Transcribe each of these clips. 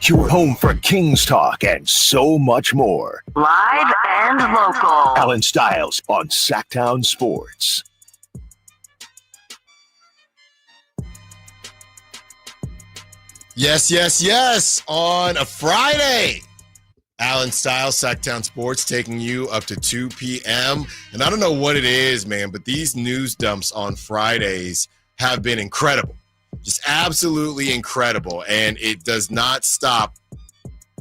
Your home for Kings talk and so much more. Live and local. Allen Stiles on Sacktown Sports. Yes. On a Friday, Allen Stiles, Sacktown Sports, taking you up to 2 p.m. And I don't know what it is, man, but these news dumps on Fridays have been incredible. Just absolutely incredible. And it does not stop.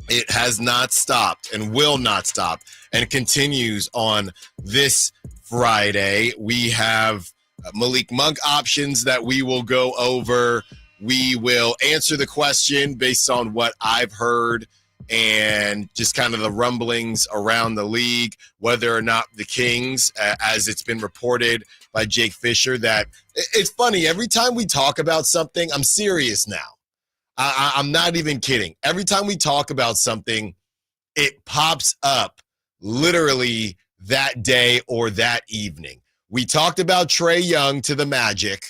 It has not stopped and will not stop and continues on this Friday. We have Malik Monk options that we will go over. We will answer the question based on what I've heard and just kind of the rumblings around the league, whether or not the Kings, as it's been reported by Jake Fisher, that it's funny. Every time we talk about something, I'm serious now. I'm not even kidding. Every time we talk about something, it pops up literally that day or that evening. We talked about Trae Young to the Magic,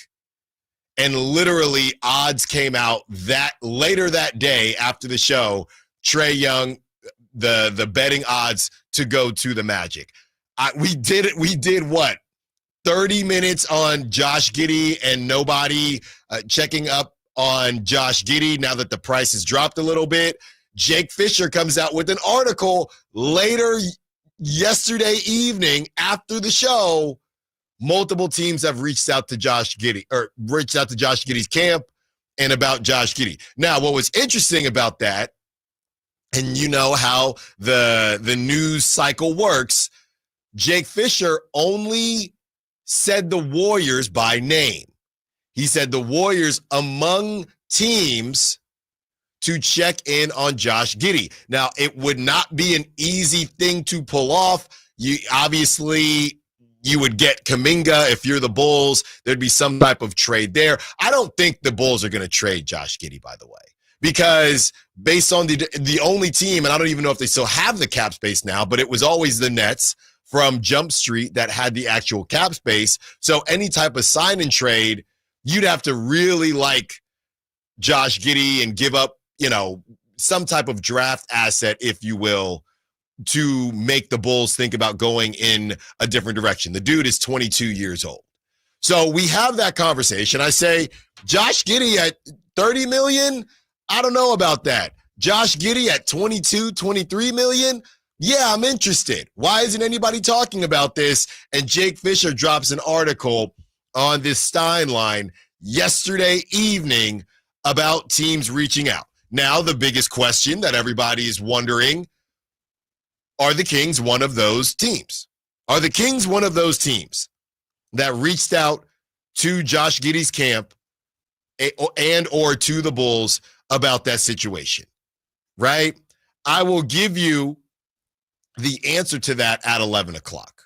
and literally odds came out that later that day after the show, Trae Young, the betting odds to go to the Magic. We did what? 30 minutes on Josh Giddey and nobody checking up on Josh Giddey now that the price has dropped a little bit. Jake Fisher comes out with an article later yesterday evening after the show. Multiple teams have reached out to Josh Giddey's camp and about Josh Giddey. Now, what was interesting about that, and you know how the news cycle works, Jake Fisher only said the Warriors by name. He said the Warriors among teams to check in on Josh Giddey. Now, it would not be an easy thing to pull off. You would get Kaminga if you're the Bulls. There'd be some type of trade there. I don't think the Bulls are going to trade Josh Giddey, by the way, because based on the only team, and I don't even know if they still have the cap space now, but it was always the Nets from Jump Street that had the actual cap space. So any type of sign and trade, you'd have to really like Josh Giddey and give up, some type of draft asset, if you will, to make the Bulls think about going in a different direction. The dude is 22 years old. So we have that conversation. I say, Josh Giddey at $30 million? I don't know about that. Josh Giddey at 22, 23 million? Yeah, I'm interested. Why isn't anybody talking about this? And Jake Fisher drops an article on this Stein line yesterday evening about teams reaching out. Now, the biggest question that everybody is wondering, are the Kings one of those teams? Are the Kings one of those teams that reached out to Josh Giddey's camp and or to the Bulls about that situation, right? I will give you the answer to that at 11 o'clock.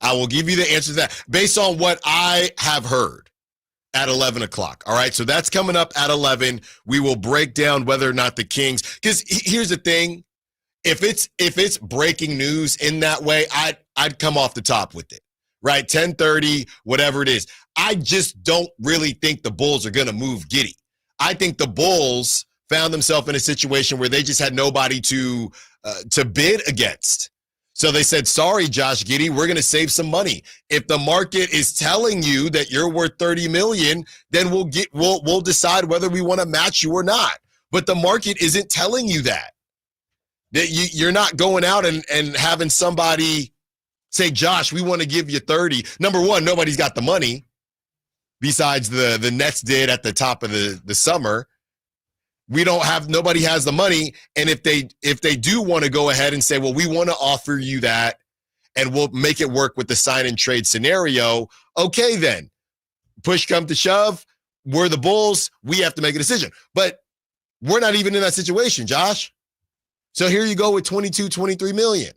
I will give you the answer to that based on what I have heard at 11 o'clock. All right, so that's coming up at 11. We will break down whether or not the Kings, because here's the thing. If it's breaking news in that way, I'd come off the top with it, right? 10:30, whatever it is. I just don't really think the Bulls are going to move Giddy. I think the Bulls, found themselves in a situation where they just had nobody to bid against. So they said, sorry, Josh Giddey, we're going to save some money. If the market is telling you that you're worth $30 million, then we'll decide whether we want to match you or not. But the market isn't telling you that. That you're not going out and having somebody say, Josh, we want to give you 30. Number one, nobody's got the money besides the Nets did at the top of the summer. Nobody has the money. And if they do want to go ahead and say, well, we want to offer you that and we'll make it work with the sign and trade scenario. Okay, then push come to shove. We're the Bulls. We have to make a decision, but we're not even in that situation, Josh. So here you go with 22, 23 million.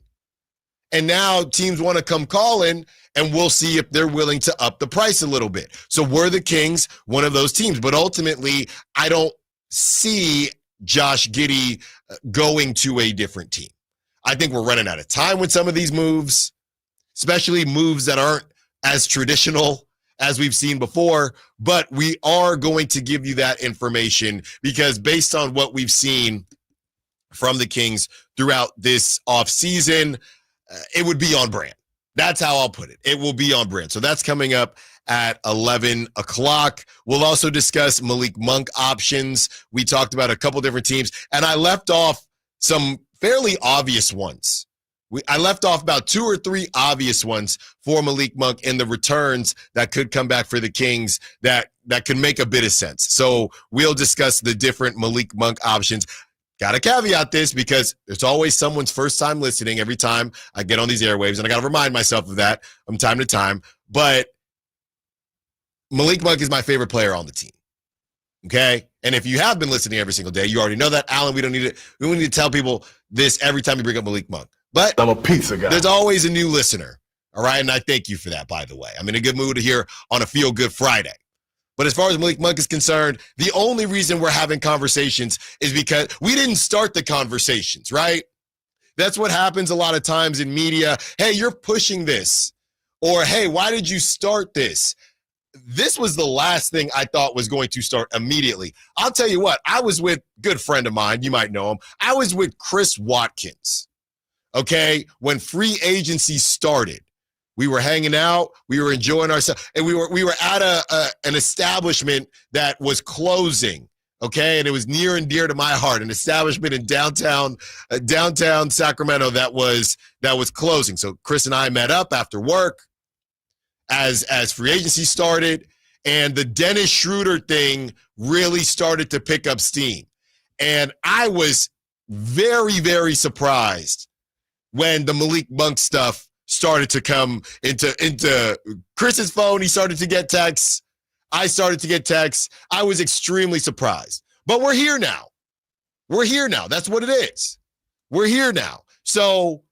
And now teams want to come calling, and we'll see if they're willing to up the price a little bit. So we're the Kings, one of those teams. But ultimately, I don't see Josh Giddey going to a different team. I think we're running out of time with some of these moves, especially moves that aren't as traditional as we've seen before. But we are going to give you that information because based on what we've seen from the Kings throughout this offseason, it would be on brand. That's how I'll put it. It will be on brand. So that's coming up at 11 o'clock. We'll also discuss Malik Monk options. We talked about a couple different teams, and I left off some fairly obvious ones. I left off about 2 or 3 obvious ones for Malik Monk in the returns that could come back for the Kings that could make a bit of sense. So we'll discuss the different Malik Monk options. Got to caveat this because it's always someone's first time listening every time I get on these airwaves, and I got to remind myself of that from time to time. But Malik Monk is my favorite player on the team. Okay? And if you have been listening every single day, you already know that. Alan, we don't need to tell people this every time you bring up Malik Monk. But I'm a pizza guy. There's always a new listener. All right? And I thank you for that, by the way. I'm in a good mood here on a Feel Good Friday. But as far as Malik Monk is concerned, the only reason we're having conversations is because we didn't start the conversations, right? That's what happens a lot of times in media. Hey, you're pushing this. Or, hey, why did you start this? This was the last thing I thought was going to start immediately. I'll tell you what, I was with a good friend of mine. You might know him. I was with Chris Watkins, okay, when free agency started. We were hanging out. We were enjoying ourselves. And we were at an establishment that was closing, okay? And it was near and dear to my heart, an establishment in downtown Sacramento that was closing. So Chris and I met up after work as free agency started, and the Dennis Schroeder thing really started to pick up steam. And I was very, very surprised when the Malik Monk stuff started to come into Chris's phone. He started to get texts. I started to get texts. I was extremely surprised. But we're here now. We're here now. That's what it is. We're here now. So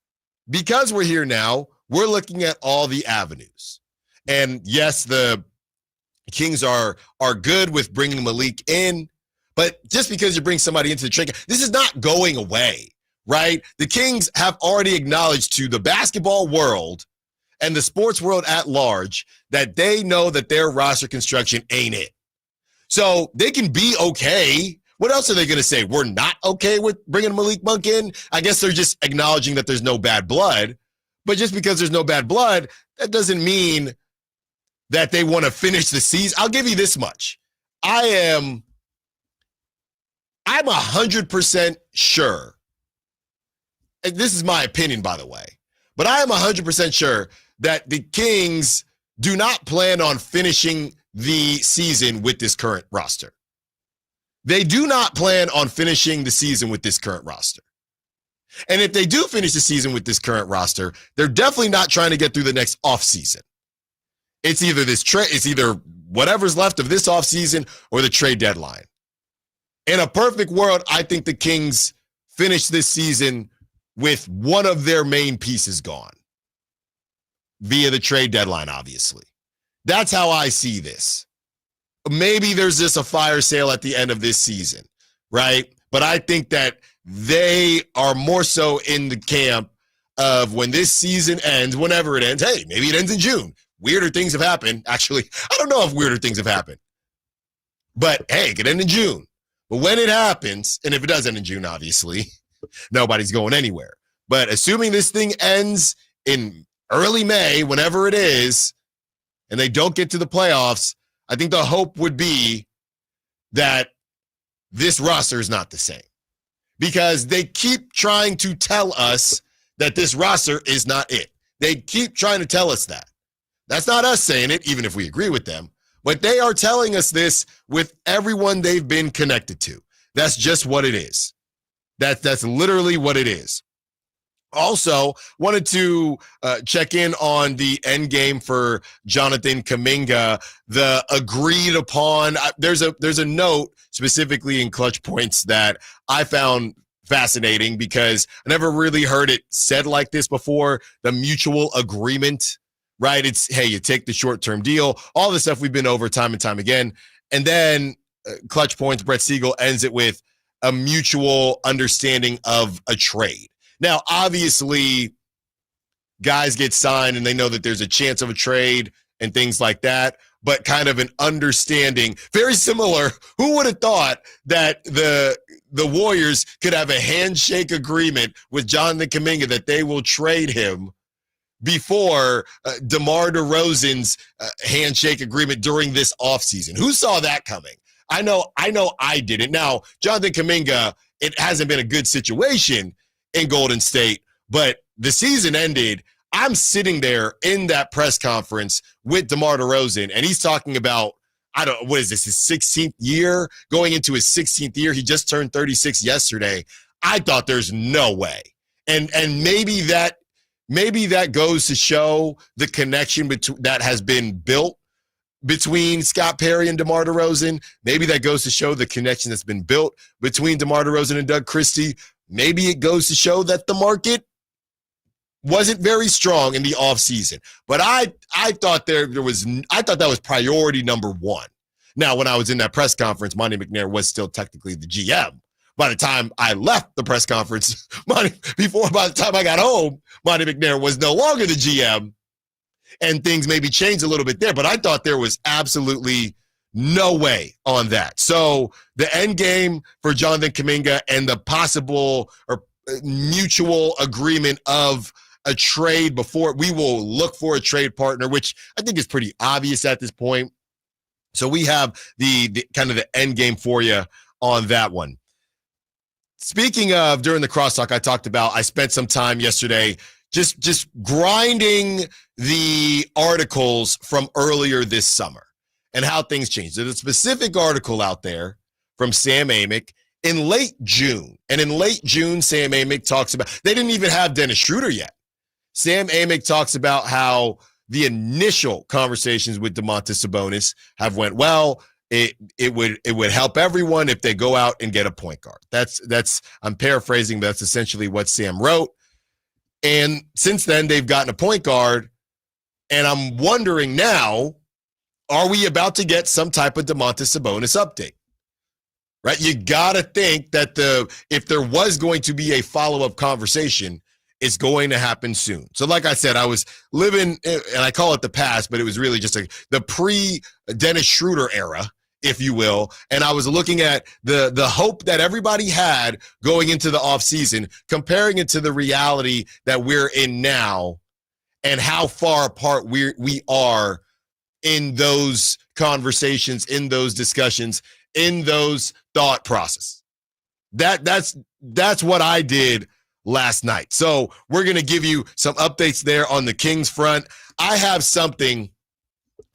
because we're here now, we're looking at all the avenues. And yes, the Kings are good with bringing Malik in, but just because you bring somebody into the trade, this is not going away. Right? The Kings have already acknowledged to the basketball world and the sports world at large that they know that their roster construction ain't it. So they can be okay. What else are they going to say? We're not okay with bringing Malik Monk in? I guess they're just acknowledging that there's no bad blood. But just because there's no bad blood, that doesn't mean that they want to finish the season. I'll give you this much. I'm 100% sure. This is my opinion, by the way, but I am 100% sure that the Kings do not plan on finishing the season with this current roster. They do not plan on finishing the season with this current roster. And if they do finish the season with this current roster, they're definitely not trying to get through the next offseason. It's either it's either whatever's left of this offseason or the trade deadline. In a perfect world, I think the Kings finish this season with one of their main pieces gone via the trade deadline, obviously. That's how I see this. Maybe there's just a fire sale at the end of this season, right? But I think that they are more so in the camp of when this season ends, whenever it ends. Hey, maybe it ends in June. Weirder things have happened. Actually, I don't know if weirder things have happened. But, hey, it could end in June. But when it happens, and if it does end in June, obviously, nobody's going anywhere. But assuming this thing ends in early May, whenever it is, and they don't get to the playoffs, I think the hope would be that this roster is not the same. Because they keep trying to tell us that this roster is not it. They keep trying to tell us that. That's not us saying it, even if we agree with them. But they are telling us this with everyone they've been connected to. That's just what it is. That's literally what it is. Also, wanted to check in on the end game for Jonathan Kuminga. The agreed upon. There's a note specifically in Clutch Points that I found fascinating because I never really heard it said like this before. The mutual agreement, right? It's, hey, you take the short-term deal, all the stuff we've been over time and time again. And then Clutch Points, Brett Siegel ends it with a mutual understanding of a trade. Now, obviously, guys get signed and they know that there's a chance of a trade and things like that, but kind of an understanding, very similar. Who would have thought that the Warriors could have a handshake agreement with Jonathan Kuminga that they will trade him before DeMar DeRozan's handshake agreement during this offseason? Who saw that coming? I know I didn't. Now, Jonathan Kuminga, it hasn't been a good situation in Golden State, but the season ended. I'm sitting there in that press conference with DeMar DeRozan, and he's talking about, what is this, his 16th year? Going into his 16th year. He just turned 36 yesterday. I thought there's no way. And maybe that goes to show the connection that has been built between Scott Perry and DeMar DeRozan. Maybe that goes to show the connection that's been built between DeMar DeRozan and Doug Christie. Maybe it goes to show that the market wasn't very strong in the offseason. But I thought that was priority number one. Now, when I was in that press conference, Monty McNair was still technically the GM. By the time I left the press conference, by the time I got home, Monty McNair was no longer the GM. And things maybe changed a little bit there. But I thought there was absolutely no way on that. So the end game for Jonathan Kuminga and the possible or mutual agreement of a trade before we will look for a trade partner, which I think is pretty obvious at this point. So we have the kind of the end game for you on that one. Speaking of, during the crosstalk, I talked about, I spent some time yesterday just grinding the articles from earlier this summer and how things changed. There's a specific article out there from Sam Amick in late June. And in late June, Sam Amick talks about, they didn't even have Dennis Schroeder yet. Sam Amick talks about how the initial conversations with Damonte Sabonis have went well. It would help everyone if they go out and get a point guard. That's I'm paraphrasing, but that's essentially what Sam wrote. And since then, they've gotten a point guard. And I'm wondering now, are we about to get some type of Damonte Sabonis update? Right? You got to think that if there was going to be a follow-up conversation, it's going to happen soon. So like I said, I was living, and I call it the past, but it was really just the pre-Dennis Schroeder era, if you will. And I was looking at the hope that everybody had going into the offseason, comparing it to the reality that we're in now and how far apart we are in those conversations, in those discussions, in those thought process. That's what I did last night. So we're going to give you some updates there on the Kings front. I have something,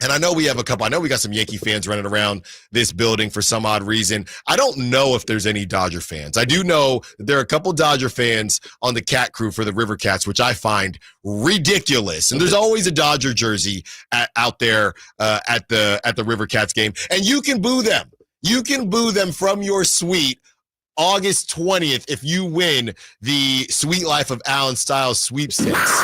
and I know we have a couple. I know we got some Yankee fans running around this building for some odd reason. I don't know if there's any Dodger fans. I do know that there are a couple Dodger fans on the Cat crew for the River Cats, which I find ridiculous. And there's always a Dodger jersey out there at the River Cats game. And you can boo them. You can boo them from your suite August 20th if you win the Sweet Life of Allen Stiles sweepstakes.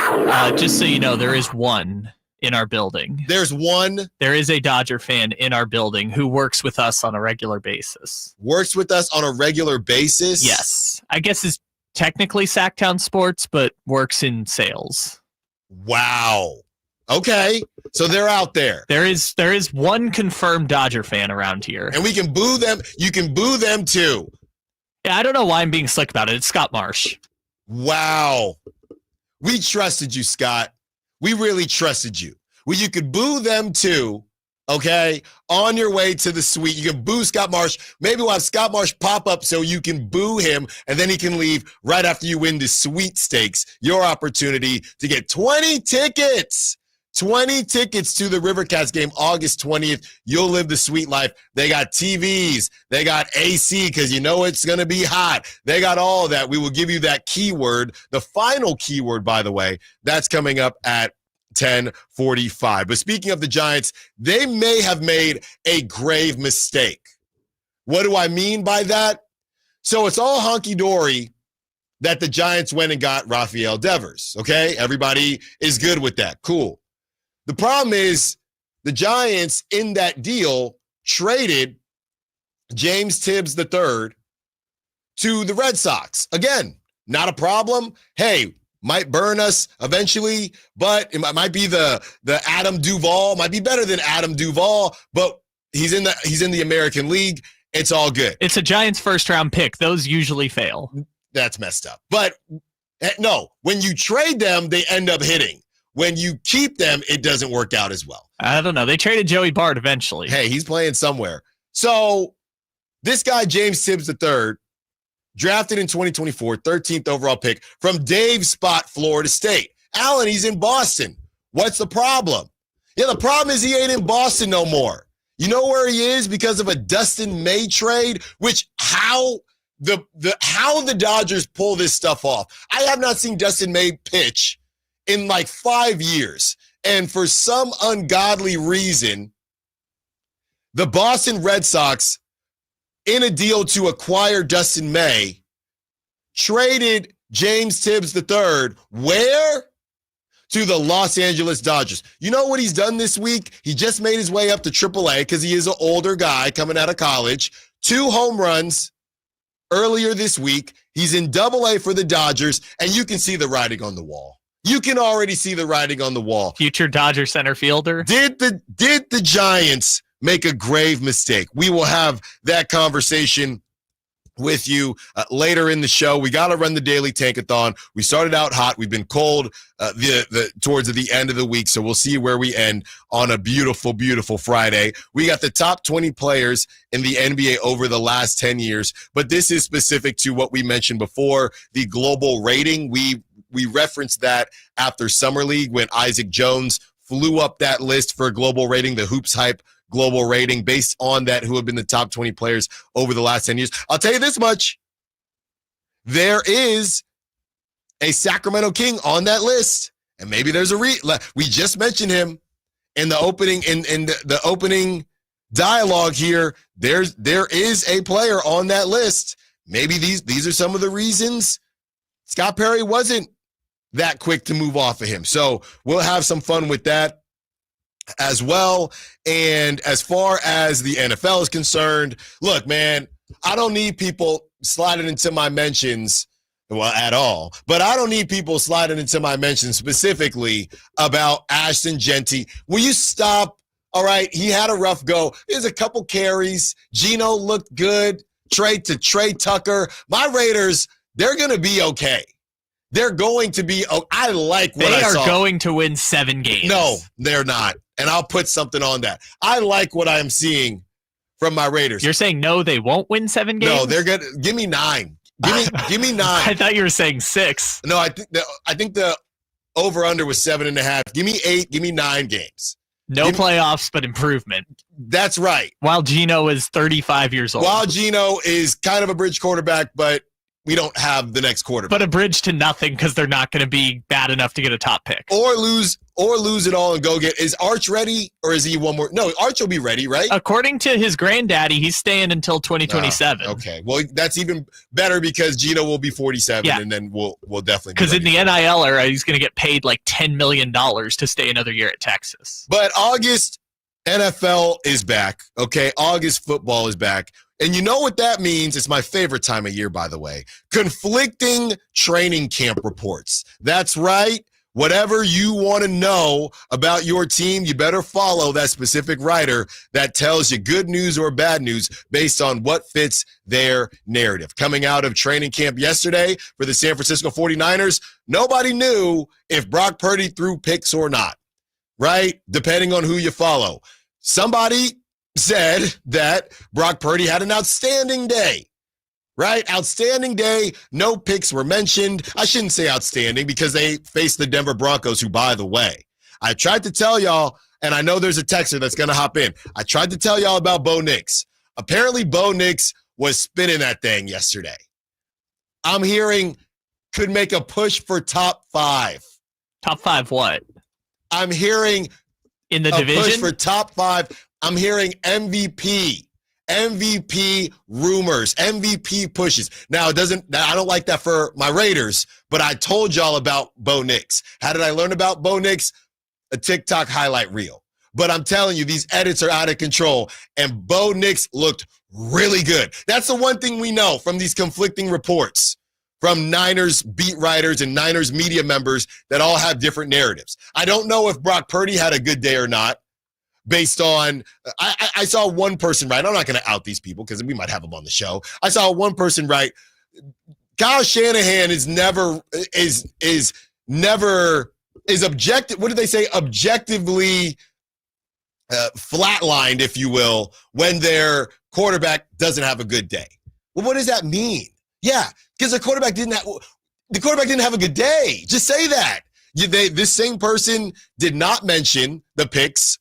Just so you know, there is one in our building. There's one? There is a Dodger fan in our building who works with us on a regular basis. Works with us on a regular basis? Yes. I guess it's technically Sacktown Sports, but works in sales. Wow. Okay, so they're out there. There is one confirmed Dodger fan around here. And we can boo them. You can boo them too. Yeah, I don't know why I'm being slick about it. It's Scott Marsh. Wow. We trusted you, Scott. We really trusted you. Well, you could boo them too, okay? On your way to the suite, you can boo Scott Marsh. Maybe we'll have Scott Marsh pop up so you can boo him, and then he can leave right after you win the sweepstakes. Your opportunity to get 20 tickets. 20 tickets to the Rivercats game August 20th. You'll live the sweet life. They got TVs. They got AC because you know it's going to be hot. They got all of that. We will give you that keyword, the final keyword, by the way. That's coming up at 10:45. But speaking of the Giants, they may have made a grave mistake. What do I mean by that? So it's all hunky-dory that the Giants went and got Rafael Devers, okay? Everybody is good with that. Cool. The problem is the Giants in that deal traded James Tibbs III to the Red Sox. Again, not a problem. Hey, might burn us eventually, but it might be the Adam Duvall, might be better than Adam Duvall, but he's in the American League. It's all good. It's a Giants first round pick. Those usually fail. That's messed up. But no, when you trade them, they end up hitting. When you keep them, it doesn't work out as well. I don't know. They traded Joey Bart eventually. Hey, he's playing somewhere. So this guy, James Tibbs III, drafted in 2024, 13th overall pick from Dave's spot, Florida State. Allen, he's in Boston. What's the problem? Yeah, the problem is he ain't in Boston no more. You know where he is? Because of a Dustin May trade, which how the Dodgers pull this stuff off. I have not seen Dustin May pitch in like 5 years. And for some ungodly reason, the Boston Red Sox, in a deal to acquire Dustin May, traded James Tibbs III where? To the Los Angeles Dodgers. You know what he's done this week? He just made his way up to AAA because he is an older guy coming out of college. 2 home runs earlier this week. He's in AA for the Dodgers, and you can see the writing on the wall. You can already see the writing on the wall. Future Dodger center fielder. Did the Giants make a grave mistake? We will have that conversation with you later in the show. We got to run the daily tankathon. We started out hot. We've been cold towards the end of the week, so we'll see where we end on a beautiful, beautiful Friday. We got the top 20 players in the NBA over the last 10 years, but this is specific to what we mentioned before, the global rating. We referenced that after Summer League when Isaac Jones flew up that list for global rating, the Hoops Hype global rating, based on that, who have been the top 20 players over the last 10 years. I'll tell you this much. There is a Sacramento King on that list. And maybe there's we just mentioned him in the opening, in the opening dialogue here. There is a player on that list. Maybe these are some of the reasons Scott Perry wasn't that quick to move off of him. So we'll have some fun with that as well. And as far as the NFL is concerned, look, man, I don't need people sliding into my mentions, well, at all. But I don't need people sliding into my mentions specifically about Ashton Genty. Will you stop? All right, he had a rough go. There's a couple carries. Geno looked good. Trade to Trey Tucker. My Raiders, they're going to be okay. They're going to be, I like what I saw. They are going to win 7 games. No, they're not. And I'll put something on that. I like what I'm seeing from my Raiders. You're saying no, they won't win 7 games? No, they're good. Give me 9. Give me 9. I thought you were saying 6. No, I think the over-under was 7.5. Give me 8. Give me 9 games. No playoffs, but improvement. That's right. While Geno is 35 years old. While Geno is kind of a bridge quarterback, but we don't have the next quarterback. But a bridge to nothing because they're not going to be bad enough to get a top pick. Or lose it all and go get. Is Arch ready, or is he one more? No, Arch will be ready, right? According to his granddaddy, he's staying until 2027. Okay, well, that's even better because Geno will be 47, and then we'll definitely. Because in the NIL era, he's going to get paid like $10 million to stay another year at Texas. But August NFL is back. Okay, August football is back. And you know what that means? It's my favorite time of year, by the way. Conflicting training camp reports. That's right. Whatever you want to know about your team, you better follow that specific writer that tells you good news or bad news based on what fits their narrative. Coming out of training camp yesterday for the San Francisco 49ers, nobody knew if Brock Purdy threw picks or not, right? Depending on who you follow. Somebody said that Brock Purdy had an outstanding day. Right? Outstanding day. No picks were mentioned. I shouldn't say outstanding because they faced the Denver Broncos, who, by the way, I tried to tell y'all, and I know there's a texter that's going to hop in. I tried to tell y'all about Bo Nix. Apparently, Bo Nix was spinning that thing yesterday. I'm hearing could make a push for top 5. Top 5 what? I'm hearing in the a division? push for top 5. I'm hearing MVP rumors, MVP pushes. Now, I don't like that for my Raiders, but I told y'all about Bo Nix. How did I learn about Bo Nix? A TikTok highlight reel. But I'm telling you, these edits are out of control, and Bo Nix looked really good. That's the one thing we know from these conflicting reports from Niners beat writers and Niners media members that all have different narratives. I don't know if Brock Purdy had a good day or not. Based on, I saw one person write, I'm not going to out these people because we might have them on the show. I saw one person write, Kyle Shanahan is objective. What did they say? Objectively flatlined, if you will, when their quarterback doesn't have a good day. Well, what does that mean? Yeah, because the quarterback didn't have a good day. Just say that. This same person did not mention the picks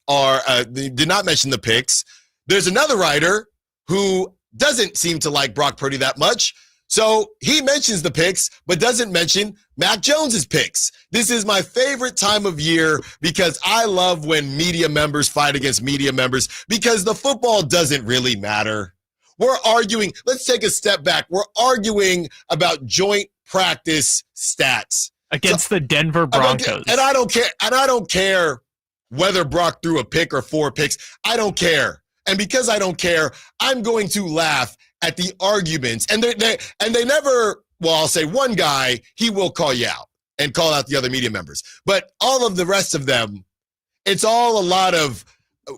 There's another writer who doesn't seem to like Brock Purdy that much. So he mentions the picks, but doesn't mention Mac Jones's picks. This is my favorite time of year because I love when media members fight against media members because the football doesn't really matter. We're arguing. Let's take a step back. We're arguing about joint practice stats. Against the Denver Broncos. And I don't care whether Brock threw a pick or 4 picks. I don't care. And because I don't care, I'm going to laugh at the arguments. And they never, well, I'll say one guy, he will call you out and call out the other media members. But all of the rest of them, it's all a lot of,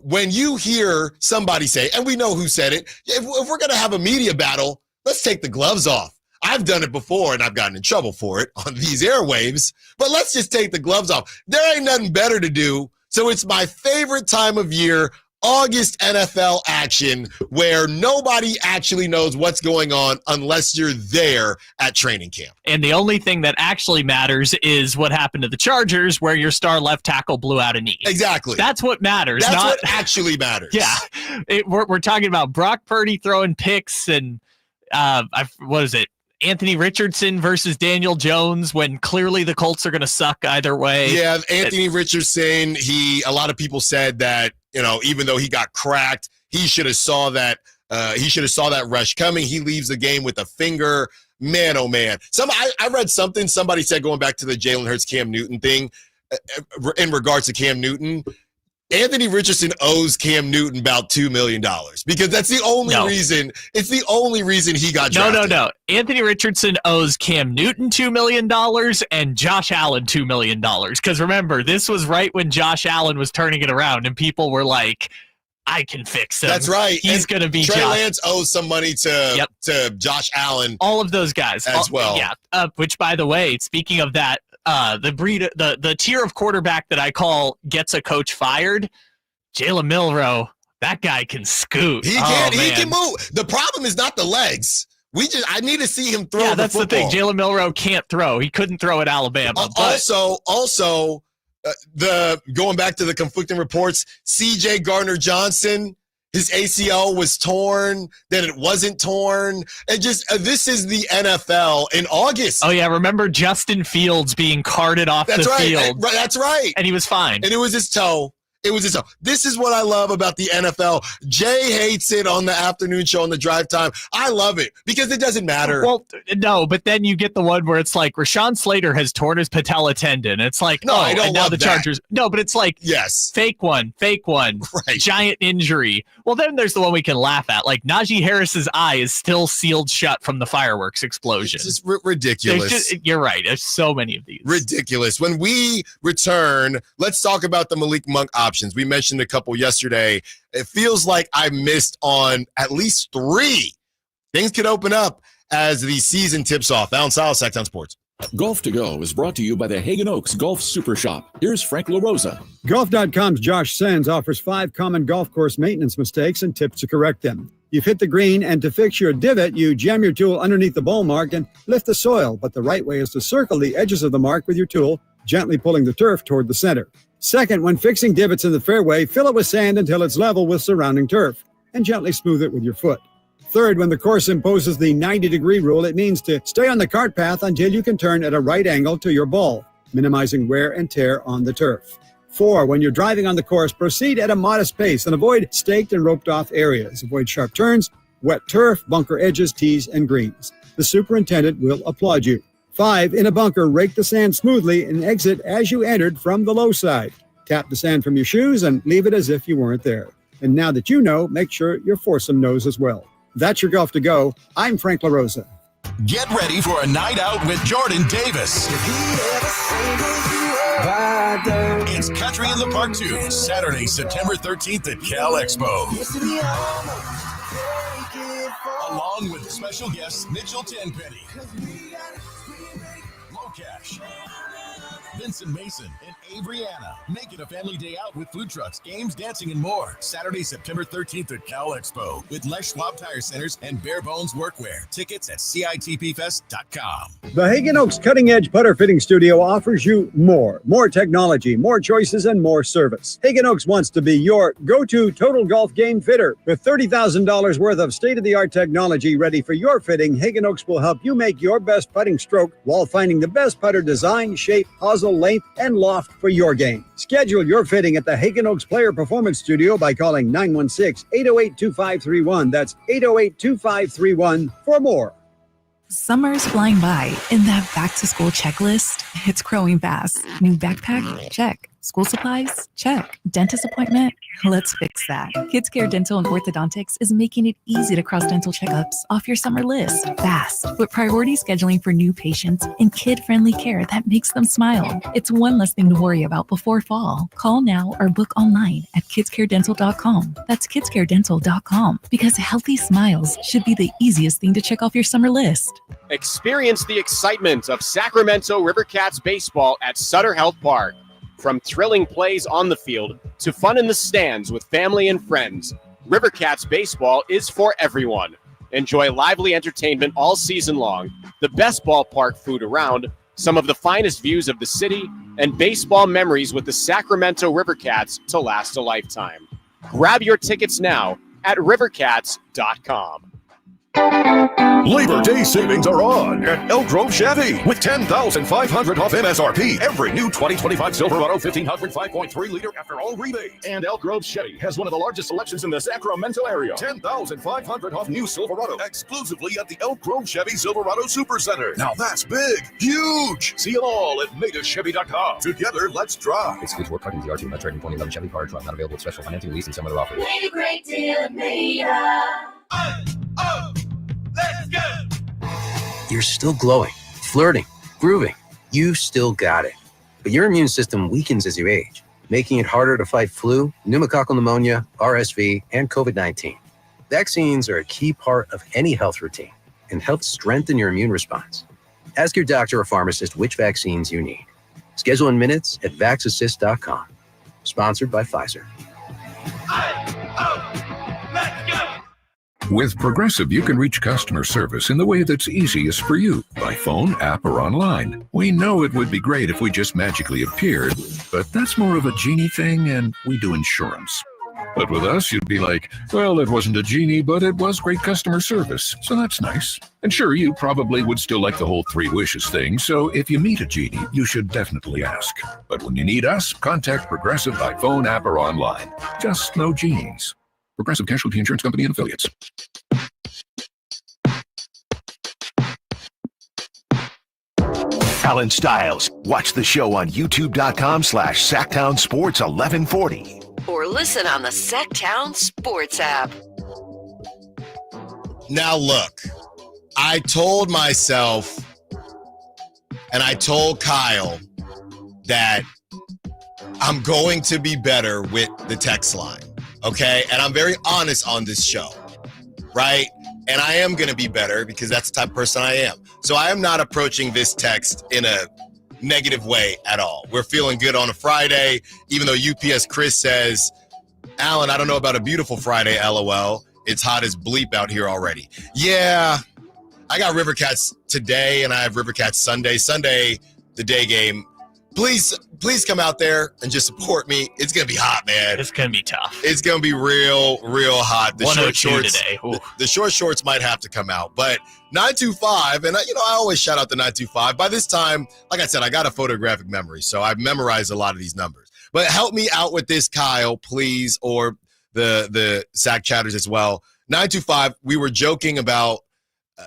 when you hear somebody say, and we know who said it, if we're going to have a media battle, let's take the gloves off. I've done it before, and I've gotten in trouble for it on these airwaves, but let's just take the gloves off. There ain't nothing better to do, so it's my favorite time of year, August NFL action, where nobody actually knows what's going on unless you're there at training camp. And the only thing that actually matters is what happened to the Chargers, where your star left tackle blew out a knee. Exactly. That's what matters. That's what actually matters. Yeah. We're talking about Brock Purdy throwing picks and, what is it? Anthony Richardson versus Daniel Jones when clearly the Colts are going to suck either way. Yeah, Anthony Richardson, a lot of people said that, even though he got cracked, he should have saw that rush coming. He leaves the game with a finger. Man, oh man. I read something somebody said going back to the Jalen Hurts Cam Newton thing in regards to Cam Newton. Anthony Richardson owes Cam Newton about $2 million because that's the only reason. It's the only reason he got drafted. No. Anthony Richardson owes Cam Newton $2 million and Josh Allen $2 million. Because remember, this was right when Josh Allen was turning it around and people were like, I can fix him. That's right. He's going to be Trey Josh. Lance owes some money to Josh Allen. All of those guys. As well. Yeah. Which, by the way, speaking of that, the tier of quarterback that I call gets a coach fired, Jalen Milroe, that guy can scoot. He can move. The problem is not the legs. I need to see him throw the football. Yeah, that's the thing. Jalen Milroe can't throw. He couldn't throw at Alabama. Also, going back to the conflicting reports, C.J. Gardner-Johnson, his ACL was torn, then it wasn't torn. And this is the NFL in August. Oh, yeah. Remember Justin Fields being carted off the field? That's right. And he was fine. And it was his toe. It was just, this is what I love about the NFL. Jay hates it on the afternoon show on the drive time. I love it because it doesn't matter. Well, no, but then you get the one where it's like Rashawn Slater has torn his patella tendon. It's like, No, I don't and now love the that. Chargers. No, but it's like, Yes. fake one, Right. giant injury. Well, then there's the one we can laugh at. Like Najee Harris's eye is still sealed shut from the fireworks explosion. It's just ridiculous. You're right. There's so many of these. Ridiculous. When we return, let's talk about the Malik Monk options. We mentioned a couple yesterday. It feels like I missed on at least 3. Things could open up as the season tips off. Allen Stiles, Sacktown Sports. Golf to Go is brought to you by the Hagen Oaks Golf Super Shop. Here's Frank LaRosa. Golf.com's Josh Sands offers 5 common golf course maintenance mistakes and tips to correct them. You've hit the green, and to fix your divot, you jam your tool underneath the ball mark and lift the soil. But the right way is to circle the edges of the mark with your tool, gently pulling the turf toward the center. Second, when fixing divots in the fairway, fill it with sand until it's level with surrounding turf, and gently smooth it with your foot. Third, when the course imposes the 90-degree rule, it means to stay on the cart path until you can turn at a right angle to your ball, minimizing wear and tear on the turf. 4, when you're driving on the course, proceed at a modest pace and avoid staked and roped-off areas. Avoid sharp turns, wet turf, bunker edges, tees, and greens. The superintendent will applaud you. 5, in a bunker, rake the sand smoothly and exit as you entered from the low side. Tap the sand from your shoes and leave it as if you weren't there. And now that you know, make sure your foursome knows as well. That's your Golf to Go. I'm Frank LaRosa. Get ready for a night out with Jordan Davis. It's Country in the Park 2, Saturday, September 13th at Cal Expo. Along with special guests Mitchell Tenpenny, Locash, Vincent Mason, and Averyana. Make it a family day out with food trucks, games, dancing, and more. Saturday, September 13th at Cal Expo with Les Schwab Tire Centers and Bare Bones Workwear. Tickets at CITPFest.com. The Hagen Oaks Cutting Edge Putter Fitting Studio offers you more technology, more choices, and more service. Hagen Oaks wants to be your go-to total golf game fitter. With $30,000 worth of state-of-the-art technology ready for your fitting, Hagen Oaks will help you make your best putting stroke while finding the best putter design, shape, hosel, length, and loft for your game. Schedule your fitting at the Hagen Oaks Player Performance Studio by calling 916-808-2531. That's 808-2531 for more. Summer's flying by, and that back-to-school checklist, it's growing fast. New backpack? Check. School supplies? Check. Dentist appointment? Let's fix that. Kids Care Dental and Orthodontics is making it easy to cross dental checkups off your summer list fast, with priority scheduling for new patients and kid-friendly care that makes them smile. It's one less thing to worry about before fall. Call now or book online at kidscaredental.com. That's kidscaredental.com, because healthy smiles should be the easiest thing to check off your summer list. Experience the excitement of Sacramento Rivercats baseball at Sutter Health Park. From thrilling plays on the field to fun in the stands with family and friends, Rivercats baseball is for everyone. Enjoy lively entertainment all season long, the best ballpark food around, some of the finest views of the city, and baseball memories with the Sacramento Rivercats to last a lifetime. Grab your tickets now at rivercats.com. Labor Day savings are on at Elk Grove Chevy with $10,500 off MSRP. Every new 2025 Silverado 1500 5.3 liter after all rebates. And Elk Grove Chevy has one of the largest selections in the Sacramento area. $10,500 off new Silverado exclusively at the Elk Grove Chevy Silverado Supercenter. Now that's big, huge. See them all at MegaChevy.com. Together, let's drive. Excludes work parking, DR2, not trading 2011 Chevy power truck, not available with special financing, lease, and some other offers. Made a great deal at Meta. Let's go! You're still glowing, flirting, grooving. You still got it. But your immune system weakens as you age, making it harder to fight flu, pneumococcal pneumonia, RSV, and COVID-19. Vaccines are a key part of any health routine and help strengthen your immune response. Ask your doctor or pharmacist which vaccines you need. Schedule in minutes at vaxassist.com. Sponsored by Pfizer. Let's go! With Progressive, you can reach customer service in the way that's easiest for you, by phone, app, or online. We know it would be great if we just magically appeared, but that's more of a genie thing, and we do insurance. But with us, you'd be like, well, it wasn't a genie, but it was great customer service, so that's nice. And sure, you probably would still like the whole 3 wishes thing, so if you meet a genie, you should definitely ask. But when you need us, contact Progressive by phone, app, or online. Just no genies. Progressive Casualty Insurance Company and Affiliates. Allen Stiles. Watch the show on youtube.com/Sacktown Sports 1140. Or listen on the Sacktown Sports app. Now, look, I told myself and I told Kyle that I'm going to be better with the text line, okay? And I'm very honest on this show, right? And I am going to be better because that's the type of person I am. So I am not approaching this text in a negative way at all. We're feeling good on a Friday, even though UPS Chris says, Alan, I don't know about a beautiful Friday, LOL. It's hot as bleep out here already. Yeah, I got River Cats today, and I have River Cats Sunday. Sunday, the day game. Please come out there and just support me. It's going to be hot, man. It's going to be tough. It's going to be real hot. The short shorts today. The short shorts might have to come out. But 925, and I always shout out the 925. By this time, like I said, I got a photographic memory, so I've memorized a lot of these numbers. But help me out with this, Kyle, please, or the Sack Chatters as well. 925, we were joking about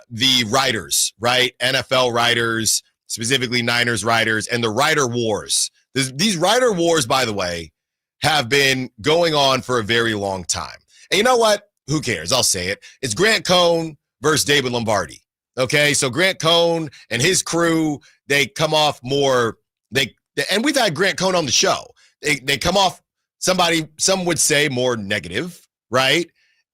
the writers, right? NFL writers, specifically Niners writers, and the writer wars. These writer wars, by the way, have been going on for a very long time. And you know what? Who cares? I'll say it. It's Grant Cohn versus David Lombardi. Okay, so Grant Cohn and his crew, they come off more, and we've had Grant Cohn on the show. They come off, some would say more negative, right?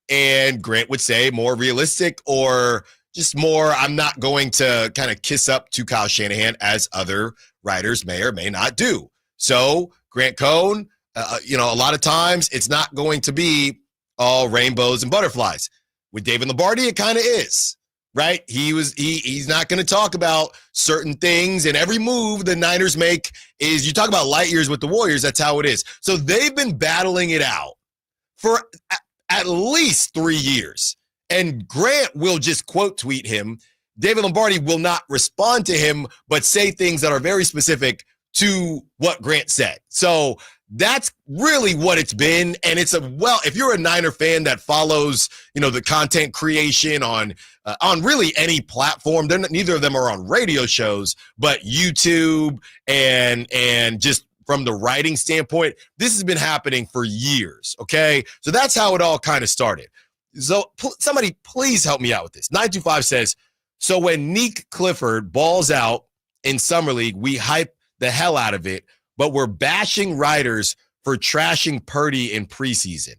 And Grant would say more realistic, or just more, I'm not going to kind of kiss up to Kyle Shanahan as other writers may or may not do. So Grant Cohn, a lot of times it's not going to be all rainbows and butterflies. With David Lombardi, it kind of is, right? He's not going to talk about certain things, and every move the Niners make is, you talk about light years with the Warriors, that's how it is. So they've been battling it out for at least 3 years. And Grant will just quote tweet him. David Lombardi will not respond to him, but say things that are very specific to what Grant said. So that's really what it's been. And it's if you're a Niner fan that follows, the content creation on really any platform, neither of them are on radio shows, but YouTube and just from the writing standpoint, this has been happening for years. Okay. So that's how it all kind of started. So somebody please help me out with this. 925 says, so when Nick Clifford balls out in Summer League, we hype the hell out of it, but we're bashing writers for trashing Purdy in preseason.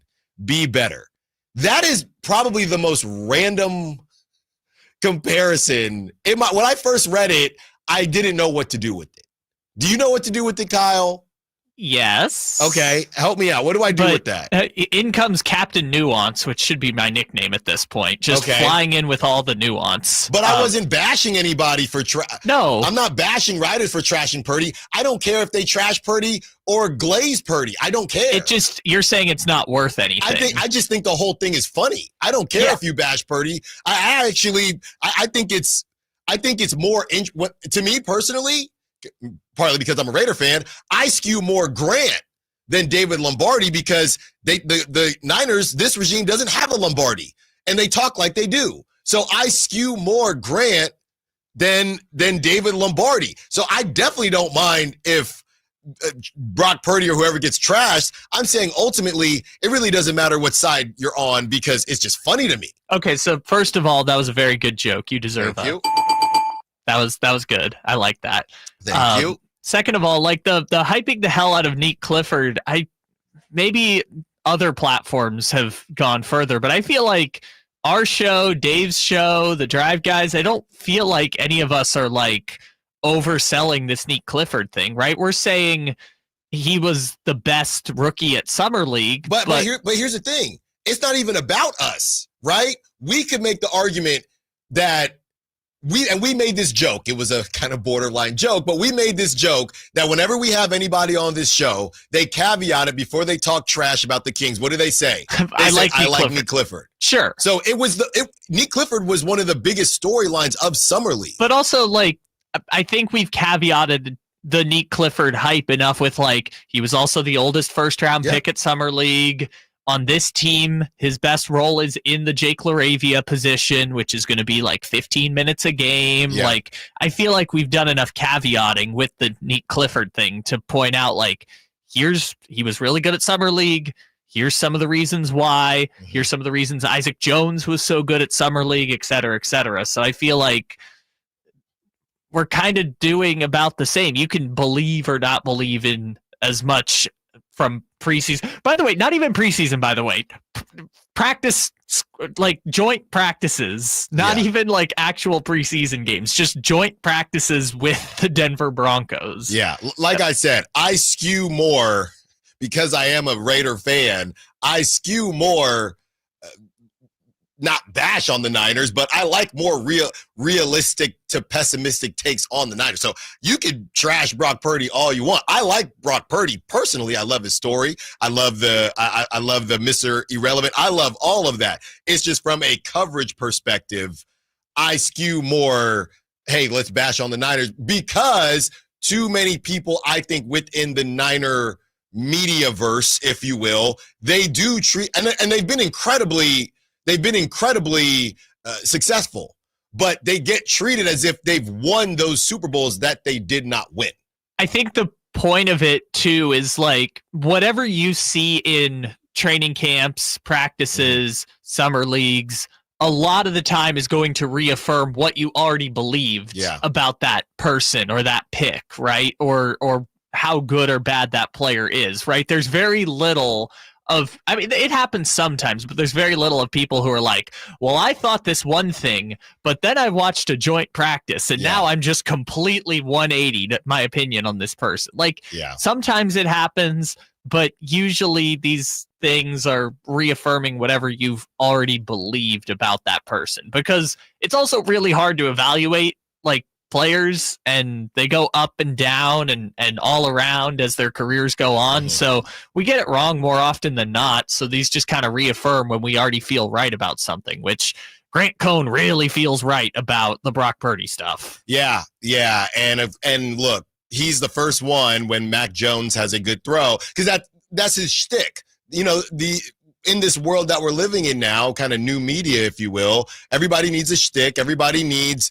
Be better. That is probably the most random comparison. When I first read it, I didn't know what to do with it. Do you know what to do with it, Kyle? Yes. Okay, help me out. What do I do with that? In comes Captain Nuance, which should be my nickname at this point. Just flying in with all the nuance. But I wasn't bashing anybody for No. I'm not bashing writers for trashing Purdy. I don't care if they trash Purdy or glaze Purdy. I don't care. You're saying it's not worth anything. I just think the whole thing is funny. I don't care if you bash Purdy. I think it's more to me personally. Partly because I'm a Raider fan, I skew more Grant than David Lombardi because the Niners, this regime doesn't have a Lombardi, and they talk like they do. So I skew more Grant than David Lombardi. So I definitely don't mind if Brock Purdy or whoever gets trashed. I'm saying ultimately it really doesn't matter what side you're on because it's just funny to me. Okay, so first of all, that was a very good joke. You deserve Thank you. That was good. I like that. Thank you. Second of all, like the hyping the hell out of Nick Clifford, maybe other platforms have gone further, but I feel like our show, Dave's show, the Drive guys, I don't feel like any of us are like overselling this Nick Clifford thing, right? We're saying he was the best rookie at Summer League. But here's the thing. It's not even about us, right? We could make the argument that we made this joke. It was a kind of borderline joke, but we made this joke that whenever we have anybody on this show, they caveat it before they talk trash about the Kings. What do they say? I like Nick Clifford. Sure. So Nick Clifford was one of the biggest storylines of Summer League. But also, like, I think we've caveated the Nick Clifford hype enough with, like, he was also the oldest first-round pick at Summer League. On this team, his best role is in the Jake LaRavia position, which is going to be like 15 minutes a game. Yeah. Like, I feel like we've done enough caveating with the Nick Clifford thing to point out, like, he was really good at Summer League. Here's some of the reasons why. Here's some of the reasons Isaac Jones was so good at Summer League, et cetera, et cetera. So I feel like we're kind of doing about the same. You can believe or not believe in as much from preseason. By the way, not even preseason, by the way. Practice, like joint practices, not even like actual preseason games, just joint practices with the Denver Broncos. Yeah, like I said, I skew more because I am a Raider fan. I skew more, not bash on the Niners, but I like more realistic to pessimistic takes on the Niners. So you could trash Brock Purdy all you want. I like Brock Purdy personally. I love his story. I love the Mr. Irrelevant. I love all of that. It's just from a coverage perspective, I skew more, hey, let's bash on the Niners, because too many people, I think, within the Niner mediaverse, if you will, they do treat, and they've been incredibly successful, but they get treated as if they've won those Super Bowls that they did not win. I think the point of it, too, is like whatever you see in training camps, practices, summer leagues, a lot of the time is going to reaffirm what you already believed about that person or that pick, right? Or how good or bad that player is, right? There's very little of, I mean, it happens sometimes, but there's very little of people who are like, well, I thought this one thing, but then I watched a joint practice and now I'm just completely 180 my opinion on this person. Like, sometimes it happens, but usually these things are reaffirming whatever you've already believed about that person, because it's also really hard to evaluate like players, and they go up and down and all around as their careers go on. So we get it wrong more often than not. So these just kind of reaffirm when we already feel right about something, which Grant Cohn really feels right about the Brock Purdy stuff. Yeah. And look, he's the first one when Mac Jones has a good throw, because that's his shtick. You know, in this world that we're living in now, kind of new media, if you will, everybody needs a shtick. Everybody needs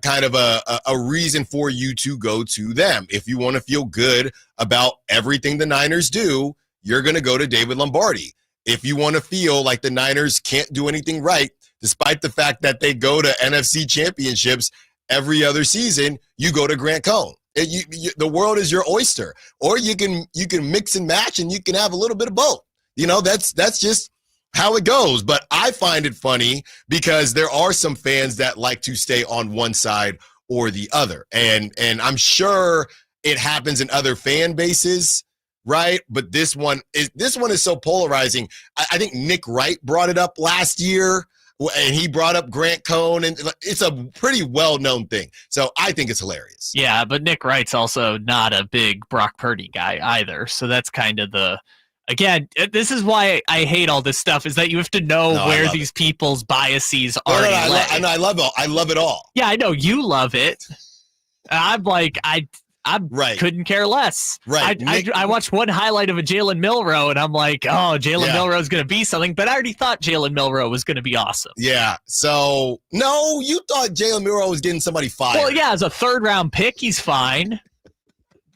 kind of a reason for you to go to them. If you want to feel good about everything the Niners do, you're going to go to David Lombardi. If you want to feel like the Niners can't do anything right, despite the fact that they go to NFC championships every other season, you go to Grant Cohn. The world is your oyster. Or you can mix and match, and you can have a little bit of both. You know, that's just how it goes. But I find it funny because there are some fans that like to stay on one side or the other. And I'm sure it happens in other fan bases, right? But this one is so polarizing. I think Nick Wright brought it up last year, and he brought up Grant Cohn, and it's a pretty well-known thing. So I think it's hilarious. Yeah, but Nick Wright's also not a big Brock Purdy guy either. So that's kind of again, this is why I hate all this stuff, is that you have to know where these people's biases are. I love it all. Yeah, I know you love it. I'm like, I couldn't care less. Right. I watched one highlight of a Jalen Milroe, and I'm like, oh, Jalen Milroe's going to be something. But I already thought Jalen Milroe was going to be awesome. Yeah. So, no, you thought Jalen Milroe was getting somebody fired. Well, yeah, as a third-round pick, he's fine.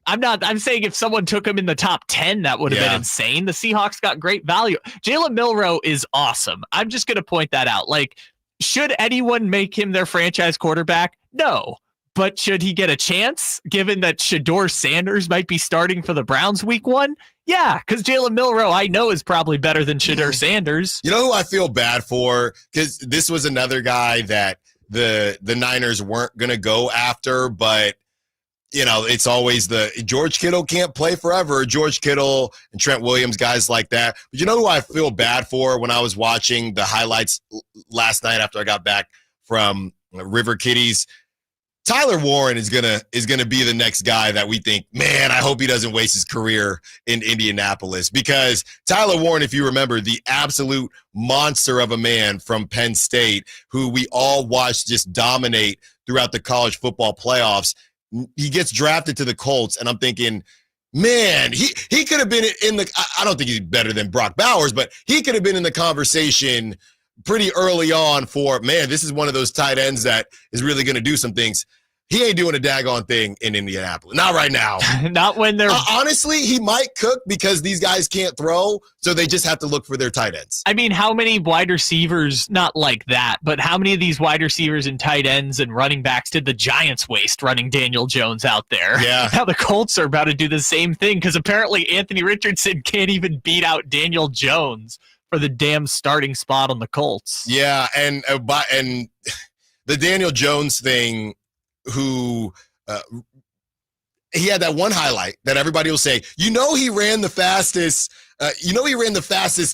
I'm saying if someone took him in the top 10, that would have been insane. The Seahawks got great value. Jalen Milroe is awesome. I'm just going to point that out. Like, should anyone make him their franchise quarterback? No. But should he get a chance, given that Shedeur Sanders might be starting for the Browns week 1? Yeah, because Jalen Milroe, I know, is probably better than Shedeur Sanders. You know who I feel bad for? Because this was another guy that the Niners weren't going to go after, but you know, it's always the George Kittle can't play forever. George Kittle and Trent Williams, guys like that. But you know who I feel bad for when I was watching the highlights last night after I got back from River Kitties. Tyler Warren is gonna be the next guy that we think, man, I hope he doesn't waste his career in Indianapolis, because Tyler Warren, if you remember, the absolute monster of a man from Penn State, who we all watched just dominate throughout the college football playoffs, he gets drafted to the Colts, and I'm thinking, man, he could have been in the – I don't think he's better than Brock Bowers, but he could have been in the conversation pretty early on for, man, this is one of those tight ends that is really going to do some things. He ain't doing a daggone thing in Indianapolis. Not right now. Not when they're... honestly, he might cook because these guys can't throw, so they just have to look for their tight ends. I mean, how many wide receivers, not like that, but how many of these wide receivers and tight ends and running backs did the Giants waste running Daniel Jones out there? Yeah. Now the Colts are about to do the same thing, because apparently Anthony Richardson can't even beat out Daniel Jones for the damn starting spot on the Colts. Yeah, and the Daniel Jones thing, who he had that one highlight that everybody will say, he ran the fastest,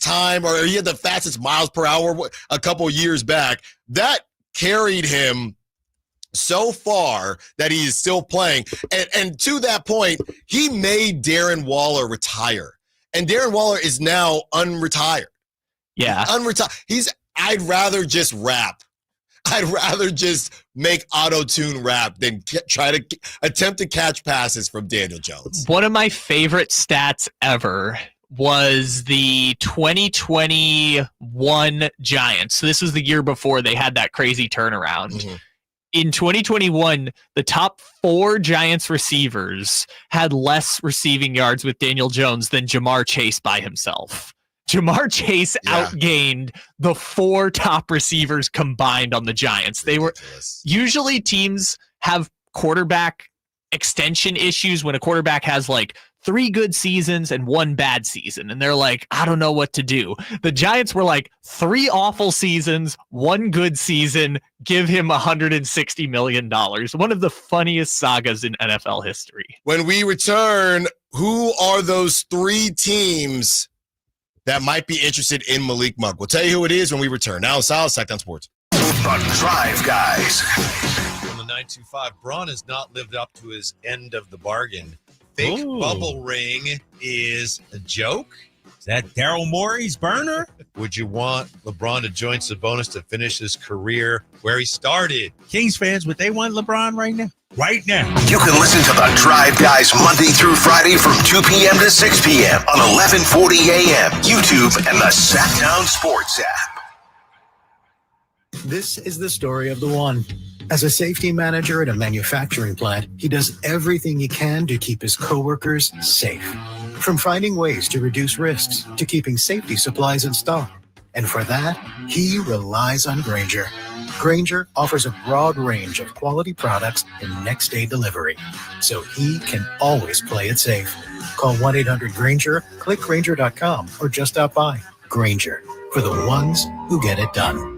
time, or he had the fastest miles per hour a couple years back. That carried him so far that he is still playing. And to that point, he made Darren Waller retire. And Darren Waller is now unretired. Yeah. I'd rather just rap. I'd rather just make auto-tune rap than try to attempt to catch passes from Daniel Jones. One of my favorite stats ever was the 2021 Giants. So this was the year before they had that crazy turnaround. Mm-hmm. In 2021, the top 4 Giants receivers had less receiving yards with Daniel Jones than Jamar Chase by himself. Jamar Chase outgained the 4 top receivers combined on the Giants. They were usually, teams have quarterback extension issues when a quarterback has like 3 good seasons and 1 bad season. And they're like, I don't know what to do. The Giants were like 3 awful seasons, 1 good season, give him $160 million. One of the funniest sagas in NFL history. When we return, who are those 3 teams that might be interested in Malik Monk? We'll tell you who it is when we return. Now, Stiles, Sacktown Sports. The Drive Guys. On the 925, Braun has not lived up to his end of the bargain. Fake bubble ring is a joke. Is that Daryl Morey's burner? Would you want LeBron to join Sabonis to finish his career where he started? Kings fans, would they want LeBron right now? Right now. You can listen to The Drive Guys Monday through Friday from 2 p.m. to 6 p.m. on 1140 a.m., YouTube, and the Sacktown Sports app. This is the story of the one. As a safety manager at a manufacturing plant, he does everything he can to keep his coworkers safe. From finding ways to reduce risks to keeping safety supplies in stock. And for that, he relies on Grainger. Grainger offers a broad range of quality products and next-day delivery, so he can always play it safe. Call 1-800-GRAINGER, click Grainger.com, or just stop by. Grainger, for the ones who get it done.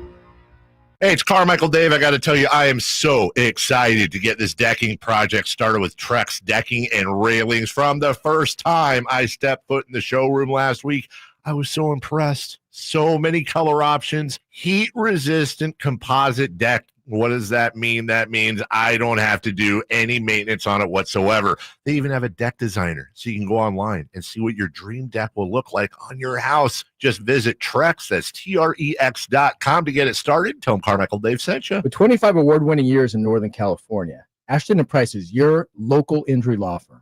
Hey, it's Carmichael Dave. I got to tell you, I am so excited to get this decking project started with Trex Decking and Railings. From the first time I stepped foot in the showroom last week, I was so impressed. So many color options, heat-resistant composite deck. What does that mean? That means I don't have to do any maintenance on it whatsoever. They even have a deck designer, so you can go online and see what your dream deck will look like on your house. Just visit Trex, that's TREX.com to get it started. Tell them Carmichael Dave sent you. With 25 award-winning years in Northern California, Ashton & Price is your local injury law firm.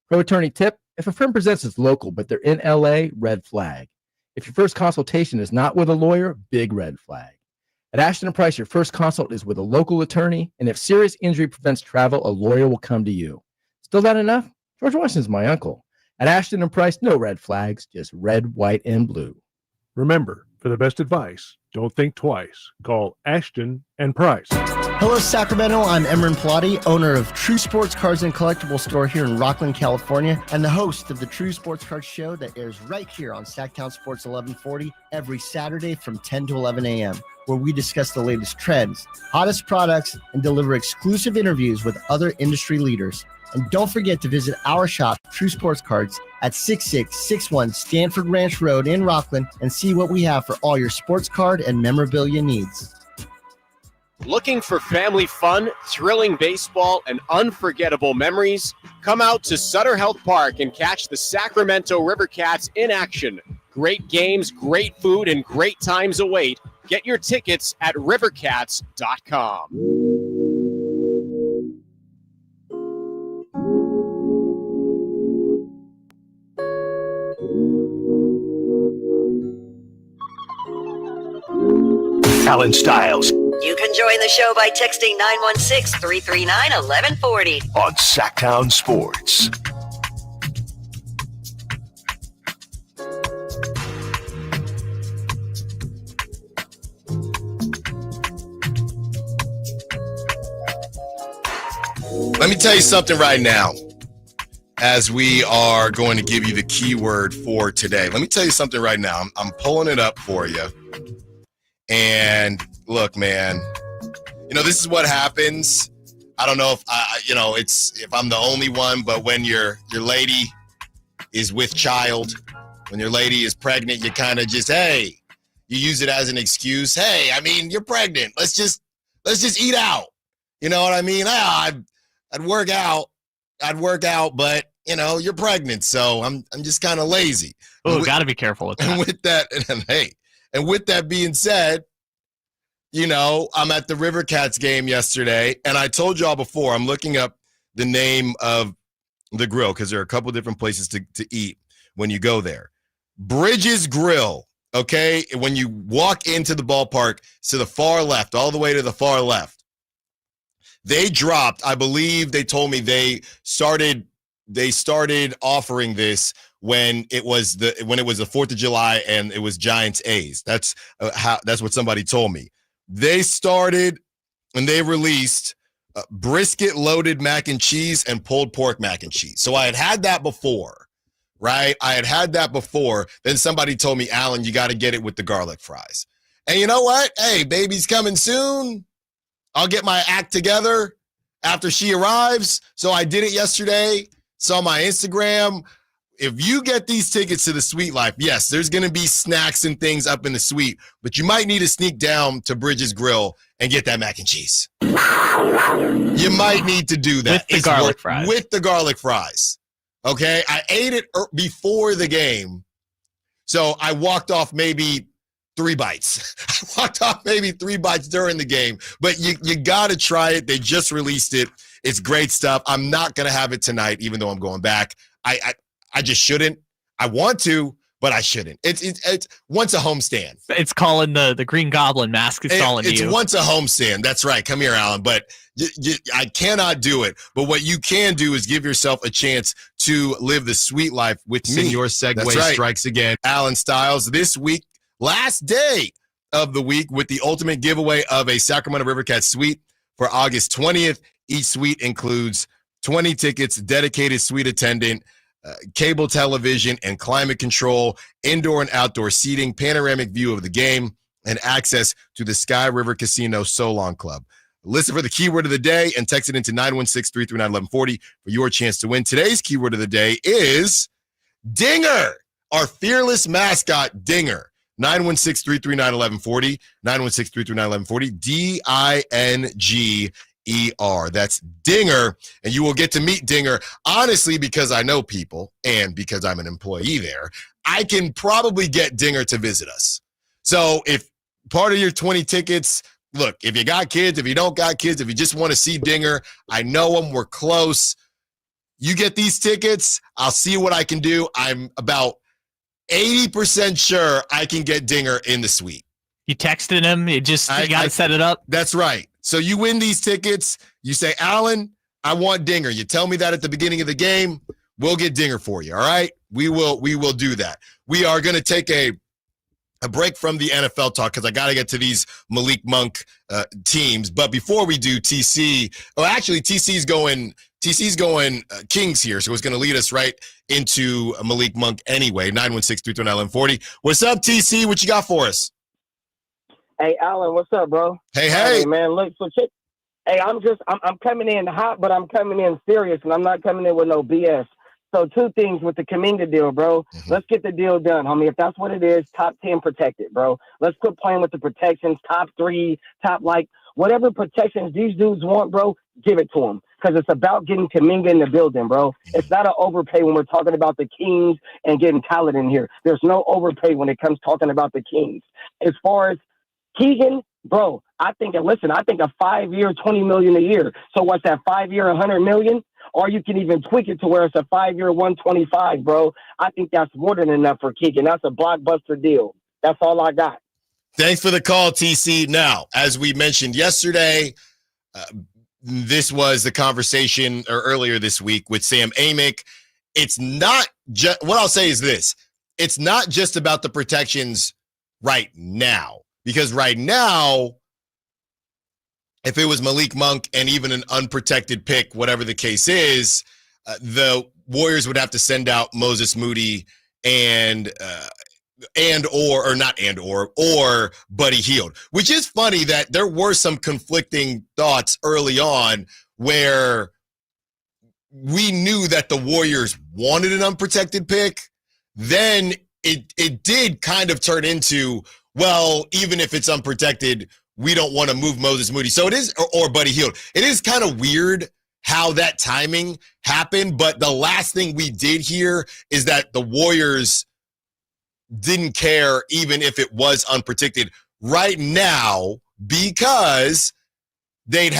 Pro attorney tip: if a firm presents as local but they're in LA, red flag. If your first consultation is not with a lawyer, big red flag. At Ashton & Price, your first consult is with a local attorney, and if serious injury prevents travel, a lawyer will come to you. Still not enough? George Washington's my uncle. At Ashton & Price, no red flags, just red, white, and blue. Remember, for the best advice, don't think twice. Call Ashton & Price. Hello, Sacramento. I'm Emran Pilati, owner of True Sports Cards and Collectible Store here in Rockland, California, and the host of the True Sports Cards Show that airs right here on Sacktown Sports 1140 every Saturday from 10 to 11 a.m., where we discuss the latest trends, hottest products, and deliver exclusive interviews with other industry leaders. And don't forget to visit our shop, True Sports Cards, at 6661 Stanford Ranch Road in Rockland, and see what we have for all your sports card and memorabilia needs. Looking for family fun, thrilling baseball, and unforgettable memories? Come out to Sutter Health Park and catch the Sacramento River Cats in action. Great games, great food, and great times await. Get your tickets at rivercats.com. Allen Stiles You can join the show by texting 916-339-1140. on Sacktown Sports. Let me tell you something right now, as we are going to give you the keyword for today. Let me tell you something right now. I'm pulling it up for you. And look, man, this is what happens. I don't know if if I'm the only one, but when your lady is with child, when your lady is pregnant, you kind of just, you use it as an excuse. Hey, you're pregnant. Let's just eat out. You know what I mean? I'd work out, but you're pregnant, so I'm just kind of lazy. Oh, got to be careful with that. And with that being said, I'm at the River Cats game yesterday, and I told y'all before, I'm looking up the name of the grill because there are a couple different places to eat when you go there. Bridges Grill, okay? When you walk into the ballpark to the far left, all the way to the far left, they dropped, I believe they told me they started offering this when it was the 4th of July and it was Giants A's. That's what somebody told me. They started and they released brisket loaded mac and cheese and pulled pork mac and cheese. So I had that before, right? Then somebody told me, Allen, you got to get it with the garlic fries. And you know what? Hey, baby's coming soon. I'll get my act together after she arrives. So I did it yesterday. Saw my Instagram. If you get these tickets to the Suite Life, yes, there's going to be snacks and things up in the suite, but you might need to sneak down to Bridges Grill and get that mac and cheese. You might need to do that. With the garlic fries. With the garlic fries. Okay? I ate it before the game, so I walked off maybe 3 bites. I walked off maybe 3 bites during the game, but you got to try it. They just released it. It's great stuff. I'm not going to have it tonight, even though I'm going back. I just shouldn't. I want to, but I shouldn't. It's once a homestand. It's calling the Green Goblin mask. It's calling you. It's once a homestand. That's right. Come here, Allen. But I cannot do it. But what you can do is give yourself a chance to live the sweet life with me. Senor Segway strikes again. Allen Stiles this week, last day of the week, with the ultimate giveaway of a Sacramento River Cats suite for August 20th. Each suite includes 20 tickets, dedicated suite attendant, cable television and climate control, indoor and outdoor seating, panoramic view of the game, and access to the Sky River Casino Solon Club. Listen for the keyword of the day and text it into 916-339-1140 for your chance to win. Today's keyword of the day is Dinger, our fearless mascot, Dinger. 916-339-1140, 916-339-1140, D-I-N-G-E-R. That's Dinger, and you will get to meet Dinger. Honestly, because I know people and because I'm an employee there, I can probably get Dinger to visit us. So if part of your 20 tickets, look, if you got kids, if you don't got kids, if you just want to see Dinger, I know him, we're close. You get these tickets, I'll see what I can do. I'm about 80% sure I can get Dinger in the suite. You texted him, you got to set it up. That's right. So you win these tickets. You say, Allen, I want Dinger. You tell me that at the beginning of the game. We'll get Dinger for you. All right. We will do that. We are going to take a break from the NFL talk because I got to get to these Malik Monk teams. But before we do, TC's going Kings here. So it's going to lead us right into Malik Monk anyway. 916-339-1140. What's up, TC? What you got for us? Hey, Allen, what's up, bro? Hey, man, look, I'm coming in hot, but I'm coming in serious, and I'm not coming in with no BS. So 2 things with the Kaminga deal, bro. Mm-hmm. Let's get the deal done, homie. If that's what it is, top 10 protected, bro. Let's quit playing with the protections, top 3, top, Whatever protections these dudes want, bro, give it to them. Because it's about getting Kaminga in the building, bro. It's not an overpay when we're talking about the Kings and getting talent in here. There's no overpay when it comes talking about the Kings. As far as Keegan, bro, I think a 5-year, $20 million a year. So what's that, 5-year, $100 million? Or you can even tweak it to where it's a 5-year, $125, bro. I think that's more than enough for Keegan. That's a blockbuster deal. That's all I got. Thanks for the call, TC. Now, as we mentioned yesterday, this was the conversation earlier this week with Sam Amick. It's not just, what I'll say is this. It's not just about the protections right now, because right now, if it was Malik Monk and even an unprotected pick, whatever the case is, the Warriors would have to send out Moses Moody or Buddy Hield, which is funny that there were some conflicting thoughts early on where we knew that the Warriors wanted an unprotected pick. Then it did kind of turn into, well, even if it's unprotected, we don't want to move Moses Moody. So it is, or Buddy Hield. It is kind of weird how that timing happened, but the last thing we did hear is that the Warriors didn't care even if it was unprotected right now, because they'd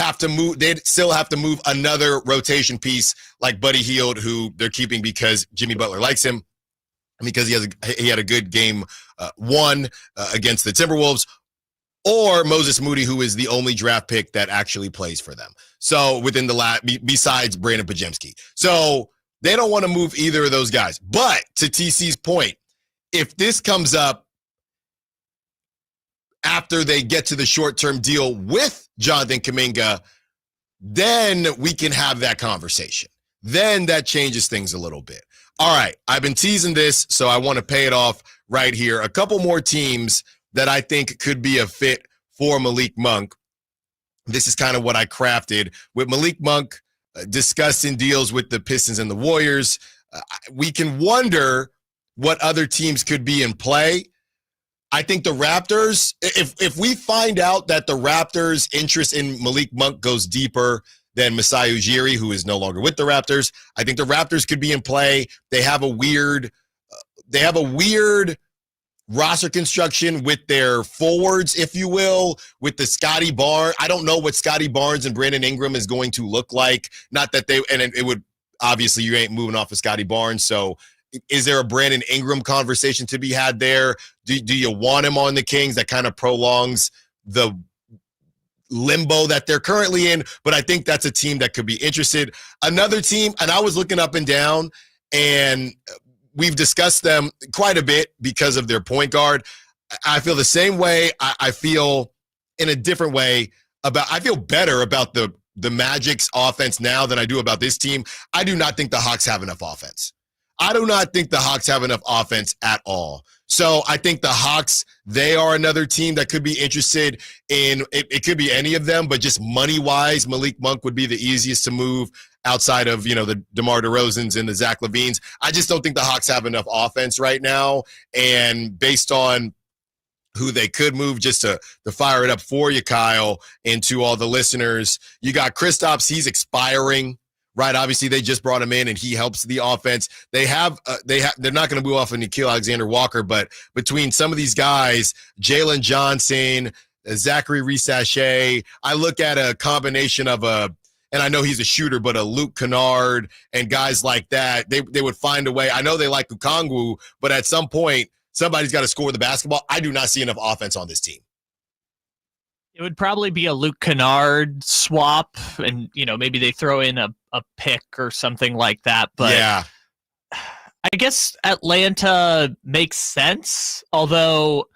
still have to move another rotation piece like Buddy Hield, who they're keeping because Jimmy Butler likes him, because he had a good game one against the Timberwolves, or Moses Moody, who is the only draft pick that actually plays for them. So within the besides Brandon Pajemski. So they don't want to move either of those guys. But to TC's point, if this comes up after they get to the short-term deal with Jonathan Kuminga, then we can have that conversation. Then that changes things a little bit. All right, I've been teasing this, so I want to pay it off right here. A couple more teams that I think could be a fit for Malik Monk. This is kind of what I crafted. With Malik Monk discussing deals with the Pistons and the Warriors, we can wonder what other teams could be in play. I think the Raptors, if we find out that the Raptors' interest in Malik Monk goes deeper than Masai Ujiri, who is no longer with the Raptors, I think the Raptors could be in play. They have a weird roster construction with their forwards, if you will, with the Scotty Barnes. I don't know what Scotty Barnes and Brandon Ingram is going to look like. Not that it would, obviously you ain't moving off of Scotty Barnes. So is there a Brandon Ingram conversation to be had there? Do you want him on the Kings? That kind of prolongs the limbo that they're currently in, but I think that's a team that could be interested. Another team, and I was looking up and down, and we've discussed them quite a bit because of their point guard. I feel the same way. I feel in a different way I feel better about the Magic's offense now than I do about this team. I do not think the Hawks have enough offense. I do not think the Hawks have enough offense at all. So I think the Hawks, they are another team that could be interested in, it could be any of them, but just money-wise, Malik Monk would be the easiest to move outside of, the DeMar DeRozans and the Zach LaVines. I just don't think the Hawks have enough offense right now. And based on who they could move, just to fire it up for you, Kyle, and to all the listeners, you got Kristaps, he's expiring. Right, obviously they just brought him in, and he helps the offense. They're not going to move off of Nickeil Alexander-Walker, but between some of these guys, Jalen Johnson, Zachary Reese-Sachet, I look at a combination of and I know he's a shooter, but a Luke Kennard and guys like that. They would find a way. I know they like Okongwu, but at some point somebody's got to score the basketball. I do not see enough offense on this team. It would probably be a Luke Kennard swap, and maybe they throw in a pick or something like that. But yeah, I guess Atlanta makes sense, although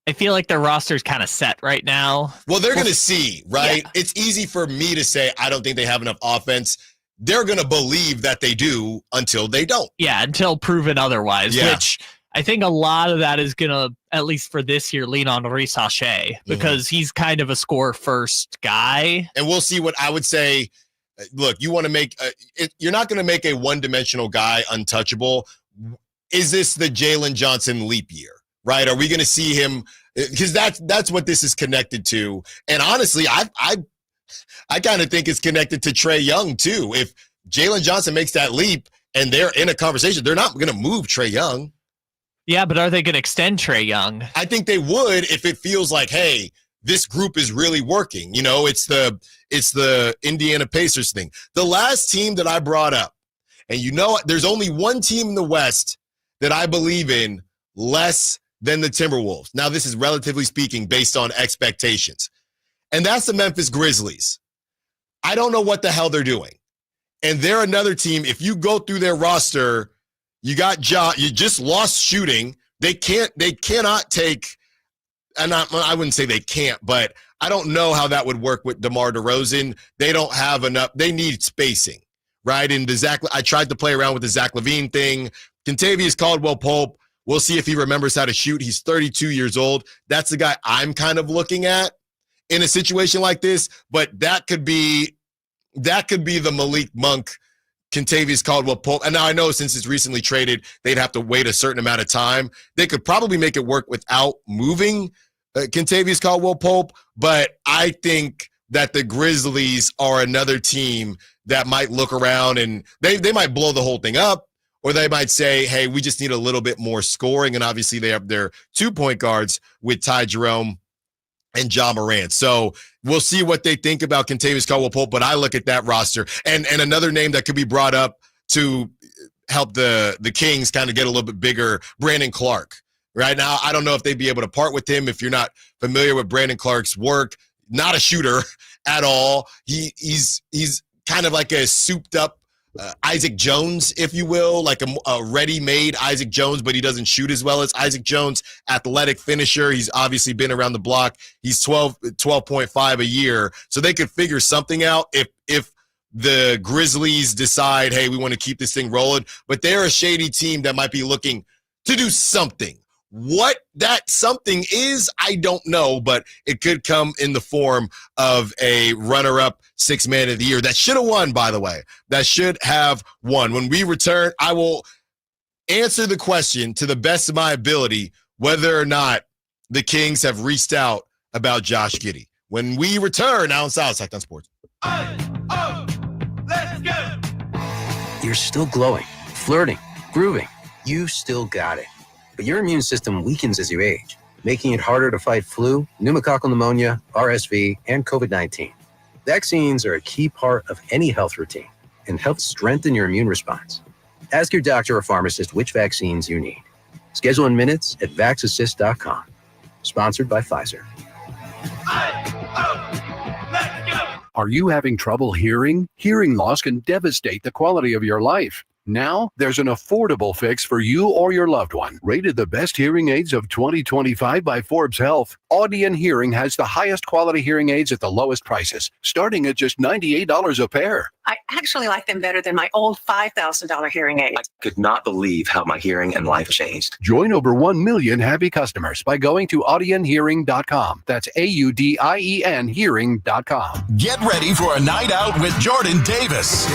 I feel like their roster is kind of set right now. Well, they're going to see, right? Yeah. It's easy for me to say I don't think they have enough offense. They're going to believe that they do until they don't. Yeah, until proven otherwise, which I think a lot of that is going to, at least for this year, lean on Reese-Sachet because he's kind of a score-first guy. And we'll see what I would say. Look, you want to make you're not going to make a one-dimensional guy untouchable. Is this the Jalen Johnson leap year? right? Are we going to see him? Because that's what this is connected to. And honestly, I kind of think it's connected to Trae Young too. If Jalen Johnson makes that leap and they're in a conversation, they're not going to move Trae Young. Yeah, but are they going to extend Trae Young? I think they would if it feels like, hey, this group is really working. You know, it's the Indiana Pacers thing. The last team that I brought up, and you know, there's only one team in the West that I believe in less than the Timberwolves. Now, this is relatively speaking based on expectations. And that's the Memphis Grizzlies. I don't know what the hell they're doing. And they're another team. If you go through their roster, you got you just lost shooting. They cannot take, and I wouldn't say they can't, but I don't know how that would work with DeMar DeRozan. They don't have enough. They need spacing, right? And I tried to play around with the Zach LaVine thing. Kentavious Caldwell-Pope, we'll see if he remembers how to shoot. He's 32 years old. That's the guy I'm kind of looking at in a situation like this, but that could be the Malik Monk, Kentavious Caldwell-Pope. And now I know since it's recently traded, they'd have to wait a certain amount of time. They could probably make it work without moving Kentavious Caldwell-Pope, but I think that the Grizzlies are another team that might look around and they might blow the whole thing up, or they might say, hey, we just need a little bit more scoring. And obviously they have their 2-point guards with Ty Jerome and Ja Morant. So we'll see what they think about Kentavious Caldwell-Pope, but I look at that roster. And another name that could be brought up to help the Kings kind of get a little bit bigger, Brandon Clark. Right now, I don't know if they'd be able to part with him. If you're not familiar with Brandon Clark's work, not a shooter at all. He's kind of like a souped up Isaac Jones, if you will, like a ready-made Isaac Jones, but he doesn't shoot as well as Isaac Jones. Athletic finisher. He's obviously been around the block. He's 12.5 a year. So they could figure something out if the Grizzlies decide, hey, we want to keep this thing rolling. But they're a shady team that might be looking to do something. What that something is, I don't know, but it could come in the form of a runner-up 6th man of the year that should have won, by the way. That should have won. When we return, I will answer the question to the best of my ability whether or not the Kings have reached out about Josh Giddey. When we return, Allen Stiles, Sacktown Sports. Let's go. You're still glowing, flirting, grooving. You still got it. But your immune system weakens as you age, making it harder to fight flu, pneumococcal pneumonia, RSV, and COVID-19. Vaccines are a key part of any health routine and help strengthen your immune response. Ask your doctor or pharmacist which vaccines you need. Schedule in minutes at vaxassist.com. Sponsored by Pfizer. Are you having trouble hearing? Hearing loss can devastate the quality of your life. Now, there's an affordable fix for you or your loved one. Rated the best hearing aids of 2025 by Forbes Health, Audion Hearing has the highest quality hearing aids at the lowest prices, starting at just $98 a pair. I actually like them better than my old $5,000 hearing aid. I could not believe how my hearing and life changed. Join over 1 million happy customers by going to audionhearing.com. That's AUDIEN hearing.com. Get ready for a night out with Jordan Davis.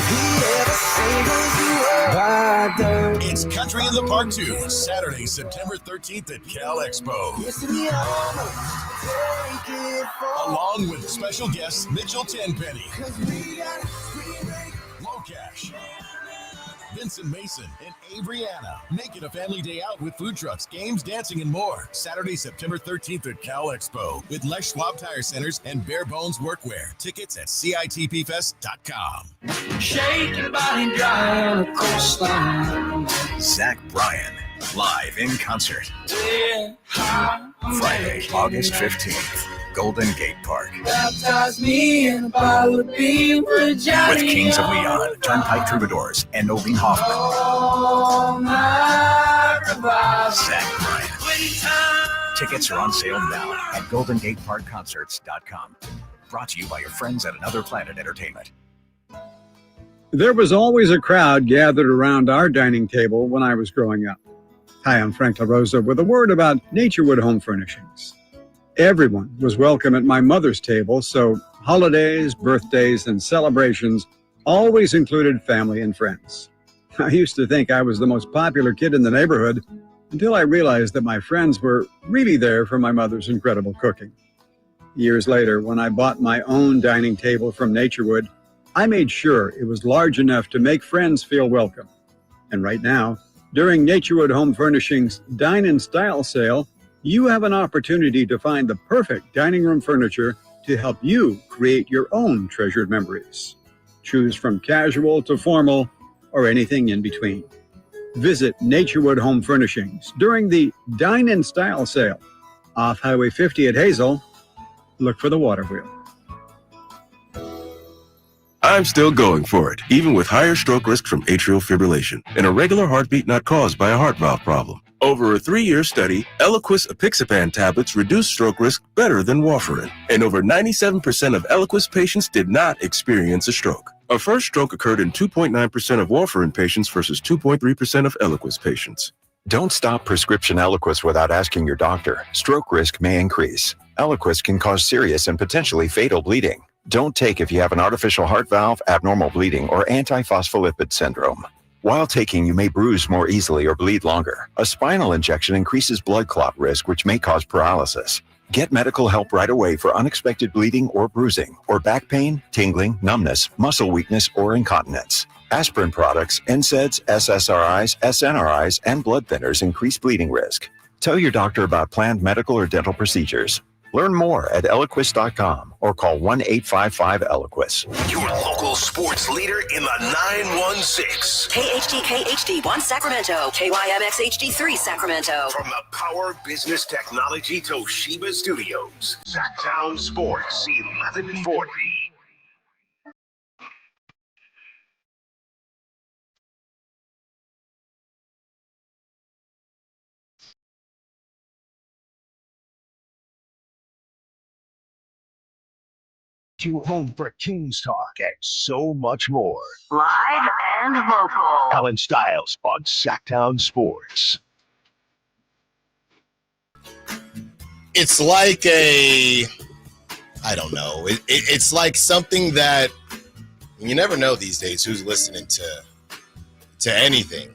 It's Country in the Park 2, Saturday, September 13th at Cal Expo. Along with special guests Mitchell Tenpenny, Locash, Vincent Mason, and Abriana. Make it a family day out with food trucks, games, dancing, and more. Saturday, September 13th at Cal Expo with Les Schwab Tire Centers and Bare Bones Workwear. Tickets at CITPfest.com. Shake your body dry on a coastline. Zach Bryan, live in concert. Friday, August 15th, Golden Gate Park. Baptize me in a bottle of beer with With Kings of Leon, Turnpike Troubadours, and Oveen Hoffman. Zach Bryan. Tickets are on sale now at GoldenGateParkConcerts.com. Brought to you by your friends at Another Planet Entertainment. There was always a crowd gathered around our dining table when I was growing up. Hi, I'm Frank LaRosa with a word about Naturewood Home Furnishings. Everyone was welcome at my mother's table, so holidays, birthdays, and celebrations always included family and friends. I used to think I was the most popular kid in the neighborhood until I realized that my friends were really there for my mother's incredible cooking. Years later, when I bought my own dining table from Naturewood, I made sure it was large enough to make friends feel welcome. And right now, during Naturewood Home Furnishings' Dine in Style sale, you have an opportunity to find the perfect dining room furniture to help you create your own treasured memories. Choose from casual to formal or anything in between. Visit Naturewood Home Furnishings during the Dine in Style sale off Highway 50 at Hazel. Look for the water wheel. I'm still going for it, even with higher stroke risk from atrial fibrillation, an irregular heartbeat not caused by a heart valve problem. Over a 3-year study, Eliquis apixaban tablets reduced stroke risk better than warfarin, and over 97% of Eliquis patients did not experience a stroke. A first stroke occurred in 2.9% of warfarin patients versus 2.3% of Eliquis patients. Don't stop prescription Eliquis without asking your doctor. Stroke risk may increase. Eliquis can cause serious and potentially fatal bleeding. Don't take if you have an artificial heart valve, abnormal bleeding, or antiphospholipid syndrome. While taking, you may bruise more easily or bleed longer. A spinal injection increases blood clot risk, which may cause paralysis. Get medical help right away for unexpected bleeding or bruising, or back pain, tingling, numbness, muscle weakness, or incontinence. Aspirin products, NSAIDs, SSRIs, SNRIs, and blood thinners increase bleeding risk. Tell your doctor about planned medical or dental procedures. Learn more at Eliquis.com or call 1-855-ELIQUIS. Your local sports leader in the 916. KHD1 Sacramento, KYMX HD3 Sacramento. From the Power Business Technology Toshiba Studios, Sacktown Sports 1140. You home for Kings Talk and so much more. Live and vocal. Allen Stiles on Sacktown Sports. It's like I don't know. It's like something that you never know these days who's listening to anything.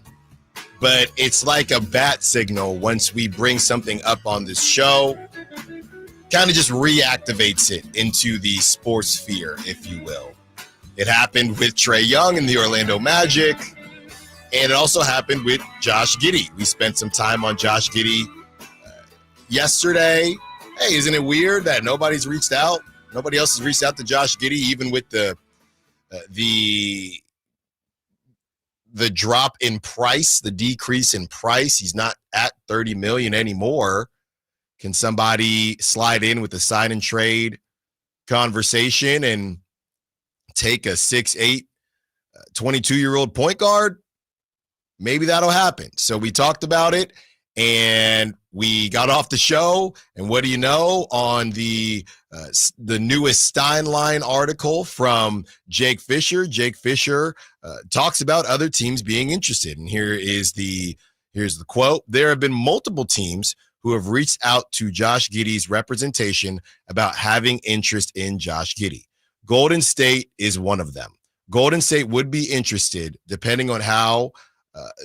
But it's like a bat signal once we bring something up on this show. Kind of just reactivates it into the sports sphere, if you will. It happened with Trae Young and the Orlando Magic, and it also happened with Josh Giddey. We spent some time on Josh Giddey yesterday. Hey, isn't it weird that nobody's reached out? Nobody else has reached out to Josh Giddey, even with the drop in price, the decrease in price. He's not at $30 million anymore. Can somebody slide in with a sign and trade conversation and take a 6'8", 22-year-old point guard? Maybe that'll happen. So we talked about it, and we got off the show. And what do you know? On the newest Steinline article from Jake Fisher talks about other teams being interested. And here's the quote. There have been multiple teams who have reached out to Josh Giddey's representation about having interest in Josh Giddey. Golden State is one of them. Golden State would be interested, depending on how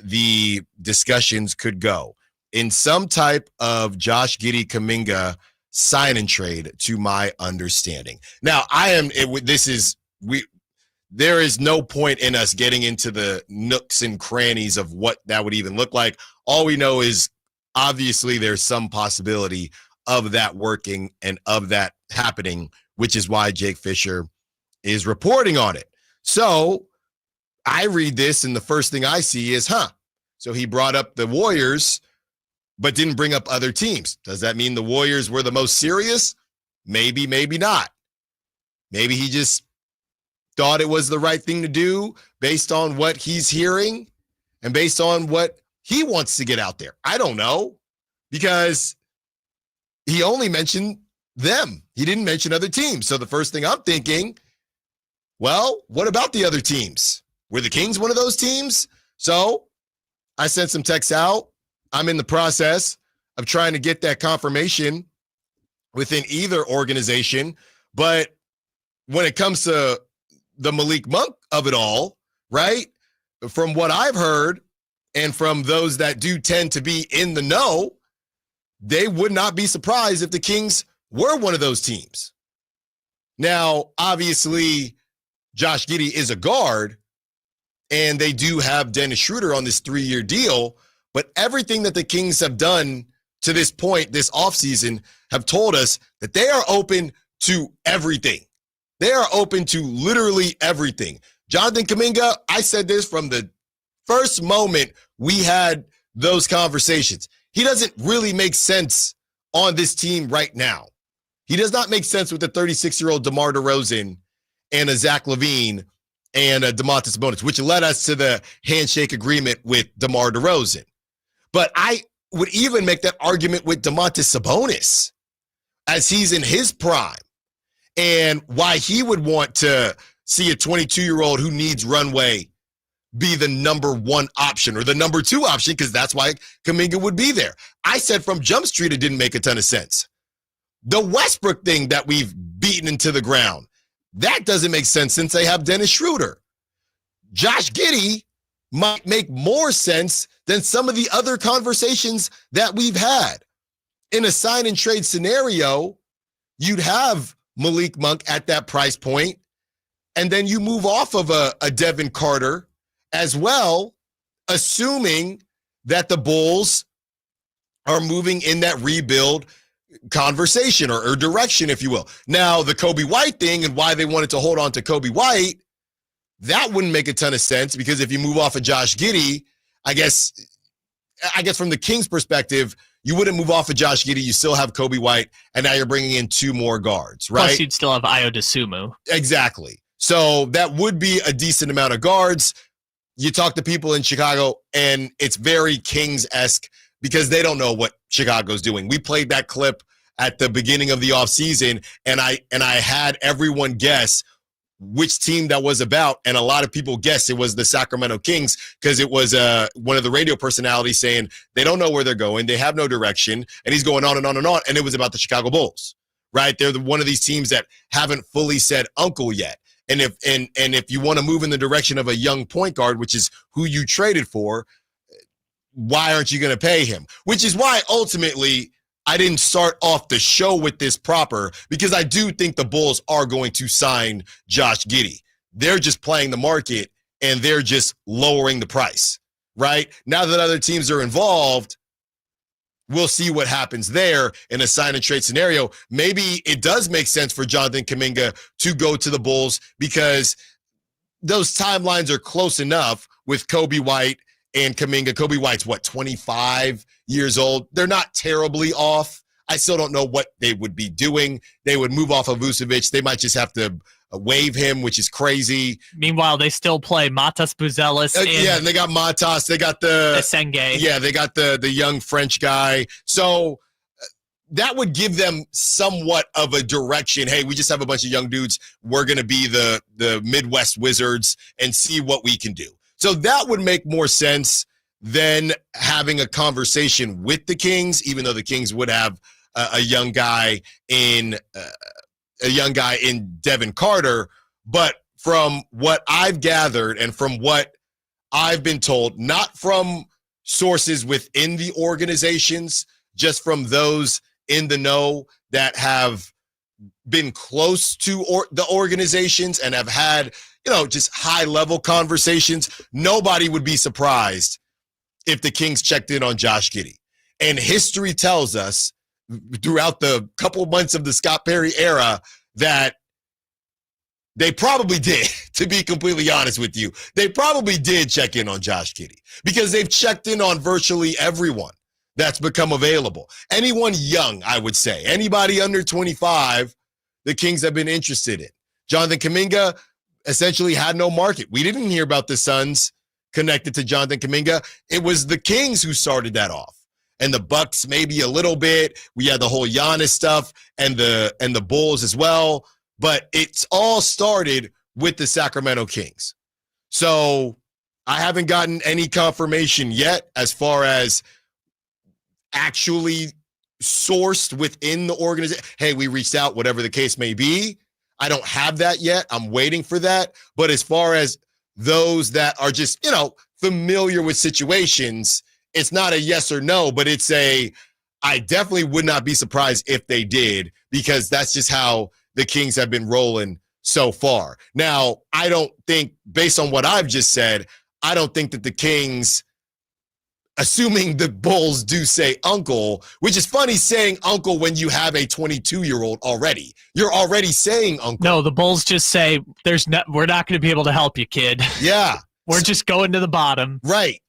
the discussions could go, in some type of Josh Giddey Kaminga sign and trade, to my understanding. Now, there is no point in us getting into the nooks and crannies of what that would even look like. All we know is obviously there's some possibility of that working and of that happening, which is why Jake Fisher is reporting on it. So I read this, and the first thing I see is, so he brought up the Warriors, but didn't bring up other teams. Does that mean the Warriors were the most serious? Maybe, maybe not. Maybe he just thought it was the right thing to do based on what he's hearing and based on what he wants to get out there. I don't know, because he only mentioned them. He didn't mention other teams. So the first thing I'm thinking, well, what about the other teams? Were the Kings one of those teams? So I sent some texts out. I'm in the process of trying to get that confirmation within either organization. But when it comes to the Malik Monk of it all, right, from what I've heard, and from those that do tend to be in the know, they would not be surprised if the Kings were one of those teams. Now, obviously, Josh Giddey is a guard, and they do have Dennis Schroeder on this 3-year deal, but everything that the Kings have done to this point, this offseason, have told us that they are open to everything. They are open to literally everything. Jonathan Kuminga, I said this from the first moment we had those conversations. He doesn't really make sense on this team right now. He does not make sense with the 36-year-old DeMar DeRozan and a Zach LaVine and a Damonte Sabonis, which led us to the handshake agreement with DeMar DeRozan. But I would even make that argument with Damonte Sabonis as he's in his prime, and why he would want to see a 22-year-old who needs runway be the number one option or the number two option, because that's why Kaminga would be there. I said from Jump Street it didn't make a ton of sense. The Westbrook thing that we've beaten into the ground, that doesn't make sense since they have Dennis Schroeder. Josh Giddey might make more sense than some of the other conversations that we've had. In a sign and trade scenario, you'd have Malik Monk at that price point, and then you move off of a Devin Carter as well, assuming that the Bulls are moving in that rebuild conversation or direction, if you will. Now, the Kobe White thing and why they wanted to hold on to Kobe White, that wouldn't make a ton of sense, because if you move off of Josh Giddey, I guess from the Kings' perspective, you wouldn't move off of Josh Giddey. You still have Kobe White, and now you're bringing in two more guards, right? Plus, you'd still have Ayo Dosunmu. Exactly. So that would be a decent amount of guards. You talk to people in Chicago, and it's very Kings-esque because they don't know what Chicago's doing. We played that clip at the beginning of the offseason, and I had everyone guess which team that was about, and a lot of people guessed it was the Sacramento Kings because it was one of the radio personalities saying they don't know where they're going, they have no direction, and he's going on and on and on, and it was about the Chicago Bulls, right? They're one of these teams that haven't fully said uncle yet. And if you want to move in the direction of a young point guard, which is who you traded for, why aren't you going to pay him? Which is why ultimately I didn't start off the show with this proper, because I do think the Bulls are going to sign Josh Giddey. They're just playing the market, and they're just lowering the price, right? Now that other teams are involved, we'll see what happens there in a sign and trade scenario. Maybe it does make sense for Jonathan Kuminga to go to the Bulls because those timelines are close enough with Kobe White and Kaminga. Kobe White's, 25 years old? They're not terribly off. I still don't know what they would be doing. They would move off of Vucevic. They might just have to waive him, which is crazy. Meanwhile, they still play Matas Buzelis. Yeah, and they got Matas. They got the Senge. Yeah, they got the young French guy. So that would give them somewhat of a direction. Hey, we just have a bunch of young dudes. We're going to be the Midwest Wizards and see what we can do. So that would make more sense than having a conversation with the Kings, even though the Kings would have a young guy in Devin Carter. But from what I've gathered and from what I've been told, not from sources within the organizations, just from those in the know that have been close to the organizations and have had, just high-level conversations, nobody would be surprised if the Kings checked in on Josh Giddey. And history tells us throughout the couple months of the Scott Perry era that they probably did, to be completely honest with you. They probably did check in on Josh Giddey because they've checked in on virtually everyone that's become available. Anyone young, I would say. Anybody under 25, the Kings have been interested in. Jonathan Kuminga essentially had no market. We didn't hear about the Suns connected to Jonathan Kuminga. It was the Kings who started that off. And the Bucks maybe a little bit. We had the whole Giannis stuff and the Bulls as well. But it's all started with the Sacramento Kings. So I haven't gotten any confirmation yet as far as actually sourced within the organization. Hey, we reached out, whatever the case may be. I don't have that yet. I'm waiting for that. But as far as those that are just, familiar with situations, it's not a yes or no, but it's I definitely would not be surprised if they did, because that's just how the Kings have been rolling so far. Now, I don't think, based on what I've just said, I don't think that the Kings, assuming the Bulls do say uncle, which is funny saying uncle when you have a 22-year-old already. You're already saying uncle. No, the Bulls just say, we're not going to be able to help you, kid. Yeah. We're just going to the bottom. Right.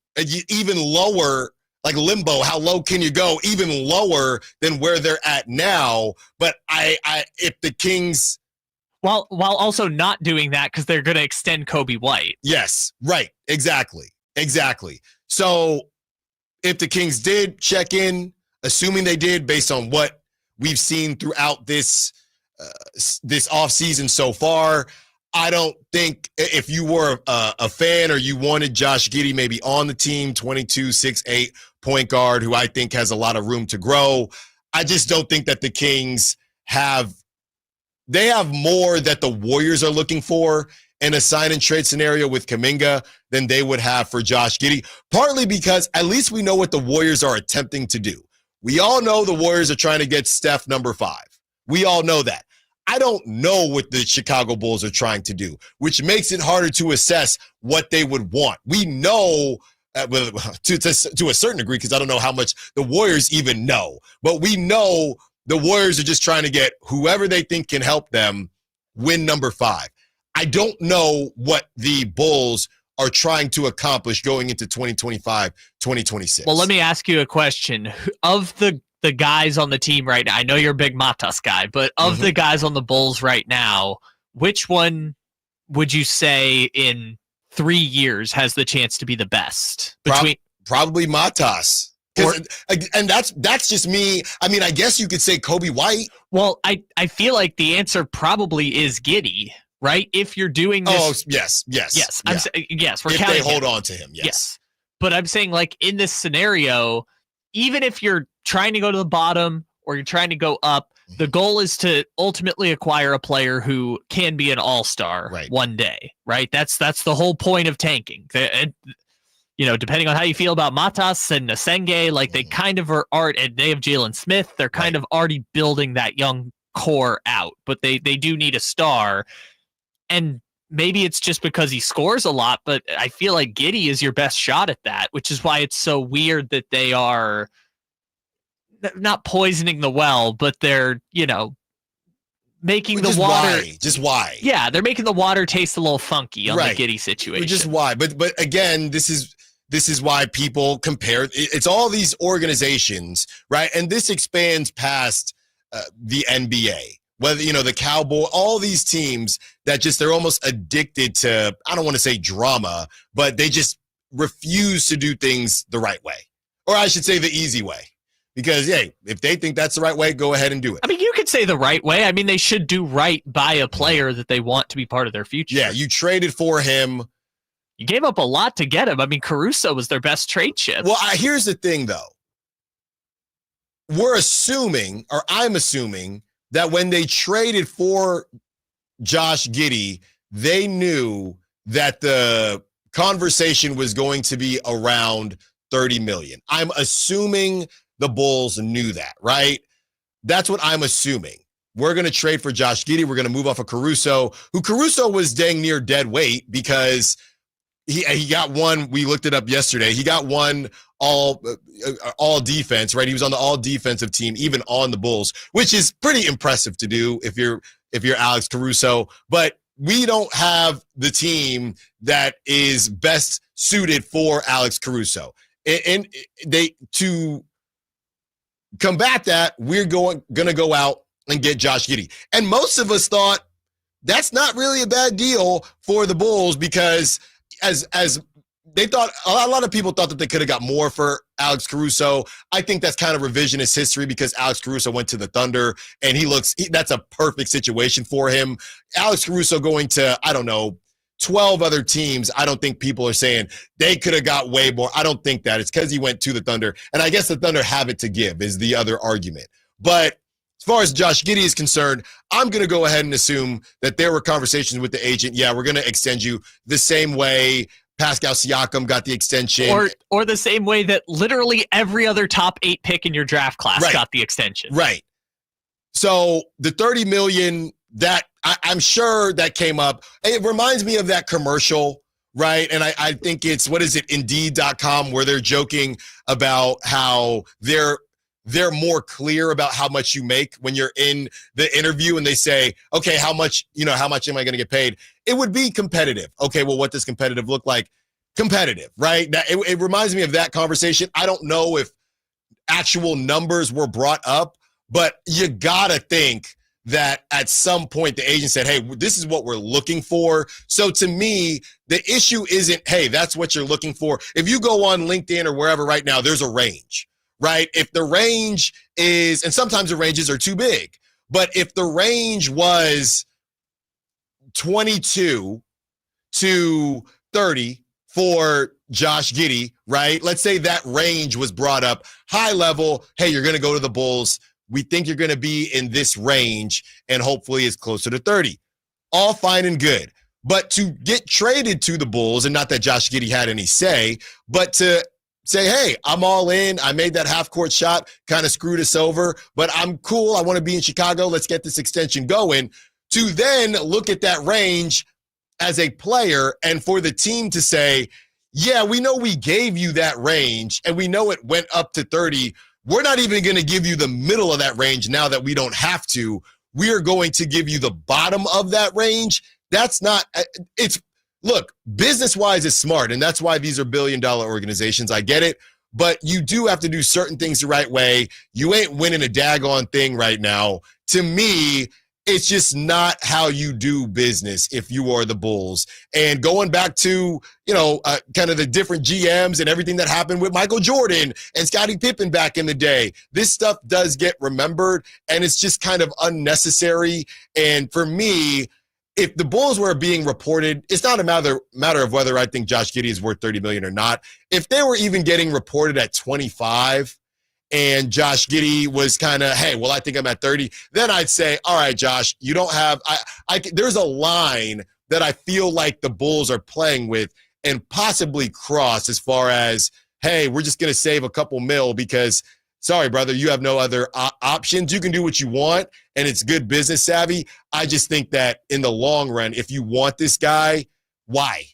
Even lower, like limbo, how low can you go? Even lower than where they're at now. But if the Kings... While also not doing that because they're going to extend Kobe White. Yes, right. Exactly. So if the Kings did check in, assuming they did based on what we've seen throughout this offseason so far, I don't think if you were a fan or you wanted Josh Giddey maybe on the team, 22, 6'8", point guard, who I think has a lot of room to grow, I just don't think that the Kings have more that the Warriors are looking for in a sign and trade scenario with Kaminga than they would have for Josh Giddey, partly because at least we know what the Warriors are attempting to do. We all know the Warriors are trying to get Steph number 5. We all know that. I don't know what the Chicago Bulls are trying to do, which makes it harder to assess what they would want. We know to a certain degree, because I don't know how much the Warriors even know, but we know the Warriors are just trying to get whoever they think can help them win number 5. I don't know what the Bulls are trying to accomplish going into 2025, 2026. Well, let me ask you a question. Of the guys on the team right now, I know you're a big Matas guy, but of the guys on the Bulls right now, which one would you say in 3 years has the chance to be the best? Probably Matas. And that's just me. I mean, I guess you could say Kobe White. Well, I feel like the answer probably is Giddy, right? If you're doing this. Oh, yes. Yes. Yes, we're if counting they hold him. on to him, yes. But I'm saying, like, in this scenario, even if you're trying to go to the bottom or you're trying to go up, the goal is to ultimately acquire a player who can be an all-star one day, right? That's the whole point of tanking. Depending on how you feel about Matas and Nasenge, like they kind of are and they have Jalen Smith. They're kind of already building that young core out, but they do need a star. And maybe it's just because he scores a lot, but I feel like Giddy is your best shot at that, which is why it's so weird that they are not poisoning the well, but they're, making the water. Just why? Yeah, they're making the water taste a little funky on the Giddy situation. Just why? But again, this is why people compare. It's all these organizations, right? And this expands past the NBA. Whether, the Cowboy, all these teams that they're almost addicted to, I don't want to say drama, but they just refuse to do things the right way. Or I should say the easy way. Because, hey, if they think that's the right way, go ahead and do it. I mean, you could say the right way. I mean, they should do right by a player that they want to be part of their future. Yeah, you traded for him. You gave up a lot to get him. I mean, Caruso was their best trade chip. Well, here's the thing, though. I'm assuming, that when they traded for Josh Giddey, they knew that the conversation was going to be around $30 million. I'm assuming the Bulls knew that, right? That's what I'm assuming. We're going to trade for Josh Giddey. We're going to move off of Caruso, who Caruso was dang near dead weight because he got one. We looked it up yesterday. He got one all defense, right? He was on the all defensive team, even on the Bulls, which is pretty impressive to do if you're Alex Caruso. But we don't have the team that is best suited for Alex Caruso, and to combat that, we're going to go out and get Josh Giddey. And most of us thought that's not really a bad deal for the Bulls because as they thought, a lot of people thought that they could have got more for Alex Caruso. I think that's kind of revisionist history because Alex Caruso went to the Thunder and that's a perfect situation for him. Alex Caruso going to, 12 other teams, I don't think people are saying they could have got way more. I don't think that. It's because he went to the Thunder. And I guess the Thunder have it to give is the other argument. But as far as Josh Giddey is concerned, I'm going to go ahead and assume that there were conversations with the agent. Yeah, we're going to extend you the same way Pascal Siakam got the extension. Or the same way that literally every other top 8 pick in your draft class got the extension. Right. So the $30 million, that I'm sure that came up. It reminds me of that commercial, right? And I think it's, what is it, Indeed.com, where they're joking about how they're more clear about how much you make when you're in the interview and they say, okay, how much am I going to get paid? It would be competitive. Okay, well, what does competitive look like? Competitive, right? Now, it reminds me of that conversation. I don't know if actual numbers were brought up, but you got to think that at some point the agent said, hey, this is what we're looking for. So to me, the issue isn't, hey, that's what you're looking for. If you go on LinkedIn or wherever right now, there's a range, right? If the range is, and sometimes the ranges are too big, but if the range was 22 to 30 for Josh Giddey, right? Let's say that range was brought up high level. Hey, you're going to go to the Bulls. We think you're going to be in this range and hopefully it's closer to 30. All fine and good. But to get traded to the Bulls, and not that Josh Giddey had any say, but to say, hey, I'm all in. I made that half-court shot, kind of screwed us over, but I'm cool. I want to be in Chicago. Let's get this extension going. To then look at that range as a player and for the team to say, yeah, we know we gave you that range and we know it went up to 30. We're not even going to give you the middle of that range now that we don't have to. We are going to give you the bottom of that range. That's not, look, business-wise it's smart, and that's why these are billion-dollar organizations. I get it, but you do have to do certain things the right way. You ain't winning a daggone thing right now. To me, it's just not how you do business if you are the Bulls. And going back to, kind of the different GMs and everything that happened with Michael Jordan and Scottie Pippen back in the day, this stuff does get remembered, and it's just kind of unnecessary. And for me, if the Bulls were being reported, it's not a matter of whether I think Josh Giddey is worth $30 million or not. If they were even getting reported at 25 and Josh Giddey was kind of, hey, well, I think I'm at 30, then I'd say, all right, Josh, you don't have there's a line that I feel like the Bulls are playing with and possibly cross as far as, hey, we're just going to save a couple mil because, sorry, brother, you have no other options. You can do what you want, and it's good business savvy. I just think that in the long run, if you want this guy, why?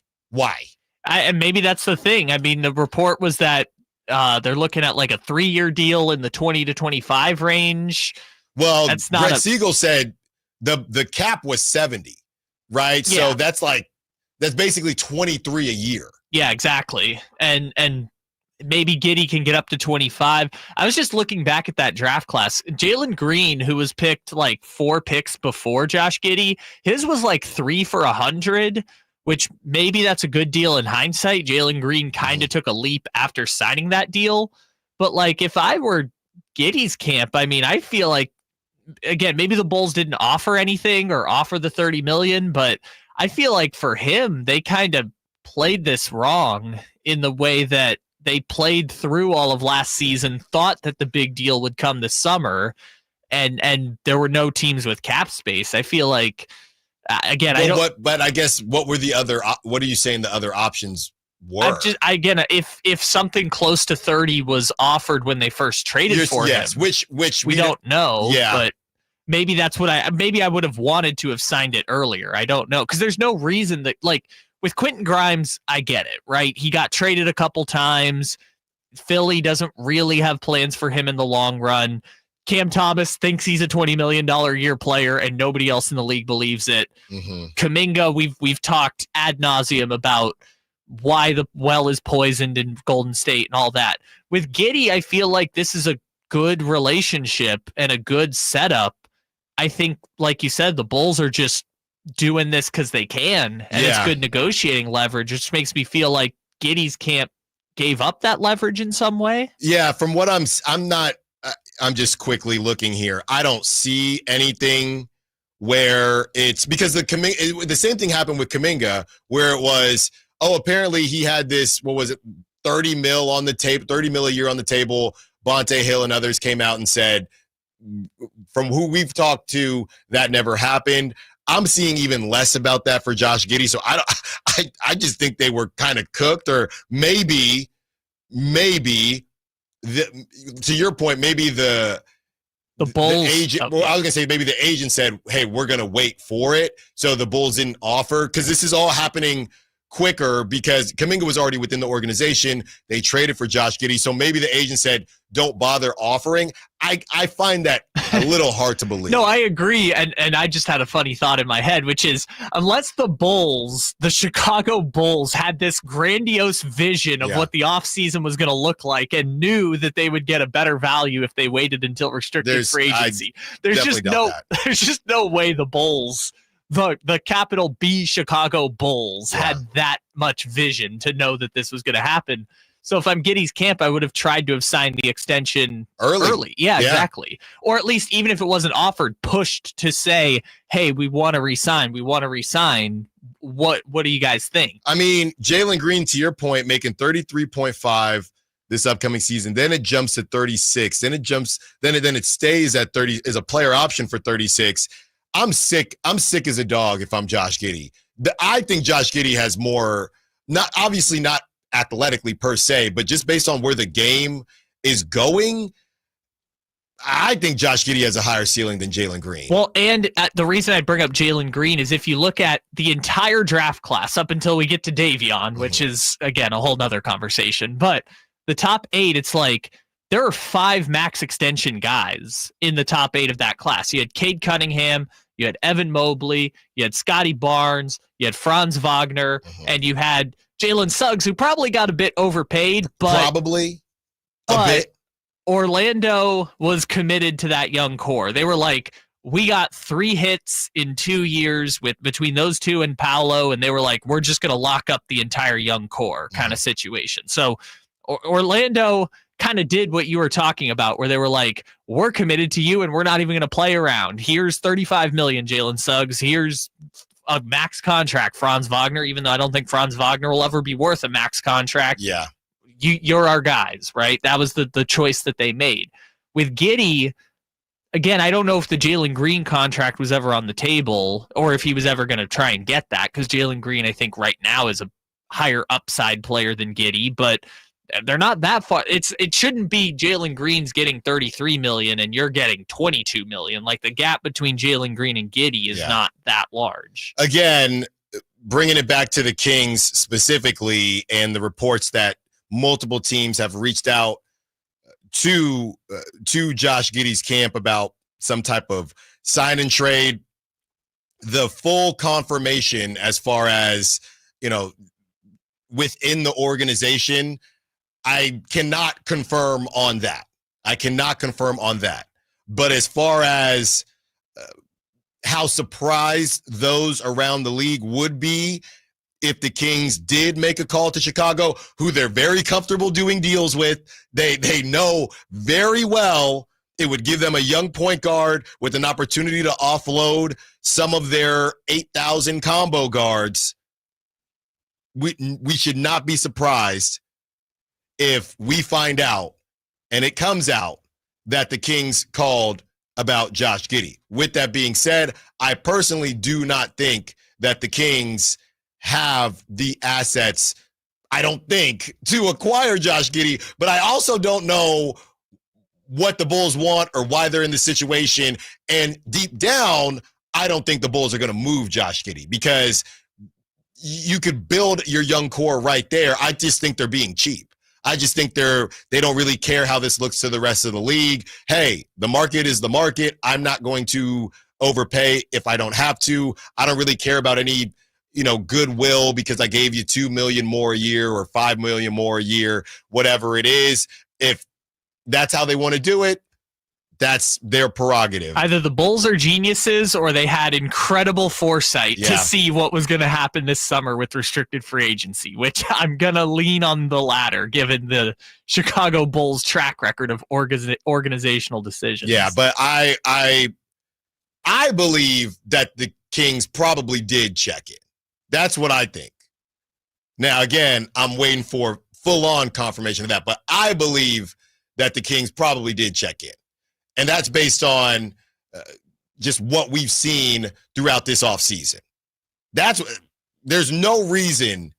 And maybe that's the thing. I mean, the report was that they're looking at like a 3-year deal in the 20 to 25 range. Well, Brett Siegel said the cap was 70, right? Yeah. So that's basically 23 a year. Yeah, exactly. And maybe Giddy can get up to 25. I was just looking back at that draft class. Jalen Green, who was picked like 4 picks before Josh Giddey, his was like 3 for 100, which maybe that's a good deal in hindsight. Jalen Green kind of took a leap after signing that deal. But like if I were Giddy's camp, I mean, I feel like, again, maybe the Bulls didn't offer anything or offer the $30 million, but I feel like for him, they kind of played this wrong in the way that they played through all of last season, thought that the big deal would come this summer, and there were no teams with cap space. I feel like, again, but I guess what were the other? What are you saying the other options were? If something close to 30 was offered when they first traded for him, which we don't know. Yeah, but maybe that's what I would have wanted to have signed it earlier. I don't know, because there's no reason that, like, with Quentin Grimes, I get it, right? He got traded a couple times. Philly doesn't really have plans for him in the long run. Cam Thomas thinks he's a $20 million a year player, and nobody else in the league believes it. Mm-hmm. Kaminga, we've talked ad nauseum about why the well is poisoned in Golden State and all that. With Giddy, I feel like this is a good relationship and a good setup. I think, like you said, the Bulls are just doing this because they can, and it's good negotiating leverage, which makes me feel like Giddy's camp gave up that leverage in some way. Yeah, from what I'm just quickly looking here. I don't see anything where it's because the same thing happened with Kaminga, where it was, apparently he had this, what was it, 30 mil on the table, 30 mil a year on the table. Bonte Hill and others came out and said, from who we've talked to, that never happened. I'm seeing even less about that for Josh Giddey. So I just think they were kind of cooked, or maybe to your point, maybe the Bulls. The agent, well, I was going to say maybe the agent said, hey, we're going to wait for it. So the Bulls didn't offer, because this is all happening quicker because Kaminga was already within the organization. They traded for Josh Giddey. So maybe the agent said, don't bother offering. I find that a little hard to believe. No, I agree. And I just had a funny thought in my head, which is unless the Bulls, the Chicago Bulls, had this grandiose vision of what the offseason was going to look like and knew that they would get a better value if they waited until restricted free agency. There's just no way the Bulls, the capital B Chicago Bulls, had that much vision to know that this was going to happen. So if I'm Giddey's camp, I would have tried to have signed the extension early. Yeah, exactly. Or at least, even if it wasn't offered, pushed to say, hey, we want to resign. We want to resign. What do you guys think? I mean, Jalen Green, to your point, making 33.5 this upcoming season. Then it jumps to 36. Then it stays at 30 as a player option for 36. I'm sick as a dog if I'm Josh Giddey. I think Josh Giddey has more, not athletically per se, but just based on where the game is going, I think Josh Giddey has a higher ceiling than Jalen Green. Well, and the reason I bring up Jalen Green is if you look at the entire draft class up until we get to Davion, which is, again, a whole nother conversation, but the top 8, it's like there are 5 max extension guys in the top 8 of that class. You had Cade Cunningham, you had Evan Mobley, you had Scotty Barnes, you had Franz Wagner, and you had Jalen Suggs, who probably got a bit overpaid, but Orlando was committed to that young core. They were like, we got 3 hits in 2 years between those two and Paolo, and they were like, we're just going to lock up the entire young core kind of situation. So Orlando kind of did what you were talking about, where they were like, we're committed to you and we're not even going to play around. Here's $35 million, Jalen Suggs. Here's a max contract, Franz Wagner, even though I don't think Franz Wagner will ever be worth a max contract. Yeah. You're our guys, right? That was the choice that they made. With Giddy, again, I don't know if the Jalen Green contract was ever on the table or if he was ever going to try and get that, because Jalen Green, I think right now, is a higher upside player than Giddy, but they're not that far. It shouldn't be Jalen Green's getting $33 million and you're getting $22 million. Like, the gap between Jalen Green and Giddy is not that large. Again, bringing it back to the Kings specifically, and the reports that multiple teams have reached out to Josh Giddey's camp about some type of sign and trade. The full confirmation as far as, within the organization, I cannot confirm on that. But as far as how surprised those around the league would be if the Kings did make a call to Chicago, who they're very comfortable doing deals with, they know very well it would give them a young point guard with an opportunity to offload some of their 8,000 combo guards. We should not be surprised if we find out, and it comes out, that the Kings called about Josh Giddey. With that being said, I personally do not think that the Kings have the assets, I don't think, to acquire Josh Giddey, but I also don't know what the Bulls want or why they're in the situation. And deep down, I don't think the Bulls are going to move Josh Giddey, because you could build your young core right there. I just think they're being cheap. I just think they don't really care how this looks to the rest of the league. Hey, the market is the market. I'm not going to overpay if I don't have to. I don't really care about any, goodwill because I gave you $2 million more a year or $5 million more a year, whatever it is. If that's how they want to do it, that's their prerogative. Either the Bulls are geniuses or they had incredible foresight to see what was going to happen this summer with restricted free agency, which I'm going to lean on the latter, given the Chicago Bulls track record of organizational decisions. Yeah, but I believe that the Kings probably did check it. That's what I think. Now, again, I'm waiting for full-on confirmation of that, but I believe that the Kings probably did check it. And that's based on, just what we've seen throughout this offseason. There's no reason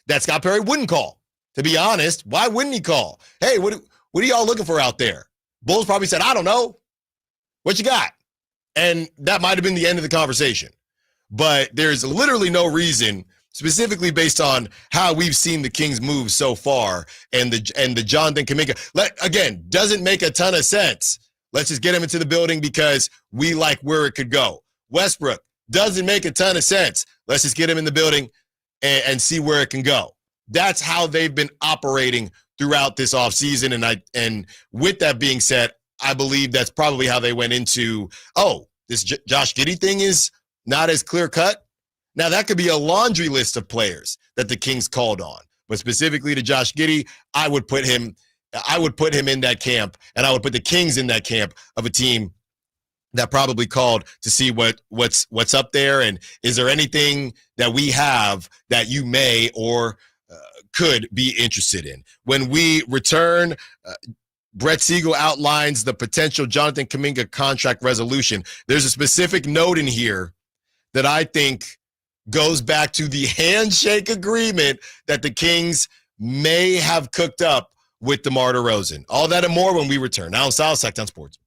that Scott Perry wouldn't call. To be honest, why wouldn't he call? Hey, what are y'all looking for out there? Bulls probably said, I don't know. What you got? And that might have been the end of the conversation. But there's literally no reason, specifically based on how we've seen the Kings move so far and the Jonathan Kuminga. Again, doesn't make a ton of sense. Let's just get him into the building because we like where it could go. Westbrook, doesn't make a ton of sense. Let's just get him in the building and see where it can go. That's how they've been operating throughout this offseason. And with that being said, I believe that's probably how they went into, this Josh Giddey thing is not as clear cut. Now, that could be a laundry list of players that the Kings called on. But specifically to Josh Giddey, I would put him in that camp, and I would put the Kings in that camp of a team that probably called to see what's up there, and is there anything that we have that you may or could be interested in. When we return, Brett Siegel outlines the potential Jonathan Kuminga contract resolution. There's a specific note in here that I think goes back to the handshake agreement that the Kings may have cooked up with DeMar DeRozan. All that and more when we return. Allen Stiles, Sacktown Sports.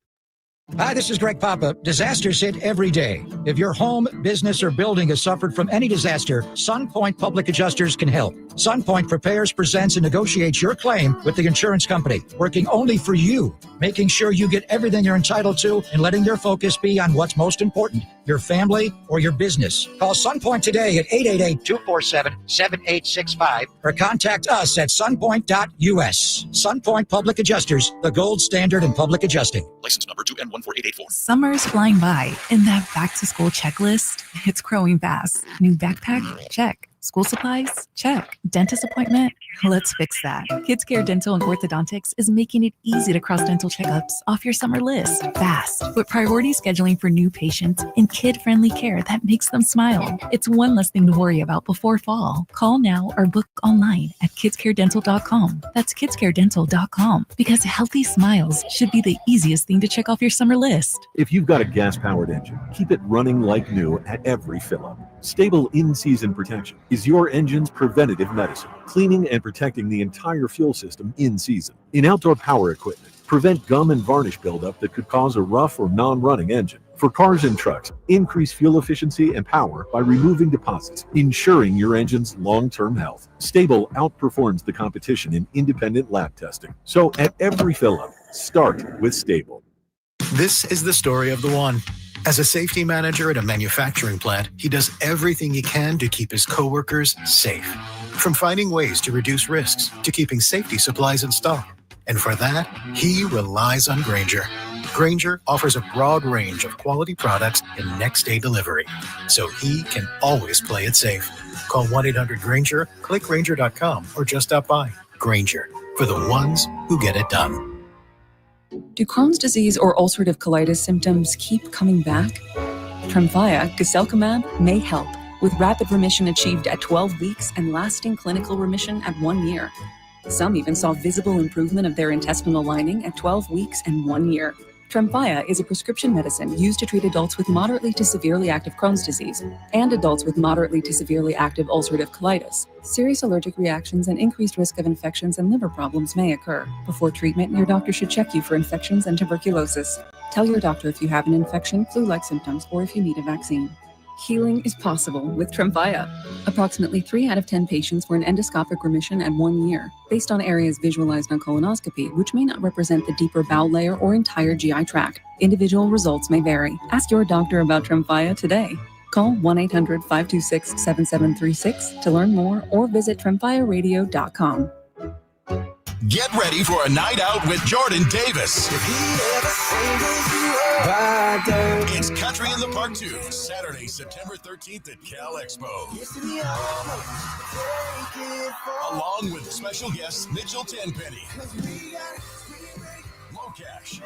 Hi, this is Greg Papa. Disasters hit every day. If your home, business, or building has suffered from any disaster, SunPoint Public Adjusters can help. SunPoint prepares, presents, and negotiates your claim with the insurance company, working only for you, making sure you get everything you're entitled to and letting their focus be on what's most important, your family or your business. Call SunPoint today at 888-247-7865 or contact us at sunpoint.us. SunPoint Public Adjusters, the gold standard in public adjusting. License number 2N14884. Summer's flying by, and that back-to-school checklist, it's growing fast. New backpack? Check. School supplies? Check. Dentist appointment? Let's fix that. Kids Care Dental and Orthodontics is making it easy to cross dental checkups off your summer list fast, with priority scheduling for new patients and kid-friendly care that makes them smile. It's one less thing to worry about before fall. Call now or book online at kidscaredental.com. That's kidscaredental.com, because healthy smiles should be the easiest thing to check off your summer list. If you've got a gas-powered engine, keep it running like new at every fill-up. Stable in-season protection is your engine's preventative medicine, cleaning and protecting the entire fuel system in season. In outdoor power equipment, prevent gum and varnish buildup that could cause a rough or non-running engine. For cars and trucks, increase fuel efficiency and power by removing deposits, ensuring your engine's long-term health. Stable outperforms the competition in independent lab testing. So at every fill-up, start with Stable. This is the story of the one. As a safety manager at a manufacturing plant, he does everything he can to keep his coworkers safe. From finding ways to reduce risks to keeping safety supplies in stock. And for that, he relies on Grainger. Grainger offers a broad range of quality products and next-day delivery, so he can always play it safe. Call 1-800-GRAINGER, click Grainger.com, or just stop by. Grainger, for the ones who get it done. Do Crohn's disease or ulcerative colitis symptoms keep coming back? Tremfya, guselkumab, may help, with rapid remission achieved at 12 weeks and lasting clinical remission at 1 year. Some even saw visible improvement of their intestinal lining at 12 weeks and 1 year. Tremfya is a prescription medicine used to treat adults with moderately to severely active Crohn's disease and adults with moderately to severely active ulcerative colitis. Serious allergic reactions and increased risk of infections and liver problems may occur. Before treatment, your doctor should check you for infections and tuberculosis. Tell your doctor if you have an infection, flu-like symptoms, or if you need a vaccine. Healing is possible with Tremfya. Approximately 3 out of 10 patients were in endoscopic remission at 1 year, based on areas visualized on colonoscopy, which may not represent the deeper bowel layer or entire GI tract. Individual results may vary. Ask your doctor about Tremfya today. Call 1-800-526-7736 to learn more or visit tremfyaradio.com. Get ready for a night out with Jordan Davis. It's Country in the Park 2, Saturday, September 13th at Cal Expo. Along with special guests Mitchell Tenpenny, Low Cash,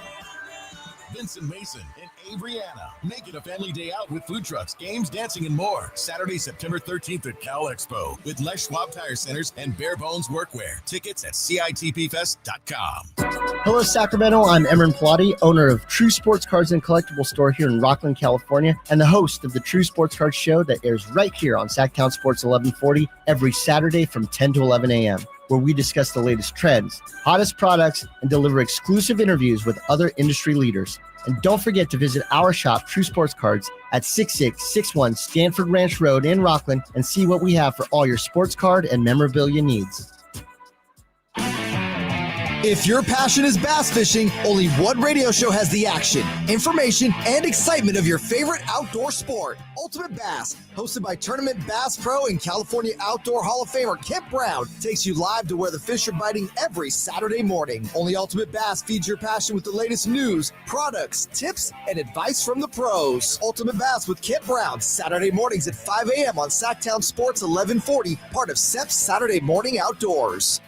Vincent Mason, and Abriana. Make it a family day out with food trucks, games, dancing, and more. Saturday, September 13th at Cal Expo with Les Schwab Tire Centers and Bare Bones Workwear. Tickets at CITPFest.com. Hello, Sacramento. I'm Emran Pilati, owner of True Sports Cards and Collectible Store here in Rockland, California, and the host of the True Sports Cards Show that airs right here on Sacktown Sports 1140 every Saturday from 10 to 11 a.m., where we discuss the latest trends, hottest products, and deliver exclusive interviews with other industry leaders. And don't forget to visit our shop, True Sports Cards, at 6661 Stanford Ranch Road in Rockland and see what we have for all your sports card and memorabilia needs. If your passion is bass fishing, only one radio show has the action, information, and excitement of your favorite outdoor sport. Ultimate Bass, hosted by Tournament Bass Pro and California Outdoor Hall of Famer Kip Brown, takes you live to where the fish are biting every Saturday morning. Only Ultimate Bass feeds your passion with the latest news, products, tips, and advice from the pros. Ultimate Bass with Kip Brown, Saturday mornings at 5 a.m. on Sacktown Sports 1140, part of SEP's Saturday Morning Outdoors.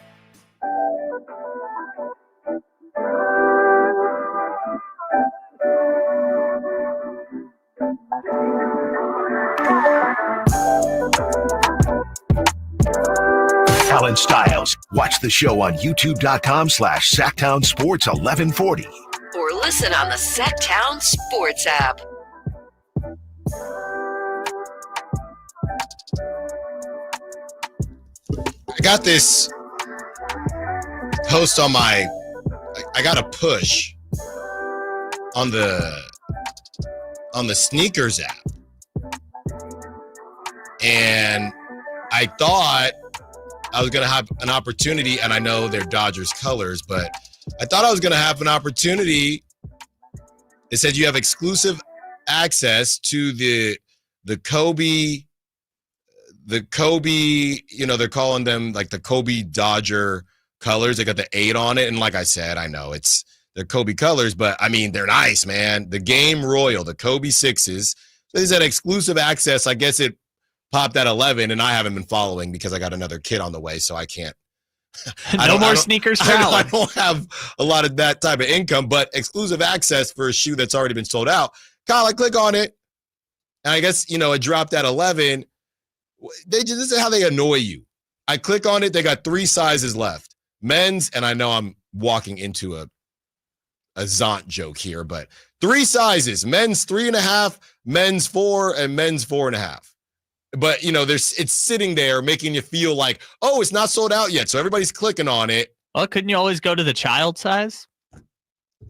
Allen Stiles. Watch the show on youtube.com/Sacktown Sports 1140. Or listen on the Sacktown Sports app. I got this post on I got a push on the sneakers app. And I thought I was going to have an opportunity, and I know they're Dodgers colors, but I thought I was going to have an opportunity. It said you have exclusive access to the Kobe, they're calling them like the Kobe Dodger colors. They got the 8 on it. And like I said, I know they're Kobe colors, but I mean, they're nice, man. The Game Royal, the Kobe 6s. So they said exclusive access. I guess it popped at 11, and I haven't been following because I got another kid on the way, so I can't. No more sneakers for Allen. I don't have a lot of that type of income, but exclusive access for a shoe that's already been sold out. Kyle, I click on it, and I guess, it dropped at 11. This is how they annoy you. I click on it. They got 3 sizes left. Men's, and I know I'm walking into a Zont joke here, but 3 sizes. Men's 3.5, men's 4, and men's 4.5. But, it's sitting there making you feel like, oh, it's not sold out yet. So everybody's clicking on it. Well, couldn't you always go to the child size?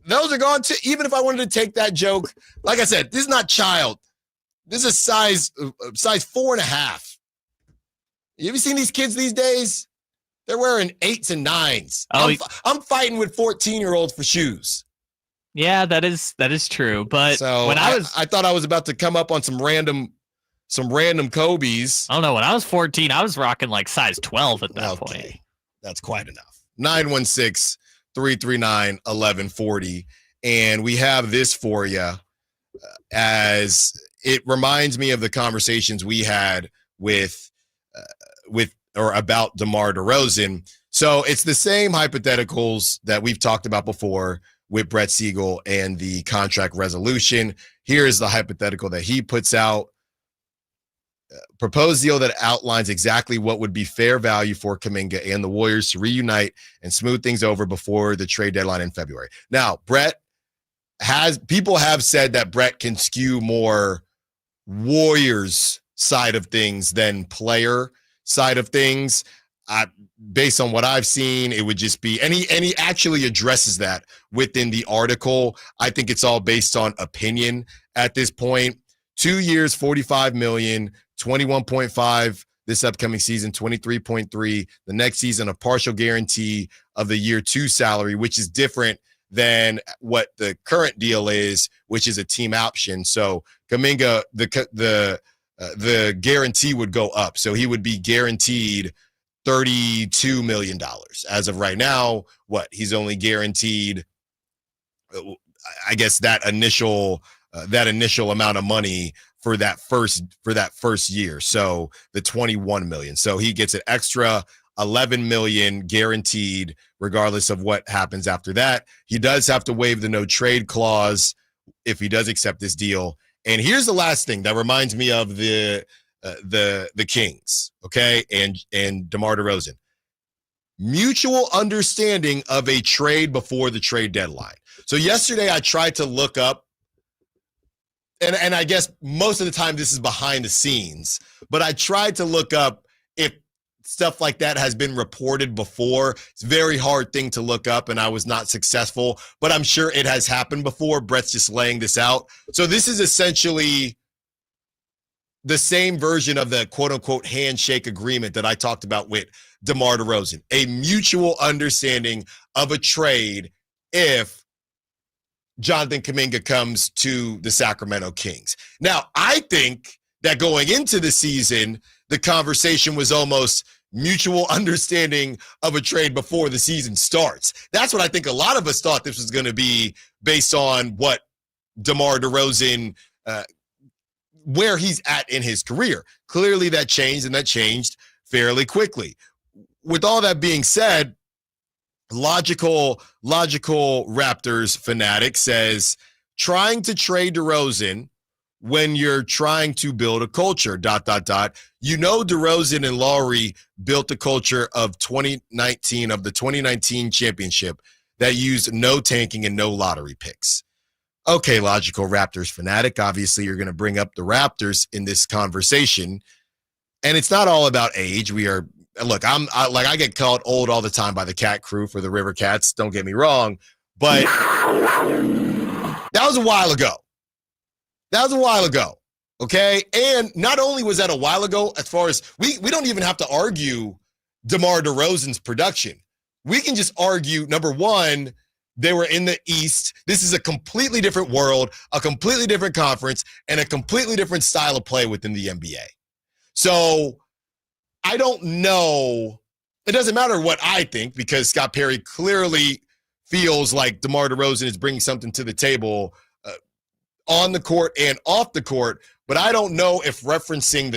Those are gone too. Even if I wanted to take that joke, like I said, this is not child. This is size 4.5. You ever seen these kids these days? They're wearing 8s and 9s. Oh, I'm fighting with 14-year-olds for shoes. Yeah, that is true. But so when I thought I was about to come up on some random Kobe's. I don't know. When I was 14, I was rocking like size 12 at that point. That's quite enough. 916-339-1140. And we have this for you as it reminds me of the conversations we had with or about DeMar DeRozan. So it's the same hypotheticals that we've talked about before with Brett Siegel and the contract resolution. Here is the hypothetical that he puts out. Proposed deal that outlines exactly what would be fair value for Kaminga and the Warriors to reunite and smooth things over before the trade deadline in February. Now, people have said that Brett can skew more Warriors side of things than player side of things. Based on what I've seen, it would just be, and he actually addresses that within the article. I think it's all based on opinion at this point. 2 years, $45 million, 21.5 this upcoming season, 23.3. The next season, a partial guarantee of the year 2 salary, which is different than what the current deal is, which is a team option. So Kaminga, the guarantee would go up. So he would be guaranteed $32 million. As of right now, he's only guaranteed, I guess, that initial amount of money for that first year. So the $21 million. So he gets an extra $11 million guaranteed, regardless of what happens after that. He does have to waive the no trade clause, if he does accept this deal. And here's the last thing that reminds me of the Kings, okay, and DeMar DeRozan. Mutual understanding of a trade before the trade deadline. So yesterday I tried to look up, and I guess most of the time this is behind the scenes, but I tried to look up if stuff like that has been reported before. It's a very hard thing to look up, and I was not successful, but I'm sure it has happened before. Brett's just laying this out. So this is essentially the same version of the quote-unquote handshake agreement that I talked about with DeMar DeRozan, a mutual understanding of a trade if Jonathan Kuminga comes to the Sacramento Kings. Now, I think that going into the season, the conversation was almost mutual understanding of a trade before the season starts. That's what I think a lot of us thought this was going to be based on what DeMar DeRozan, where he's at in his career. Clearly that changed, and that changed fairly quickly. With all that being said, logical Raptors fanatic says, trying to trade DeRozan when you're trying to build a culture, ... You know, DeRozan and Lowry built the culture of the 2019 championship that used no tanking and no lottery picks. Okay, logical Raptors fanatic. Obviously, you're going to bring up the Raptors in this conversation. And it's not all about age. I get called old all the time by the Cat Crew for the River Cats. Don't get me wrong. But that was a while ago. Okay? And not only was that a while ago, as far as we don't even have to argue DeMar DeRozan's production. We can just argue, number one, they were in the East. This is a completely different world, a completely different conference, and a completely different style of play within the NBA. So I don't know. It doesn't matter what I think, because Scott Perry clearly feels like DeMar DeRozan is bringing something to the table on the court and off the court. But I don't know if referencing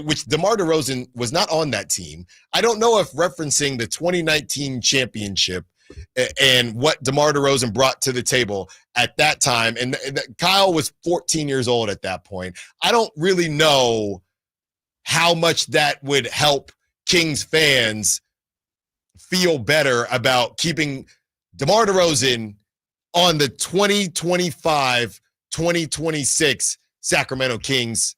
which DeMar DeRozan was not on that team. I don't know if referencing the 2019 championship and what DeMar DeRozan brought to the table at that time. And Kyle was 14 years old at that point. I don't really know how much that would help Kings fans feel better about keeping DeMar DeRozan on the 2025-2026 Sacramento Kings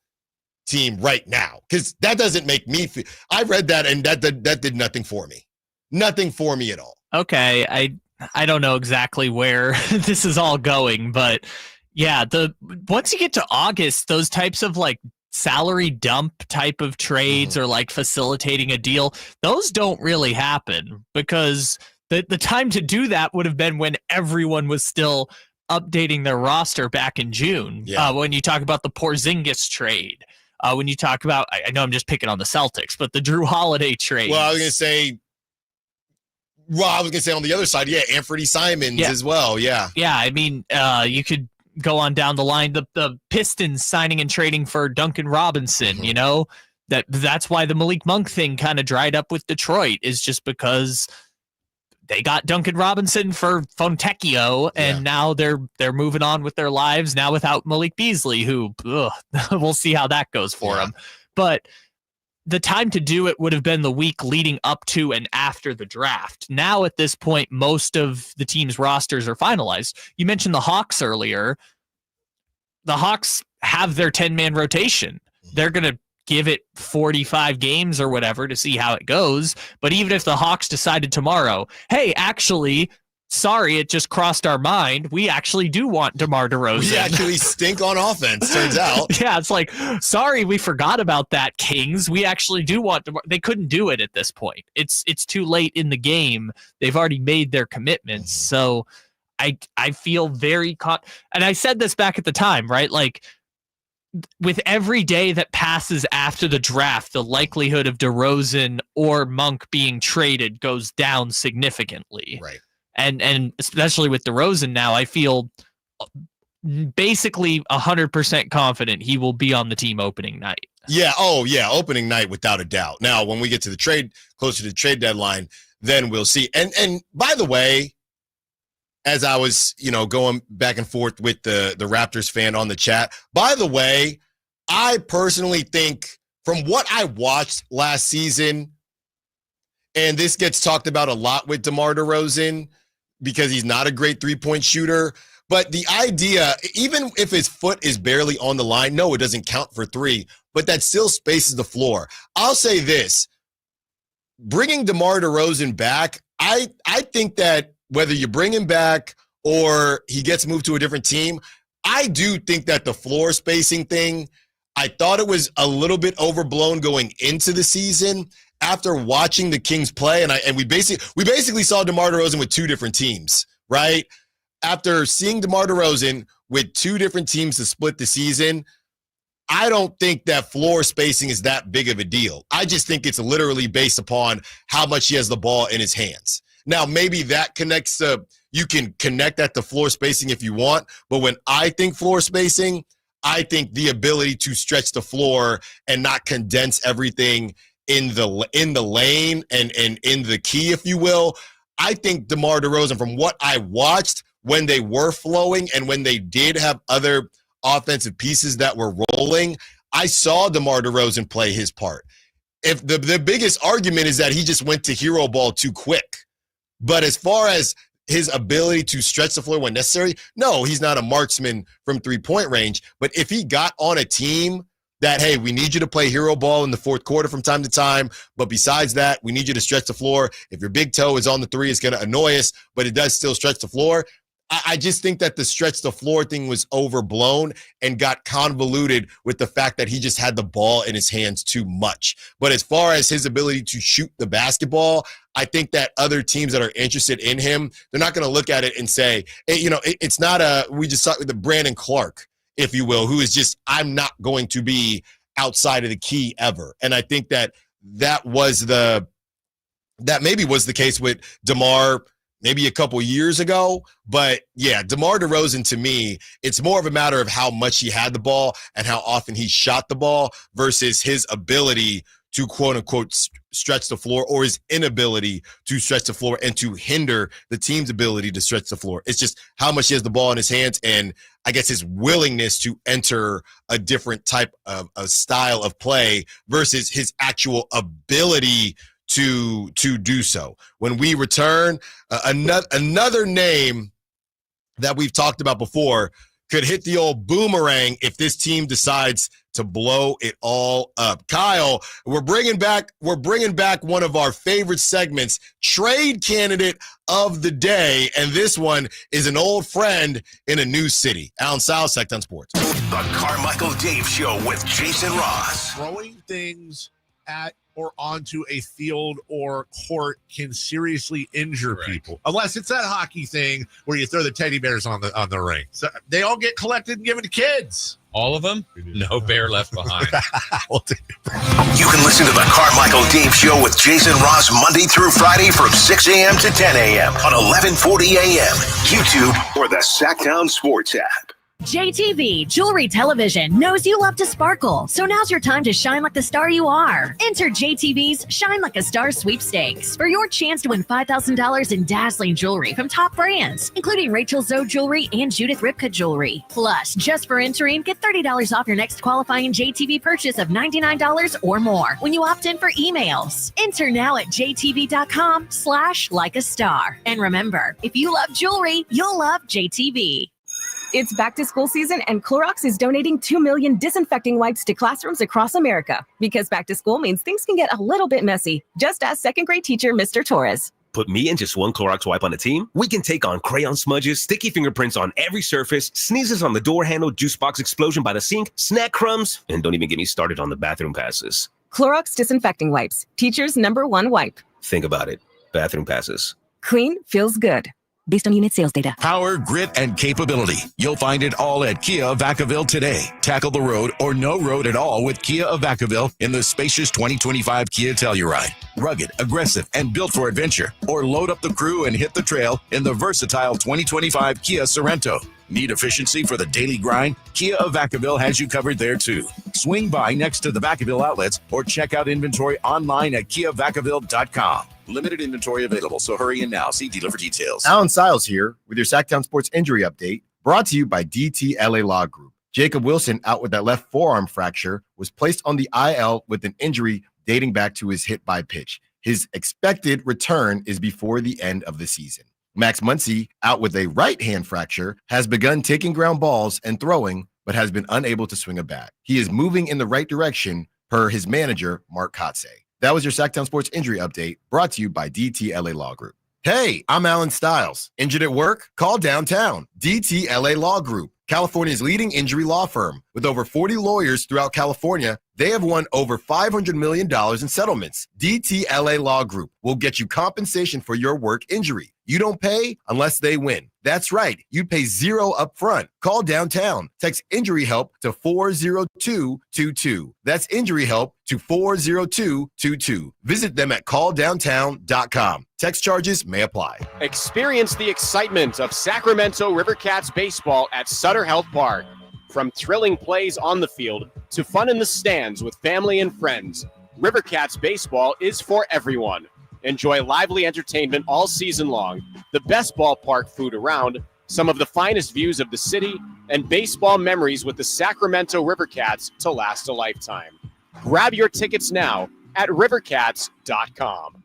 team right now. Because that doesn't make me feel. I read that, and that did nothing for me. Nothing for me at all. Okay, I don't know exactly where this is all going, but yeah, once you get to August, those types of like salary dump type of trades or like facilitating a deal, those don't really happen, because the time to do that would have been when everyone was still updating their roster back in June. Yeah. When you talk about the Porzingis trade, when you talk about, I know I'm just picking on the Celtics, but the Drew Holiday trade. Well, I was going to say on the other side, Anthony Simons as well. Yeah. Yeah, I mean, you could go on down the line. The Pistons signing and trading for Duncan Robinson, you know, that's why the Malik Monk thing kind of dried up with Detroit, is just because they got Duncan Robinson for Fontecchio, and now they're moving on with their lives now without Malik Beasley, who we'll see how that goes for him. But the time to do it would have been the week leading up to and after the draft. Now, at this point, most of the team's rosters are finalized. You mentioned the Hawks earlier. The Hawks have their 10-man rotation. They're going to give it 45 games or whatever to see how it goes. But even if the Hawks decided tomorrow, hey, actually, sorry, it just crossed our mind, we actually do want DeMar DeRozan. We actually stink on offense, turns out. Yeah, it's like, sorry, we forgot about that, Kings. We actually do want DeMar. They couldn't do it at this point. It's too late in the game. They've already made their commitments. So I feel very and I said this back at the time, right? Like, with every day that passes after the draft, the likelihood of DeRozan or Monk being traded goes down significantly. Right. And especially with DeRozan now, I feel basically 100% confident he will be on the team opening night. Yeah. Oh, yeah. Opening night, without a doubt. Now, when we get to the closer to the trade deadline, then we'll see. And by the way, as I was, going back and forth with the Raptors fan on the chat. By the way, I personally think from what I watched last season, and this gets talked about a lot with DeMar DeRozan because he's not a great three-point shooter, but the idea, even if his foot is barely on the line, no, it doesn't count for three, but that still spaces the floor. I'll say this, bringing DeMar DeRozan back, I think that whether you bring him back or he gets moved to a different team, I do think that the floor spacing thing, I thought it was a little bit overblown going into the season. After watching the Kings play, and we basically saw DeMar DeRozan with two different teams, right? After seeing DeMar DeRozan with two different teams to split the season, I don't think that floor spacing is that big of a deal. I just think it's literally based upon how much he has the ball in his hands. Now, maybe that connects to, you can connect that to floor spacing if you want, but when I think floor spacing, I think the ability to stretch the floor and not condense everything in the lane and in the key, if you will. I think DeMar DeRozan, from what I watched when they were flowing and when they did have other offensive pieces that were rolling, I saw DeMar DeRozan play his part. If the biggest argument is that he just went to hero ball too quick. But as far as his ability to stretch the floor when necessary, no, he's not a marksman from three-point range. But if he got on a team that, hey, we need you to play hero ball in the fourth quarter from time to time, but besides that, we need you to stretch the floor. If your big toe is on the three, it's going to annoy us, but it does still stretch the floor. I just think that the stretch the floor thing was overblown and got convoluted with the fact that he just had the ball in his hands too much. But as far as his ability to shoot the basketball, I think that other teams that are interested in him, they're not going to look at it and say, hey, it's not we just saw the Brandon Clark, if you will, who is just, I'm not going to be outside of the key ever. And I think that maybe was the case with DeMar maybe a couple years ago. But yeah, DeMar DeRozan, to me, it's more of a matter of how much he had the ball and how often he shot the ball versus his ability to quote unquote stretch the floor, or his inability to stretch the floor and to hinder the team's ability to stretch the floor. It's just how much he has the ball in his hands, and I guess his willingness to enter a different type of a style of play versus his actual ability to do so. When we return, another name that we've talked about before could hit the old boomerang if this team decides to blow it all up. Kyle, we're bringing back one of our favorite segments, Trade Candidate of the Day, and this one is an old friend in a new city. Allen Stiles, Sacktown Sports. The Carmichael Dave Show with Jason Ross. Throwing things at or onto a field or court can seriously injure people, unless it's that hockey thing where you throw the teddy bears on the ring. So they all get collected and given to kids. All of them? No bear left behind. You can listen to the Carmichael Dave Show with Jason Ross Monday through Friday from 6 a.m. to 10 a.m. on 1140 a.m. YouTube or the Sacktown Sports app. JTV Jewelry Television knows you love to sparkle, so now's your time to shine like the star you are. Enter JTV's Shine Like a Star sweepstakes for your chance to win $5,000 in dazzling jewelry from top brands, including Rachel Zoe Jewelry and Judith Ripka Jewelry. Plus, just for entering, get $30 off your next qualifying JTV purchase of $99 or more when you opt in for emails. Enter now at jtv.com/likeastar. And remember, if you love jewelry, you'll love JTV. It's back to school season, and Clorox is donating 2 million disinfecting wipes to classrooms across America. Because back to school means things can get a little bit messy. Just ask second grade teacher Mr. Torres. Put me and just one Clorox wipe on a team? We can take on crayon smudges, sticky fingerprints on every surface, sneezes on the door handle, juice box explosion by the sink, snack crumbs, and don't even get me started on the bathroom passes. Clorox disinfecting wipes. Teacher's #1 wipe. Think about it. Bathroom passes. Clean feels good. Based on unit sales data. Power, grit, and capability. You'll find it all at Kia of Vacaville today. Tackle the road or no road at all with Kia of Vacaville in the spacious 2025 Kia Telluride. Rugged, aggressive, and built for adventure. Or load up the crew and hit the trail in the versatile 2025 Kia Sorento. Need efficiency for the daily grind? Kia of Vacaville has you covered there too. Swing by next to the Vacaville outlets or check out inventory online at KiaVacaville.com. Limited inventory available, so hurry in now. See dealer for details. Allen Stiles here with your Sacktown Sports injury update, brought to you by DTLA Law Group. Jacob Wilson, out with that left forearm fracture, was placed on the IL with an injury dating back to his hit by pitch. His expected return is before the end of the season. Max Muncy, out with a right hand fracture, has begun taking ground balls and throwing, but has been unable to swing a bat. He is moving in the right direction, per his manager, Mark Kotze. That was your Sacktown Sports injury update, brought to you by DTLA Law Group. Hey, I'm Allen Stiles. Injured at work? Call downtown. DTLA Law Group, California's leading injury law firm. With over 40 lawyers throughout California, they have won over $500 million in settlements. DTLA Law Group will get you compensation for your work injury. You don't pay unless they win. That's right. You pay zero up front. Call downtown. Text injury help to 40222. That's injury help to 40222. Visit them at calldowntown.com. Text charges may apply. Experience the excitement of Sacramento River Cats baseball at Sutter Health Park. From thrilling plays on the field to fun in the stands with family and friends, River Cats baseball is for everyone. Enjoy lively entertainment all season long, the best ballpark food around, some of the finest views of the city, and baseball memories with the Sacramento River Cats to last a lifetime. Grab your tickets now at rivercats.com.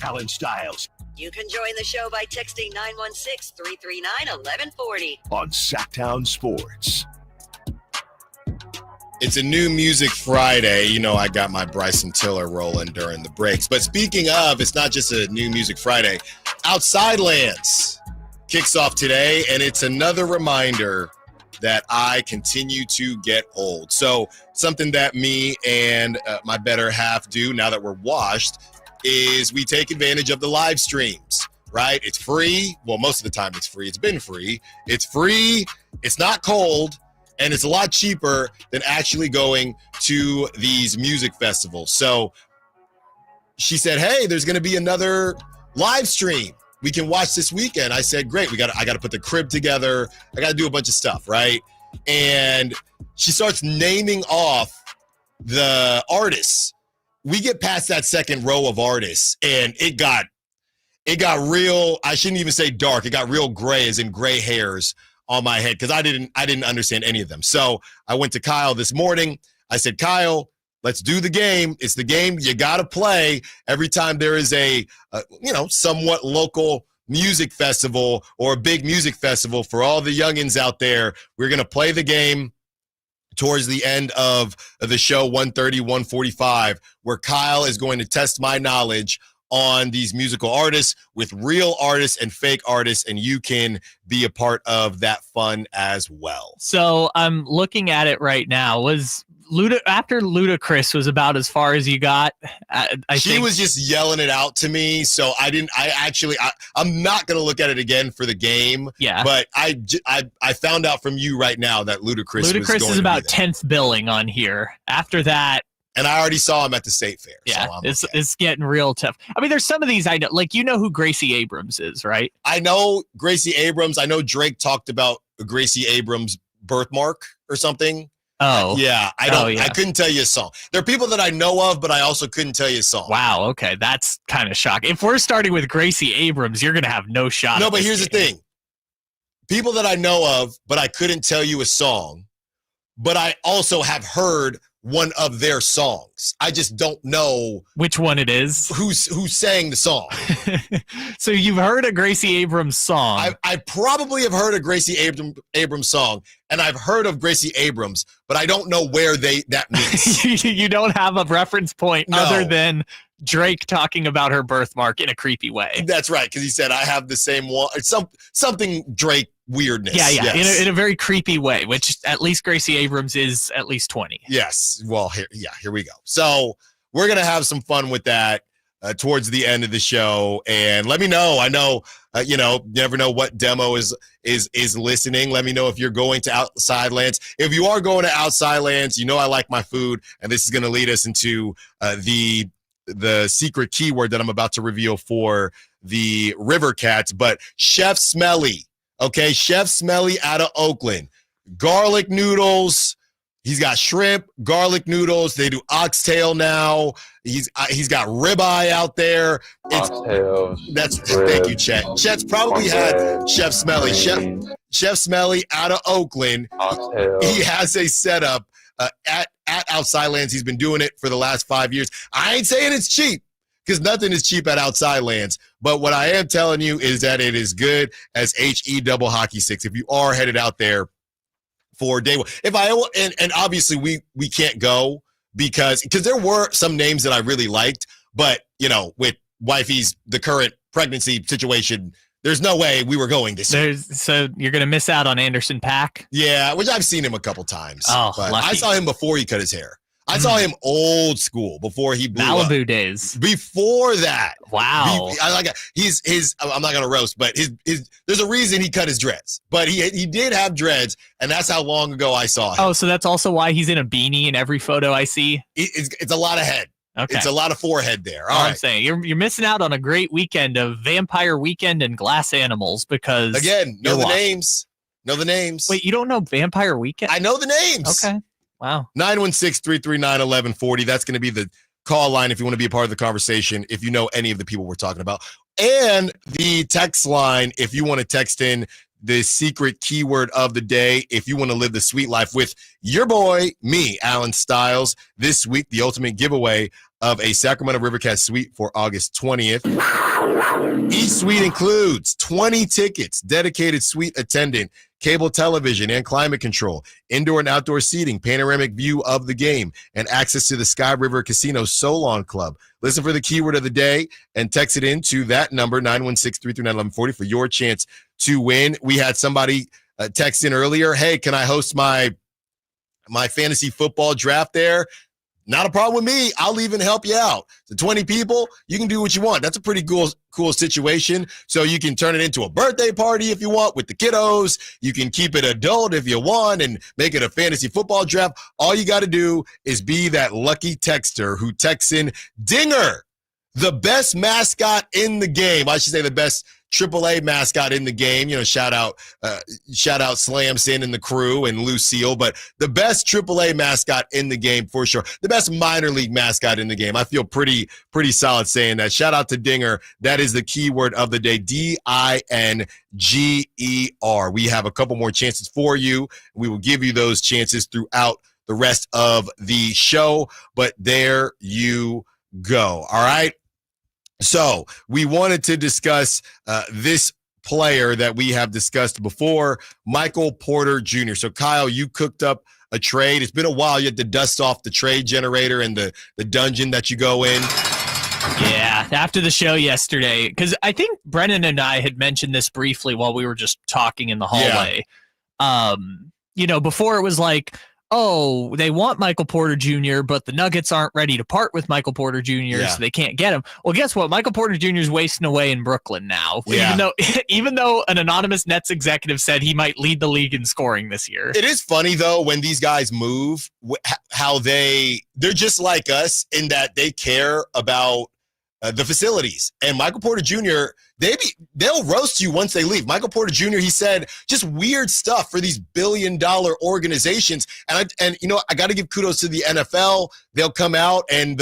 Allen Stiles You can join the show by texting 916-339-1140. on Sacktown Sports. It's a new Music Friday. You know, I got my Bryson Tiller rolling during the breaks. But speaking of, it's not just a new Music Friday. Outside Lands kicks off today, and it's another reminder that I continue to get old. So something that me and my better half do now that we're washed is we take advantage of the live streams, right? It's free. Well, most of the time it's free. It's been free. It's free. It's not cold. And it's a lot cheaper than actually going to these music festivals. So she said, hey, there's going to be another live stream we can watch this weekend. I said, great. I got to put the crib together. I got to do a bunch of stuff, right? And she starts naming off the artists. We get past that second row of artists, and it got real. I shouldn't even say dark. It got real gray, as in gray hairs on my head, because I didn't understand any of them. So I went to Kyle this morning. I said, Kyle, let's do the game. It's the game you got to play every time there is a somewhat local music festival or a big music festival. For all the youngins out there, we're going to play the game towards the end of the show, 1:30, 1:45, where Kyle is going to test my knowledge on these musical artists with real artists and fake artists, and you can be a part of that fun as well. So I'm looking at it right now. Was after Ludacris was about as far as you got? She was just yelling it out to me, so I'm not going to look at it again for the game. Yeah, but I found out from you right now that Ludacris is about 10th billing on here. After that. And I already saw him at the State Fair. Yeah, so it's getting real tough. I mean, there's some of these I know, like, you know who Gracie Abrams is, right? I know Gracie Abrams. I know Drake talked about Gracie Abrams' birthmark or something. Oh. Yeah, I couldn't tell you a song. There are people that I know of, but I also couldn't tell you a song. Wow, okay, that's kind of shocking. If we're starting with Gracie Abrams, you're going to have no shot. No, but here's the thing. People that I know of, but I couldn't tell you a song, but I also have heard one of their songs. I just don't know which one it is. Who sang the song? So you've heard a Gracie Abrams song. I probably have heard a Gracie Abrams song, and I've heard of Gracie Abrams, but I don't know where that means. You don't have a reference point other than Drake talking about her birthmark in a creepy way. That's right, because he said, I have the same one. Something Drake weirdness. Yeah, yes. in a very creepy way, which at least Gracie Abrams is at least 20. Yes. Well, here we go. So we're going to have some fun with that towards the end of the show. And let me know. I know, you never know what demo is listening. Let me know if you're going to Outside Lands. If you are going to Outside Lands, I like my food. And this is going to lead us into the secret keyword that I'm about to reveal for the River Cats. But Chef Smelly Okay, Chef Smelly out of Oakland. Garlic noodles. He's got shrimp, garlic noodles. They do oxtail now. He's got ribeye out there. Thank you, Chet. Chet's probably had Chef Smelly. Chef Smelly out of Oakland. He has a setup at Outside Lands. He's been doing it for the last 5 years. I ain't saying it's cheap, because nothing is cheap at Outside Lands. But what I am telling you is that it is good as HE double hockey sticks. If you are headed out there for day one, and obviously we can't go because there were some names that I really liked, but with wifey's the current pregnancy situation, there's no way we were going this year. So you're going to miss out on Anderson .Paak? Yeah, which I've seen him a couple times. Oh, but lucky. I saw him before he cut his hair. I saw him old school before he blew Malibu up. days. Before that. Wow. I'm not gonna roast, but his there's a reason he cut his dreads. But he did have dreads, and that's how long ago I saw him. Oh, so that's also why he's in a beanie in every photo I see? It's a lot of head. Okay. It's a lot of forehead there. All right. I'm saying, you're missing out on a great weekend of Vampire Weekend and Glass Animals because again, know the names. Wait, you don't know Vampire Weekend? I know the names. Okay. Wow. 916-339-1140. That's going to be the call line if you want to be a part of the conversation, if you know any of the people we're talking about. And the text line, if you want to text in the secret keyword of the day, if you want to live the sweet life with your boy, me, Allen Stiles. This week, the ultimate giveaway of a Sacramento River Cat suite for August 20th. Each suite includes 20 tickets, dedicated suite attendant, cable television and climate control, indoor and outdoor seating, panoramic view of the game, and access to the Sky River Casino Solon Club. Listen for the keyword of the day and text it in to that number, 916-339-1140, for your chance to win. We had somebody text in earlier, hey, can I host my fantasy football draft there? Not a problem with me. I'll even help you out. The 20 people, you can do what you want. That's a pretty cool situation. So you can turn it into a birthday party if you want with the kiddos. You can keep it adult if you want and make it a fantasy football draft. All you got to do is be that lucky texter who texts in Dinger, the best mascot in the game. I should say the best AAA mascot in the game. Shout out Slamson and the crew and Lucille, but the best AAA mascot in the game for sure. The best minor league mascot in the game. I feel pretty solid saying that. Shout out to Dinger. That is the keyword of the day, DINGER. We have a couple more chances for you. We will give you those chances throughout the rest of the show, but there you go. All right. So we wanted to discuss this player that we have discussed before, Michael Porter Jr. So, Kyle, you cooked up a trade. It's been a while. You had to dust off the trade generator and the dungeon that you go in. Yeah, after the show yesterday, because I think Brennan and I had mentioned this briefly while we were just talking in the hallway. Yeah. Before it was like, oh, they want Michael Porter Jr., but the Nuggets aren't ready to part with Michael Porter Jr., so they can't get him. Well, guess what? Michael Porter Jr. is wasting away in Brooklyn now, even though an anonymous Nets executive said he might lead the league in scoring this year. It is funny, though, when these guys move, how they're just like us in that they care about the facilities. And Michael Porter Jr., they'll roast you once they leave. Michael Porter Jr., he said just weird stuff for these billion-dollar organizations. And I got to give kudos to the NFL. They'll come out and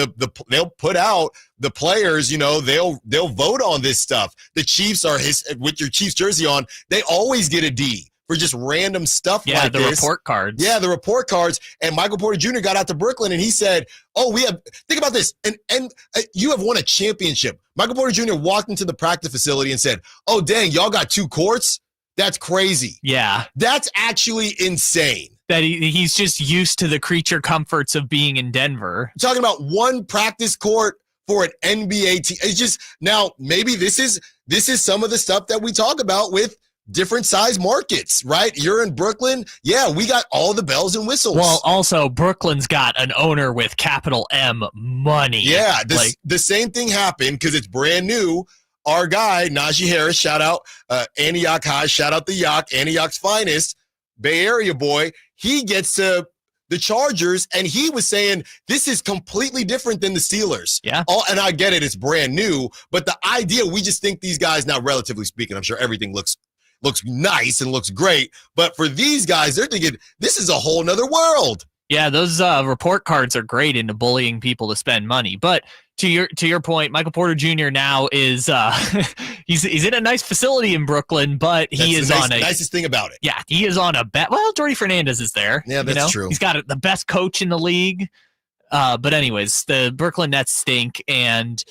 they'll put out the players, they'll vote on this stuff. The Chiefs are with your Chiefs jersey on, they always get a D for just random stuff like this. Yeah, the report cards. Yeah, the report cards. And Michael Porter Jr. got out to Brooklyn and he said, think about this. And you have won a championship. Michael Porter Jr. walked into the practice facility and said, oh, dang, y'all got 2 courts? That's crazy. Yeah. That's actually insane. That he's just used to the creature comforts of being in Denver. I'm talking about 1 practice court for an NBA team. It's just, now, maybe this is some of the stuff that we talk about with different size markets, right? You're in Brooklyn. Yeah, we got all the bells and whistles. Well, also, Brooklyn's got an owner with capital M money. Yeah, the same thing happened because it's brand new. Our guy, Najee Harris, shout out Antioch High, shout out the Yacht, Antioch's finest, Bay Area boy. He gets to the Chargers, and he was saying this is completely different than the Steelers. Yeah. And I get it, it's brand new, but the idea, we just think these guys, now relatively speaking, I'm sure everything looks looks nice and looks great. But for these guys, they're thinking this is a whole nother world. Yeah, those report cards are great into bullying people to spend money. But to your point, Michael Porter Jr. now is he's in a nice facility in Brooklyn, but he is on a nicest thing about it. Yeah, he is on a bet. Well, Jordy Fernandez is there. Yeah, that's true. He's got the best coach in the league. But anyways, the Brooklyn Nets stink, and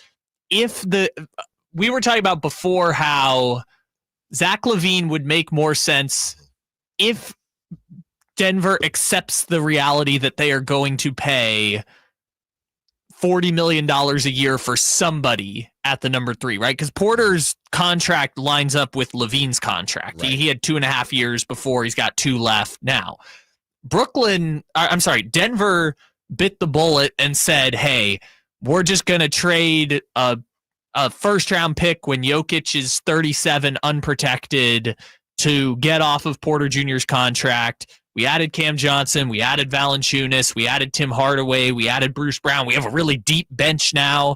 we were talking about before how Zach LaVine would make more sense if Denver accepts the reality that they are going to pay $40 million a year for somebody at the number 3, right? Because Porter's contract lines up with LaVine's contract. Right. He had 2.5 years before. He's got 2 left now. Denver bit the bullet and said, hey, we're just going to trade a first-round pick when Jokic is 37 unprotected to get off of Porter Jr.'s contract. We added Cam Johnson. We added Valanciunas. We added Tim Hardaway. We added Bruce Brown. We have a really deep bench now,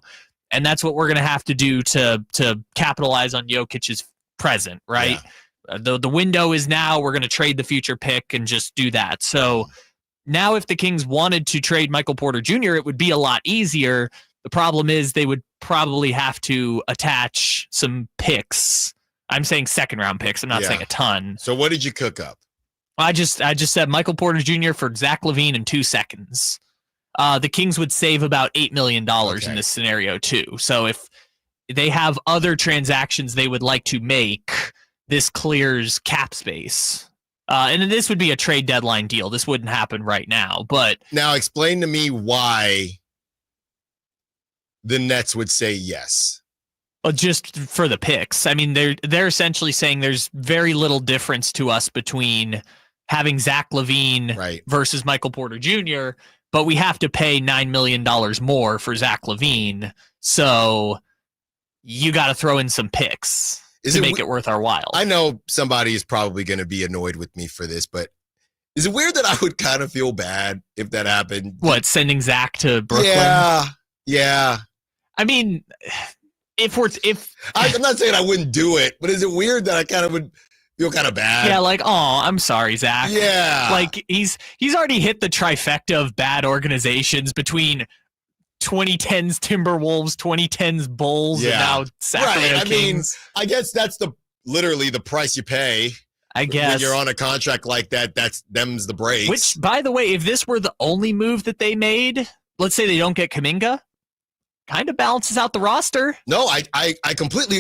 and that's what we're going to have to do to capitalize on Jokic's present, right? Yeah. The window is now. We're going to trade the future pick and just do that. So now if the Kings wanted to trade Michael Porter Jr., it would be a lot easier. The problem is they would probably have to attach some picks. I'm saying second-round picks. I'm not saying a ton. So what did you cook up? I just said Michael Porter Jr. for Zach LaVine in 2 seconds. The Kings would save about $8 million in this scenario too. So if they have other transactions they would like to make, this clears cap space. And this would be a trade deadline deal. This wouldn't happen right now. But now explain to me why the Nets would say yes. Just for the picks. I mean, they're essentially saying there's very little difference to us between having Zach LaVine versus Michael Porter Jr., but we have to pay $9 million more for Zach LaVine. So you got to throw in some picks to make it worth our while. I know somebody is probably going to be annoyed with me for this, but is it weird that I would kind of feel bad if that happened? What, sending Zach to Brooklyn? Yeah. I mean, I'm not saying I wouldn't do it, but is it weird that I kind of would feel kind of bad? Yeah, like, oh, I'm sorry, Zach. Yeah. Like, he's already hit the trifecta of bad organizations between 2010's Timberwolves, 2010's Bulls, and now Sacramento Kings. I guess that's literally the price you pay. I guess. When you're on a contract like that, them's the breaks. Which, by the way, if this were the only move that they made, let's say they don't get Kaminga, kind of balances out the roster. No, I completely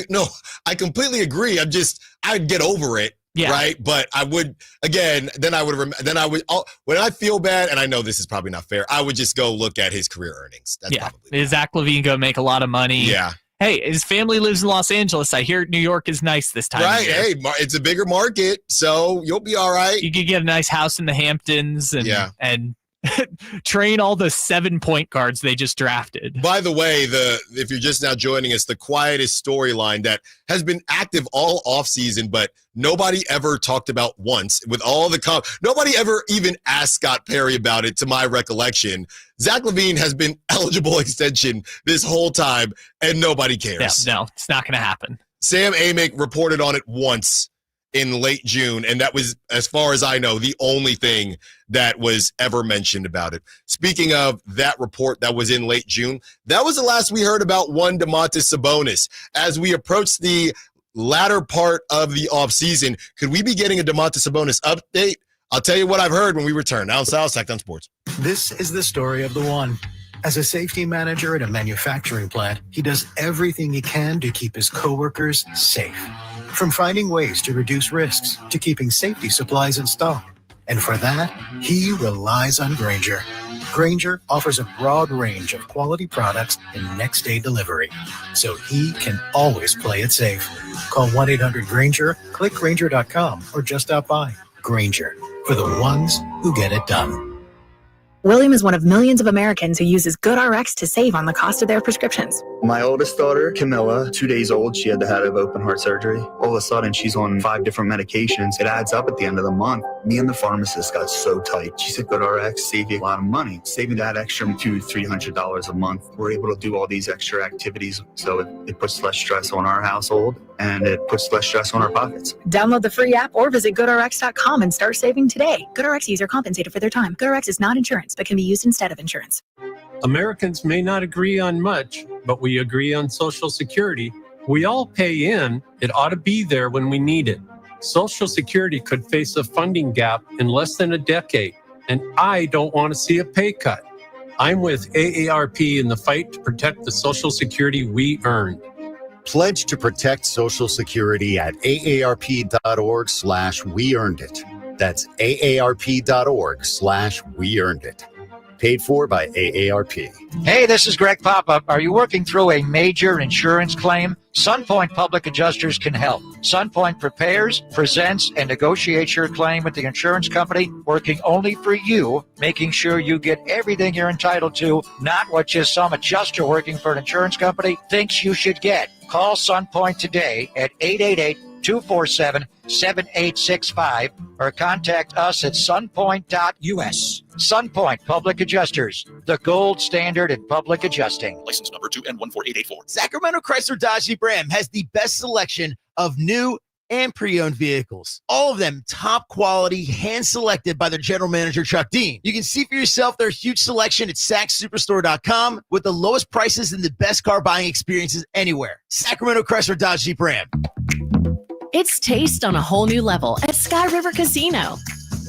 agree. I'd get over it. Yeah. Right. But I would, again, when I feel bad, and I know this is probably not fair, I would just go look at his career earnings. That's probably Is Zach LaVine going to make a lot of money? Yeah. Hey, his family lives in Los Angeles. I hear New York is nice this time of year. Hey, it's a bigger market, so you'll be all right. You could get a nice house in the Hamptons and train all the 7 point guards they just drafted. By the way, if you're just now joining us, the quietest storyline that has been active all offseason, but nobody ever talked about once with all the nobody ever even asked Scott Perry about it, to my recollection. Zach LaVine has been eligible extension this whole time, and nobody cares. Yeah, no, it's not going to happen. Sam Amick reported on it once in late June, and that was, as far as I know, the only thing that was ever mentioned about it. Speaking of that report that was in late June, that was the last we heard about one Damonte Sabonis. As we approach the latter part of the offseason, could we be getting a Damonte Sabonis update? I'll tell you what I've heard when we return. Allen Stiles, Sacktown Sports. This is the story of the one. As a safety manager at a manufacturing plant, he does everything he can to keep his coworkers safe. From finding ways to reduce risks to keeping safety supplies in stock. And for that, he relies on Grainger. Grainger offers a broad range of quality products and next-day delivery, so he can always play it safe. Call 1-800-GRAINGER, click Grainger.com, or just stop by. Grainger, for the ones who get it done. William is one of millions of Americans who uses GoodRx to save on the cost of their prescriptions. My oldest daughter, Camilla, 2 days old, she had to have open heart surgery. All of a sudden, she's on 5 different medications. It adds up at the end of the month. Me and the pharmacist got so tight. She said, GoodRx save you a lot of money. Saving that extra $200-300 a month. We're able to do all these extra activities, so it puts less stress on our household, and it puts less stress on our pockets. Download the free app or visit GoodRx.com and start saving today. GoodRx users are compensated for their time. GoodRx is not insurance, but can be used instead of insurance. Americans may not agree on much, but we agree on Social Security. We all pay in. It ought to be there when we need it. Social Security could face a funding gap in less than a decade, and I don't want to see a pay cut. I'm with AARP in the fight to protect the Social Security we earned. Pledge to protect Social Security at aarp.org/weearnedit. That's aarp.org/weearnedit. Paid for by AARP. Hey, this is Greg Papa. Are you working through a major insurance claim? SunPoint Public Adjusters can help. SunPoint prepares, presents, and negotiates your claim with the insurance company, working only for you, making sure you get everything you're entitled to, not what just some adjuster working for an insurance company thinks you should get. Call SunPoint today at 888-247-7865 or contact us at sunpoint.us. SunPoint Public Adjusters, the gold standard in public adjusting. License number 2N14884. Sacramento Chrysler Dodge Jeep Ram has the best selection of new and pre-owned vehicles. All of them top quality, hand-selected by their general manager, Chuck Dean. You can see for yourself their huge selection at sacssuperstore.com with the lowest prices and the best car buying experiences anywhere. Sacramento Chrysler Dodge Jeep Ram. It's taste on a whole new level at Sky River Casino.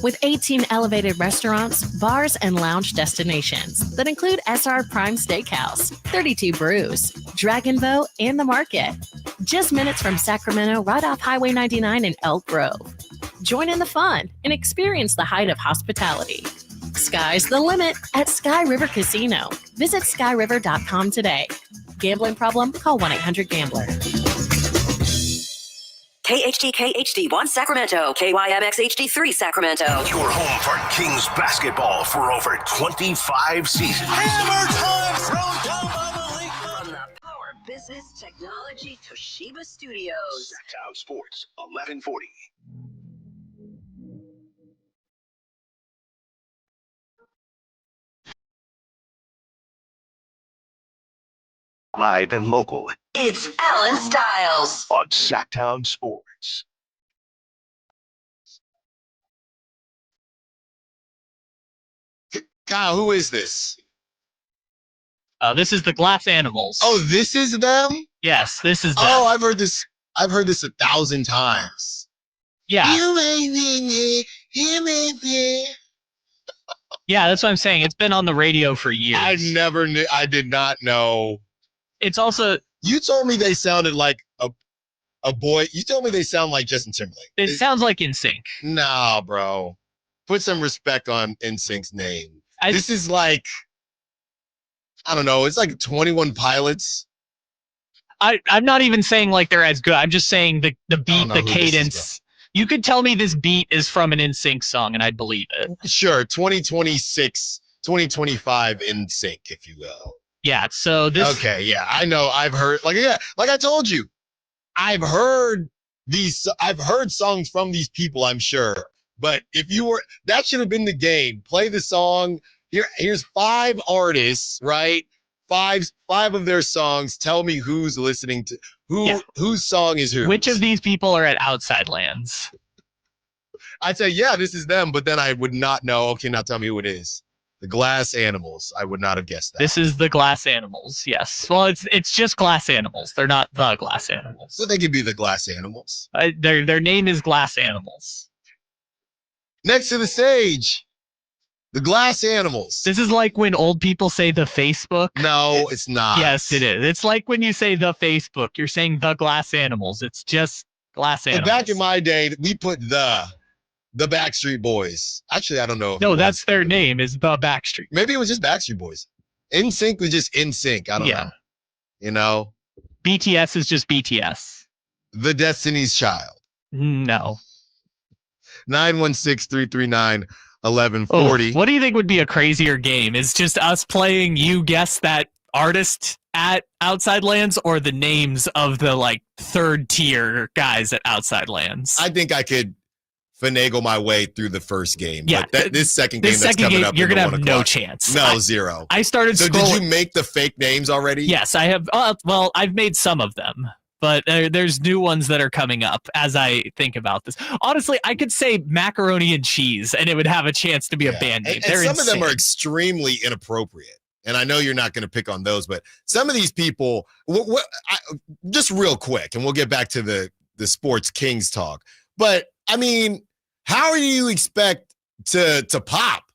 With 18 elevated restaurants, bars, and lounge destinations that include SR Prime Steakhouse, 32 Brews, Dragon Boat, and The Market. Just minutes from Sacramento, right off Highway 99 in Elk Grove. Join in the fun and experience the height of hospitality. Sky's the limit at Sky River Casino. Visit skyriver.com today. Gambling problem? Call 1-800-GAMBLER. KHTK HD1 Sacramento, KYMX HD3 Sacramento. Your home for Kings basketball for over 25 seasons. Hammer time thrown down by Malik Monk. From the Power Business Technology Toshiba Studios. Sacktown Sports, 1140. Live and local. It's Allen Stiles on Sacktown Sports. Kyle, who is this? This is the Glass Animals. Oh, this is them? Yes, this is them. Oh, I've heard this 1,000 times. Yeah. You made me. Yeah, that's what I'm saying. It's been on the radio for years. I never knew. I did not know. It's also. You told me they sounded like a boy. You told me they sound like Justin Timberlake. It sounds like NSYNC. Nah, bro. Put some respect on NSYNC's name. This is like, I don't know. It's like 21 Pilots. I'm not even saying like they're as good. I'm just saying the beat, the cadence. You could tell me this beat is from an NSYNC song, and I'd believe it. Sure, 2026, 2025 NSYNC, if you will. Yeah, so this. Okay, yeah, I know. I've heard, like I told you, I've heard songs from these people, I'm sure. But if you were, that should have been the game. Play the song. Here's 5 artists, right? Five of their songs. Tell me who's listening to whose song is who. Which of these people are at Outside Lands? I'd say, yeah, this is them, but then I would not know. Okay, now tell me who it is. The Glass Animals. I would not have guessed that. This is the Glass Animals. Yes. Well, it's just Glass Animals. They're not the Glass Animals. So they could be the Glass Animals. Their name is Glass Animals. Next to the stage, the Glass Animals. This is like when old people say the Facebook. No, it's not. Yes, it is. It's like when you say the Facebook, you're saying the Glass Animals. It's just Glass Animals. Back in my day, we put the Backstreet Boys. Actually, I don't know. No, that's their name, is the Backstreet. Maybe it was just Backstreet Boys. NSYNC was just NSYNC. I don't know. You know? BTS is just BTS. The Destiny's Child. No. 916-339-1140. 1140. What do you think would be a crazier game? Is just us playing you guess that artist at Outside Lands, or the names of the like third tier guys at Outside Lands? I think I could finagle my way through the first game. Yeah, but this second game that's coming up, you're in gonna the have 1 no o'clock. chance. No, zero. I started. So scrolling. did you make the fake names already? Yes, I have. Well, I've made some of them, but there's new ones that are coming up as I think about this. Honestly, I could say macaroni and cheese, and it would have a chance to be a band name. And some insane. of them are extremely inappropriate. And I know you're not going to pick on those, but some of these people, just real quick, and we'll get back to the Sports Kings talk. But I mean, how do you expect to pop,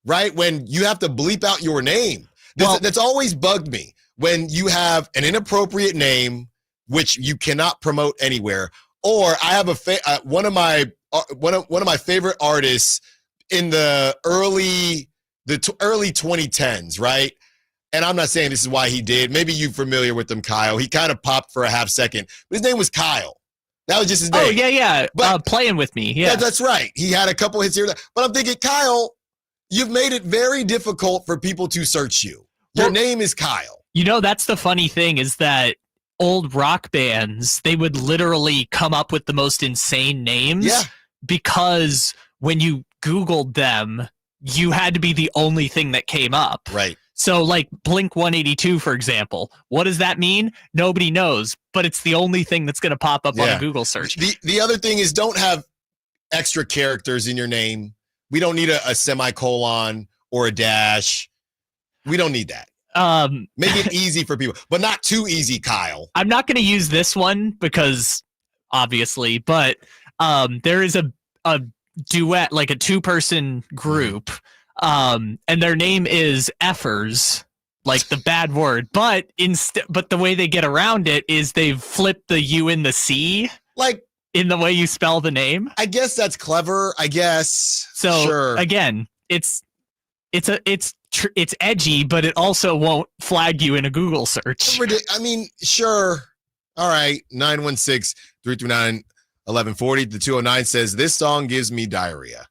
right? When you have to bleep out your name. That's always bugged me. When you have an inappropriate name, which you cannot promote anywhere, or I have one of my favorite artists in the early 2010s, right? And I'm not saying this is why he did. Maybe you're familiar with him, Kyle. He kind of popped for a half second. But his name was Kyle. That was just his name. Oh, yeah. But, Playing With Me. Yeah. That's right. He had a couple hits here. But I'm thinking, Kyle, you've made it very difficult for people to search you. Your name is Kyle. You know, that's the funny thing is that old rock bands, they would literally come up with the most insane names because when you Googled them, you had to be the only thing that came up. Right. So like Blink 182, for example, what does that mean? Nobody knows, but it's the only thing that's going to pop up on a Google search. The other thing is don't have extra characters in your name. We don't need a semicolon or a dash. We don't need that. Make it easy for people, but not too easy, Kyle. I'm not going to use this one because obviously, but there is a duet, like a two-person group, and their name is Effers, like the bad word, but the way they get around it is they've flipped the U and the C, like in the way you spell the name. I guess that's clever. I guess. So sure. Again, it's edgy, but it also won't flag you in a Google search. I mean, sure. All right. 916-339-1140. The 209 says, this song gives me diarrhea.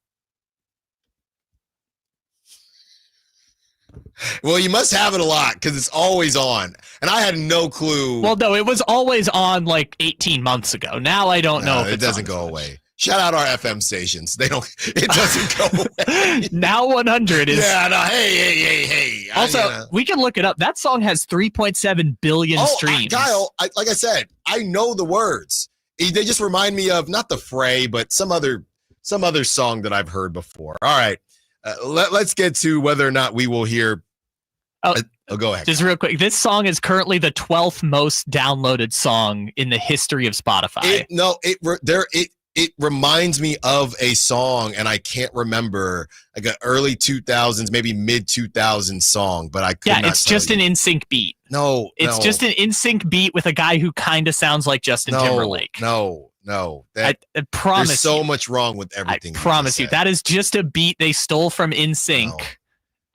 Well, you must have it a lot because it's always on. And I had no clue. Well, no, it was always on like 18 months ago. Now I don't know if it doesn't go away. Shout out our FM stations. It doesn't go away. Now 100 is. Yeah, no, hey. Also, we can look it up. That song has 3.7 billion streams. Kyle, like I said, I know the words. They just remind me of not the Fray, but some other song that I've heard before. All right, let's get to whether or not we will hear. Go ahead. Just real quick, this song is currently the 12th most downloaded song in the history of Spotify. It reminds me of a song, and I can't remember, like an early 2000s, maybe mid 2000s song, but I could not it's just an NSYNC beat. No, it's just an NSYNC beat with a guy who kind of sounds like Justin Timberlake. No. I promise. There's so much wrong with everything. I promise you, that is just a beat they stole from NSYNC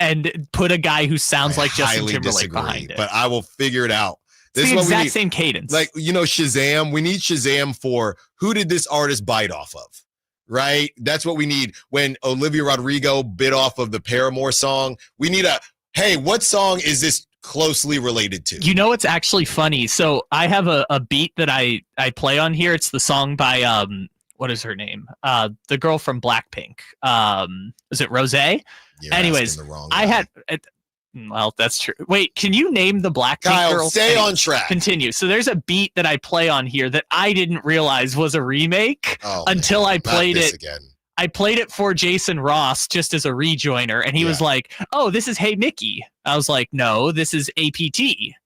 and put a guy who sounds like Justin Timberlake behind it. But I will figure it out. It's the exact same cadence. Like, Shazam. We need Shazam for who did this artist bite off of, right? That's what we need. When Olivia Rodrigo bit off of the Paramore song, we need hey, what song is this closely related to? You know, it's actually funny. So I have a beat that I play on here. It's the song by, what is her name? The girl from Blackpink. Is it Rosé? Anyways, I had... Well, that's true. Wait, can you name the Blackpink girl? Stay on track. Continue. So there's a beat that I play on here that I didn't realize was a remake until I played it. Again. I played it for Jason Ross just as a rejoiner, and he was like, "Oh, this is Hey Mickey." I was like, "No, this is APT,"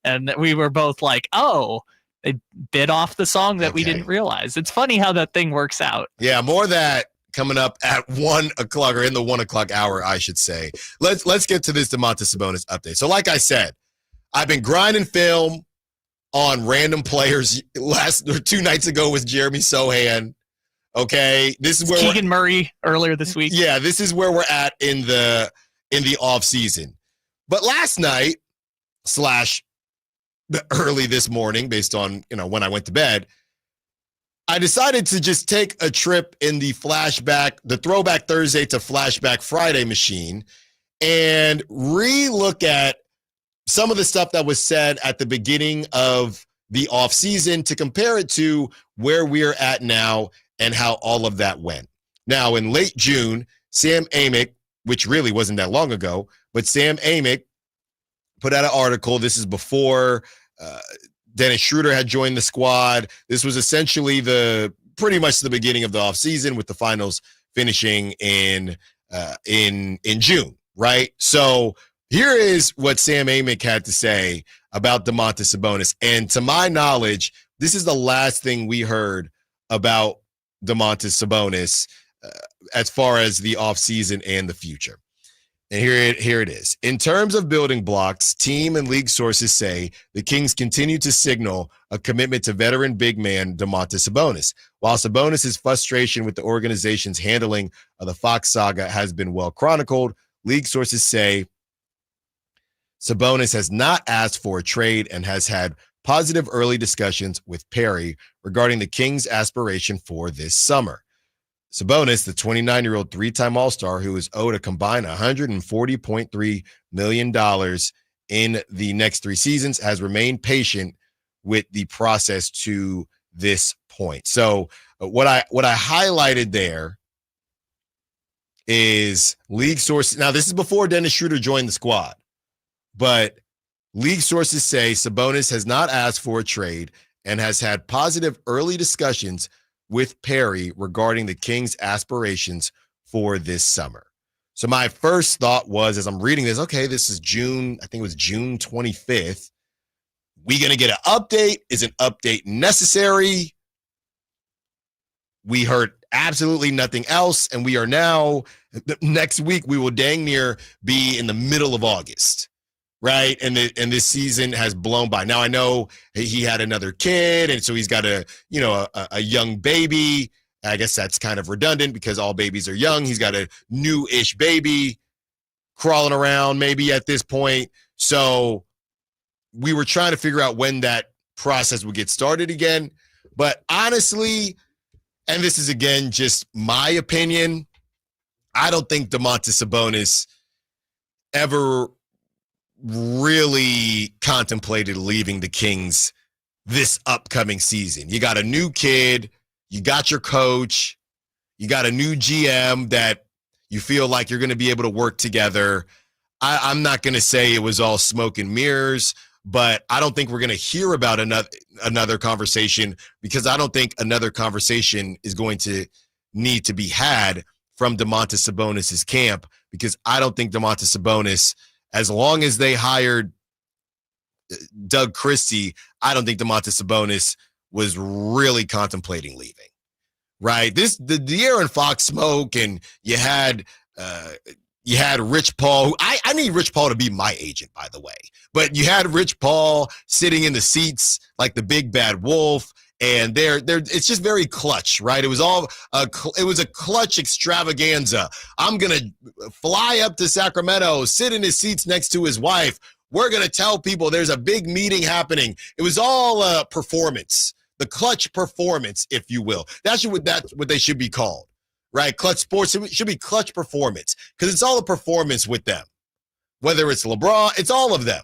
and we were both like, "Oh." They bit off the song that we didn't realize. It's funny how that thing works out. Yeah, more of that coming up at 1 o'clock, or in the 1 o'clock hour, I should say. Let's get to this Damonte Sabonis update. So like I said, I've been grinding film on random players. 2 nights ago was Jeremy Sohan. Okay. This is where Keegan Murray earlier this week. Yeah, this is where we're at in the off season. But last night / early this morning, based on when I went to bed, I decided to just take a trip in the Throwback Thursday to Flashback Friday machine and re-look at some of the stuff that was said at the beginning of the offseason to compare it to where we're at now and how all of that went. Now, in late June, Sam Amick, which really wasn't that long ago, but Sam Amick put out an article. This is before Dennis Schroeder had joined the squad. This was essentially pretty much the beginning of the offseason, with the finals finishing in June, right? So here is what Sam Amick had to say about Damonte Sabonis. And to my knowledge, this is the last thing we heard about Damonte Sabonis as far as the offseason and the future. And here it is. In terms of building blocks, team and league sources say the Kings continue to signal a commitment to veteran big man Damonte Sabonis. While Sabonis' frustration with the organization's handling of the Fox saga has been well chronicled, league sources say Sabonis has not asked for a trade and has had positive early discussions with Perry regarding the Kings' aspiration for this summer. Sabonis, the 29-year-old three-time All-Star who is owed a combined $140.3 million in the next 3 seasons, has remained patient with the process to this point. So what I highlighted there is league sources. Now, this is before Dennis Schroeder joined the squad, but league sources say Sabonis has not asked for a trade and has had positive early discussions with Perry regarding the Kings' aspirations for this summer. So my first thought was, as I'm reading this, okay, this is June, I think it was June 25th. We going to get an update? Is an update necessary? We heard absolutely nothing else, and we are now, next week, we will dang near be in the middle of August, right? And this season has blown by. Now, I know he had another kid, and so he's got a young baby. I guess that's kind of redundant because all babies are young. He's got a new-ish baby crawling around maybe at this point. So we were trying to figure out when that process would get started again. But honestly, and this is, again, just my opinion, I don't think Damonte Sabonis ever really contemplated leaving the Kings this upcoming season. You got a new kid, you got your coach, you got a new GM that you feel like you're going to be able to work together. I'm not going to say it was all smoke and mirrors, but I don't think we're going to hear about another conversation, because I don't think another conversation is going to need to be had from Damonte Sabonis' camp, because I don't think Damonte Sabonis, as long as they hired Doug Christie, I don't think Damonte Sabonis was really contemplating leaving, right? The De'Aaron Fox smoke, and you had Rich Paul, who I need Rich Paul to be my agent, by the way. But you had Rich Paul sitting in the seats like the big bad wolf, and it's just very clutch, right? It was a clutch extravaganza. I'm going to fly up to Sacramento, sit in his seats next to his wife. We're going to tell people there's a big meeting happening. It was all performance, the clutch performance, if you will. That's what they should be called, right? Clutch sports, it should be clutch performance, because it's all a performance with them. Whether it's LeBron, it's all of them,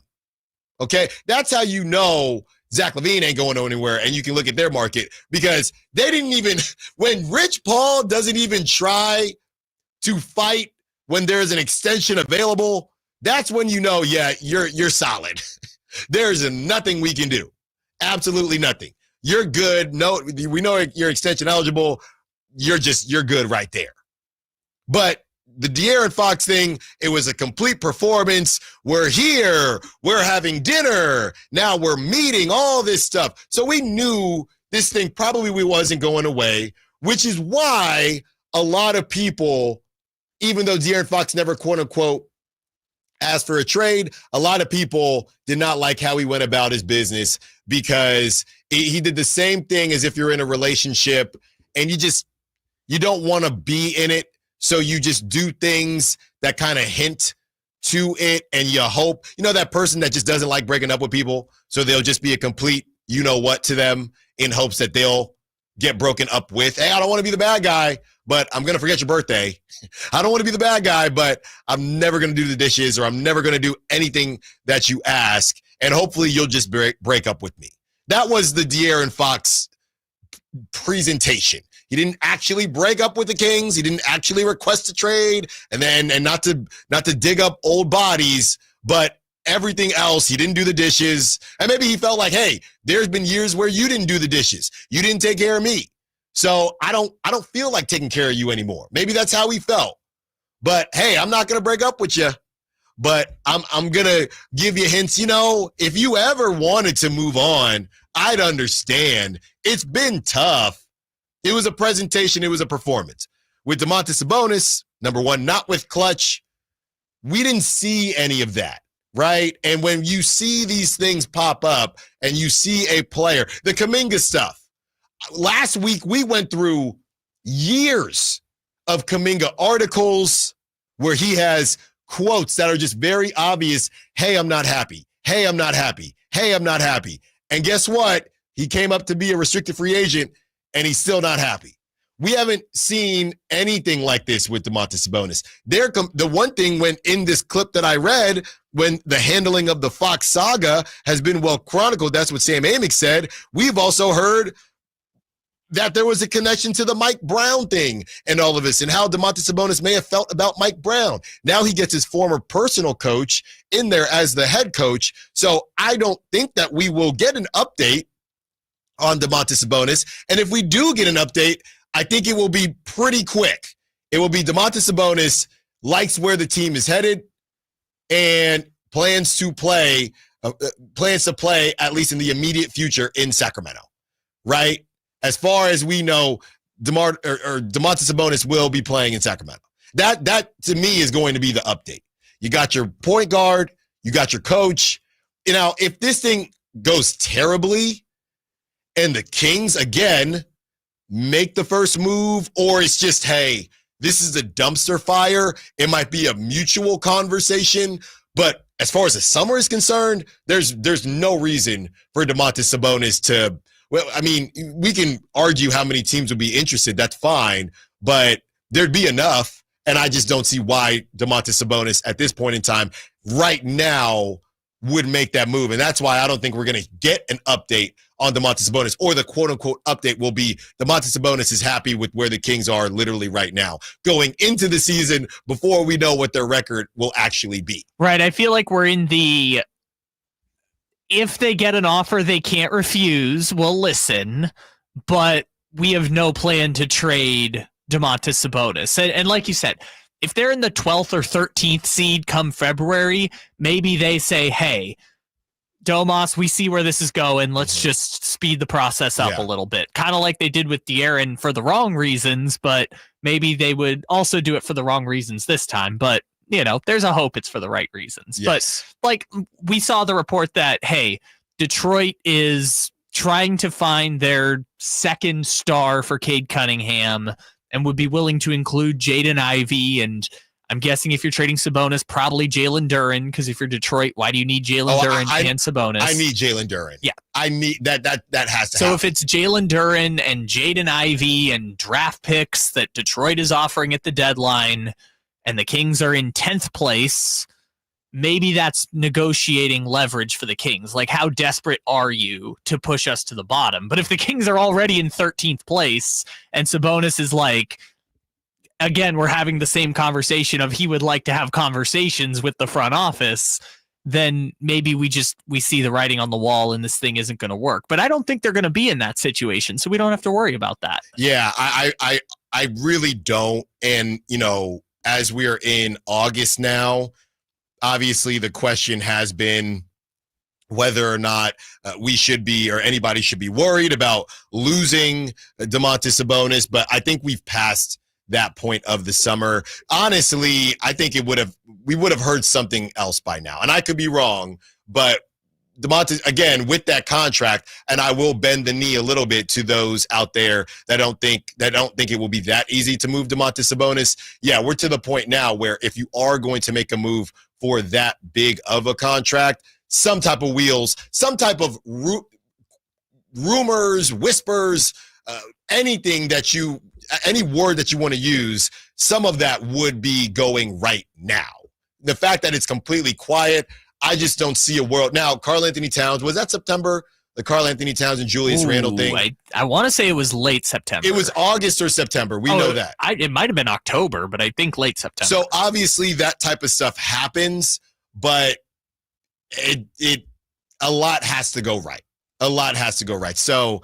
okay? That's how you know Zach LaVine ain't going anywhere, and you can look at their market, because they didn't even, when Rich Paul doesn't even try to fight when there's an extension available, that's when you know, yeah, you're solid. There's nothing we can do. Absolutely nothing. You're good. No, we know you're extension eligible. You're good right there. But the De'Aaron Fox thing, it was a complete performance. We're here. We're having dinner. Now we're meeting, all this stuff. So we knew this thing probably wasn't going away, which is why a lot of people, even though De'Aaron Fox never, quote unquote, asked for a trade, a lot of people did not like how he went about his business, because he did the same thing as if you're in a relationship and you don't want to be in it. So you just do things that kind of hint to it, and you hope, that person that just doesn't like breaking up with people, so they'll just be a complete you-know-what to them in hopes that they'll get broken up with. Hey, I don't want to be the bad guy, but I'm going to forget your birthday. I don't want to be the bad guy, but I'm never going to do the dishes, or I'm never going to do anything that you ask, and hopefully you'll just break up with me. That was the De'Aaron Fox presentation. He didn't actually break up with the Kings. He didn't actually request a trade, and not to dig up old bodies, but everything else, he didn't do the dishes. And maybe he felt like, hey, there's been years where you didn't do the dishes. You didn't take care of me. So I don't feel like taking care of you anymore. Maybe that's how he felt. But hey, I'm not going to break up with you. But I'm going to give you hints. If you ever wanted to move on, I'd understand. It's been tough. It was a presentation. It was a performance. With Damonte Sabonis, number one, not with clutch, we didn't see any of that, right? And when you see these things pop up and you see a player, the Kaminga stuff, last week we went through years of Kaminga articles where he has quotes that are just very obvious. Hey, I'm not happy. Hey, I'm not happy. Hey, I'm not happy. And guess what? He came up to be a restricted free agent, and he's still not happy. We haven't seen anything like this with Damonte Sabonis. The one thing when in this clip that I read, when the handling of the Fox saga has been well chronicled, that's what Sam Amick said. We've also heard that there was a connection to the Mike Brown thing and all of this, and how Damonte Sabonis may have felt about Mike Brown. Now he gets his former personal coach in there as the head coach. So I don't think that we will get an update on Damonte Sabonis. And if we do get an update, I think it will be pretty quick. It will be Damonte Sabonis likes where the team is headed and plans to play at least in the immediate future in Sacramento, right? As far as we know, Damonte Sabonis will be playing in Sacramento. That to me is going to be the update. You got your point guard, you got your coach. If this thing goes terribly and the Kings again make the first move, or it's just, hey, this is a dumpster fire, it might be a mutual conversation. But as far as the summer is concerned, there's no reason for Damonte Sabonis to. Well, I mean, we can argue how many teams would be interested. That's fine, but there'd be enough. And I just don't see why Damonte Sabonis at this point in time right now would make that move. And that's why I don't think we're going to get an update on Damonte Sabonis, or the quote-unquote update will be Damonte Sabonis is happy with where the Kings are literally right now, going into the season before we know what their record will actually be. Right. I feel like we're in the if they get an offer they can't refuse, we'll listen, but we have no plan to trade Damonte Sabonis. And like you said, if they're in the 12th or 13th seed come February, maybe they say, hey, Domas, we see where this is going. Let's just speed the process up a little bit. Kind of like they did with De'Aaron for the wrong reasons, but maybe they would also do it for the wrong reasons this time. But, there's a hope it's for the right reasons. Yes. But like we saw the report that, hey, Detroit is trying to find their second star for Cade Cunningham and would be willing to include Jaden Ivey. And I'm guessing if you're trading Sabonis, probably Jalen Duren, because if you're Detroit, why do you need Jalen Duren and Sabonis? I need Jalen Duren. Yeah. I need that has to So happen. if it's Jalen Duren and Jaden Ivey and draft picks that Detroit is offering at the deadline and the Kings are in 10th place, maybe that's negotiating leverage for the Kings. Like, how desperate are you to push us to the bottom? But if the Kings are already in 13th place and Sabonis is like, again, we're having the same conversation of he would like to have conversations with the front office, then maybe we see the writing on the wall and this thing isn't going to work. But I don't think they're going to be in that situation, so we don't have to worry about that. Yeah, I really don't. And, as we are in August now, obviously the question has been whether or not we should be, or anybody should be, worried about losing Damonte Sabonis. But I think we've passed that point of the summer. Honestly, I think we would have heard something else by now. And I could be wrong, but Damonte, again, with that contract, and I will bend the knee a little bit to those out there that don't think it will be that easy to move Damonte Sabonis. Yeah, we're to the point now where if you are going to make a move for that big of a contract, some type of wheels, some type of rumors, whispers, anything that any word that you want to use, some of that would be going right now. The fact that it's completely quiet, I just don't see a world. Now, Karl Anthony Towns, was that September? The Karl Anthony Towns and Julius Randle thing? I want to say it was late September. It was August or September. We know that. It might have been October, but I think late September. So obviously that type of stuff happens, but a lot has to go right. A lot has to go right. So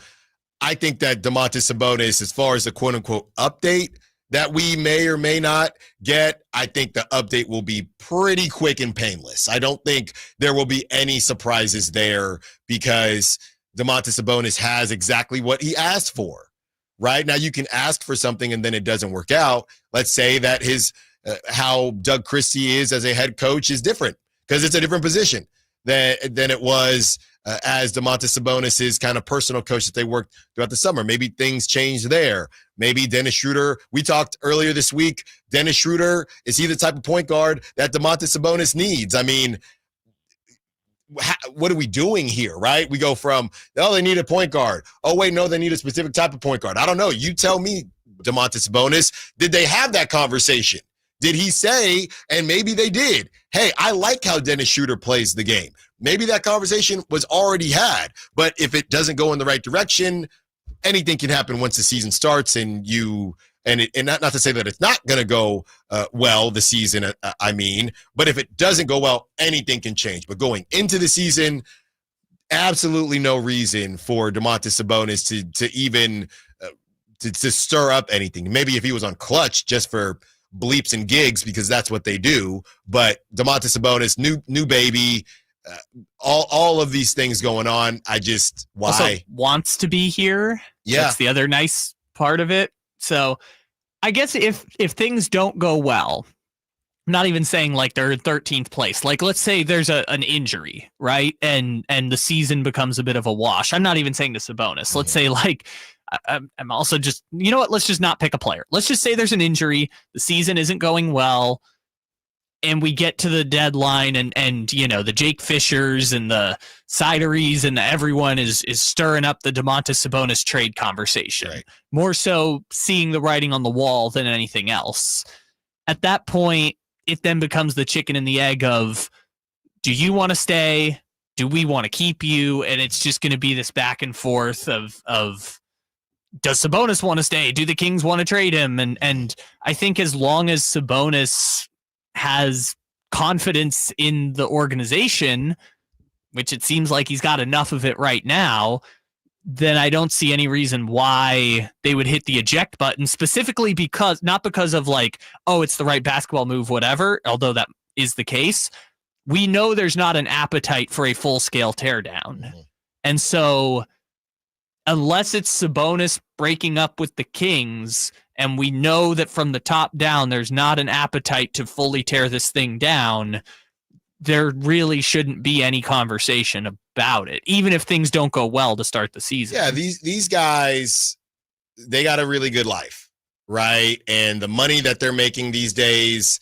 I think that Damonte Sabonis, as far as the quote-unquote update that we may or may not get, I think the update will be pretty quick and painless. I don't think there will be any surprises there because Damonte Sabonis has exactly what he asked for, right? Now, you can ask for something and then it doesn't work out. Let's say that how Doug Christie is as a head coach is different because it's a different position than it was as Damonte Sabonis' kind of personal coach that they worked throughout the summer. Maybe things changed there. Maybe Dennis Schroeder, we talked earlier this week, Dennis Schroeder, is he the type of point guard that Damonte Sabonis needs? I mean, what are we doing here, right? We go from, they need a point guard. Oh, wait, no, they need a specific type of point guard. I don't know. You tell me, Damonte Sabonis, did they have that conversation? Did he say, and maybe they did, hey, I like how Dennis Schroeder plays the game. Maybe that conversation was already had, but if it doesn't go in the right direction, anything can happen once the season starts and not to say that it's not going to go well the season, but if it doesn't go well, anything can change. But going into the season, absolutely no reason for Damonte Sabonis to even to stir up anything. Maybe if he was on Clutch just for bleeps and gigs because that's what they do. But Damonte Sabonis, new baby, all of these things going on. Why? Also wants to be here. Yeah. That's the other nice part of it. So I guess if things don't go well, I'm not even saying like they're in 13th place. Like let's say there's an injury, right? And the season becomes a bit of a wash. I'm not even saying to Sabonis. Let's say like I'm also just, you know what? Let's just not pick a player. Let's just say there's an injury. The season isn't going well. And we get to the deadline and the Jake Fishers and the Sideries and everyone is stirring up the Damonte Sabonis trade conversation. Right. More so seeing the writing on the wall than anything else. At that point, it then becomes the chicken and the egg of, do you want to stay? Do we want to keep you? And it's just going to be this back and forth of does Sabonis want to stay? Do the Kings want to trade him? And I think as long as Sabonis has confidence in the organization, which it seems like he's got enough of it right now, then I don't see any reason why they would hit the eject button, specifically not because of like, oh, it's the right basketball move, whatever, although that is the case. We know there's not an appetite for a full-scale teardown. Mm-hmm. And so unless it's Sabonis breaking up with the Kings, and we know that from the top down, there's not an appetite to fully tear this thing down, there really shouldn't be any conversation about it, even if things don't go well to start the season. Yeah, these guys, they got a really good life, right? And the money that they're making these days,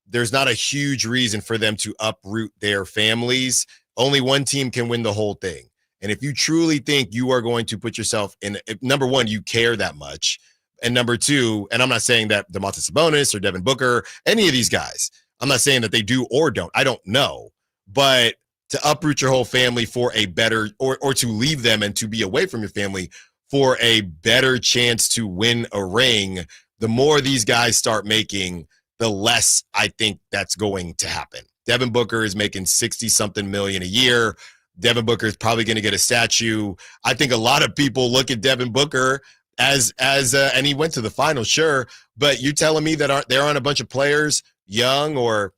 there's not a huge reason for them to uproot their families. Only one team can win the whole thing. And if you truly think you are going to put yourself in, number one, you care that much. And number two, and I'm not saying that Damonte Sabonis or Devin Booker, any of these guys, I'm not saying that they do or don't. I don't know. But to uproot your whole family for a better, or to leave them and to be away from your family for a better chance to win a ring, the more these guys start making, the less I think that's going to happen. Devin Booker is making 60-something million a year. Devin Booker is probably going to get a statue. I think a lot of people look at Devin Booker as and he went to the final, sure, but you're telling me that there aren't a bunch of players, young or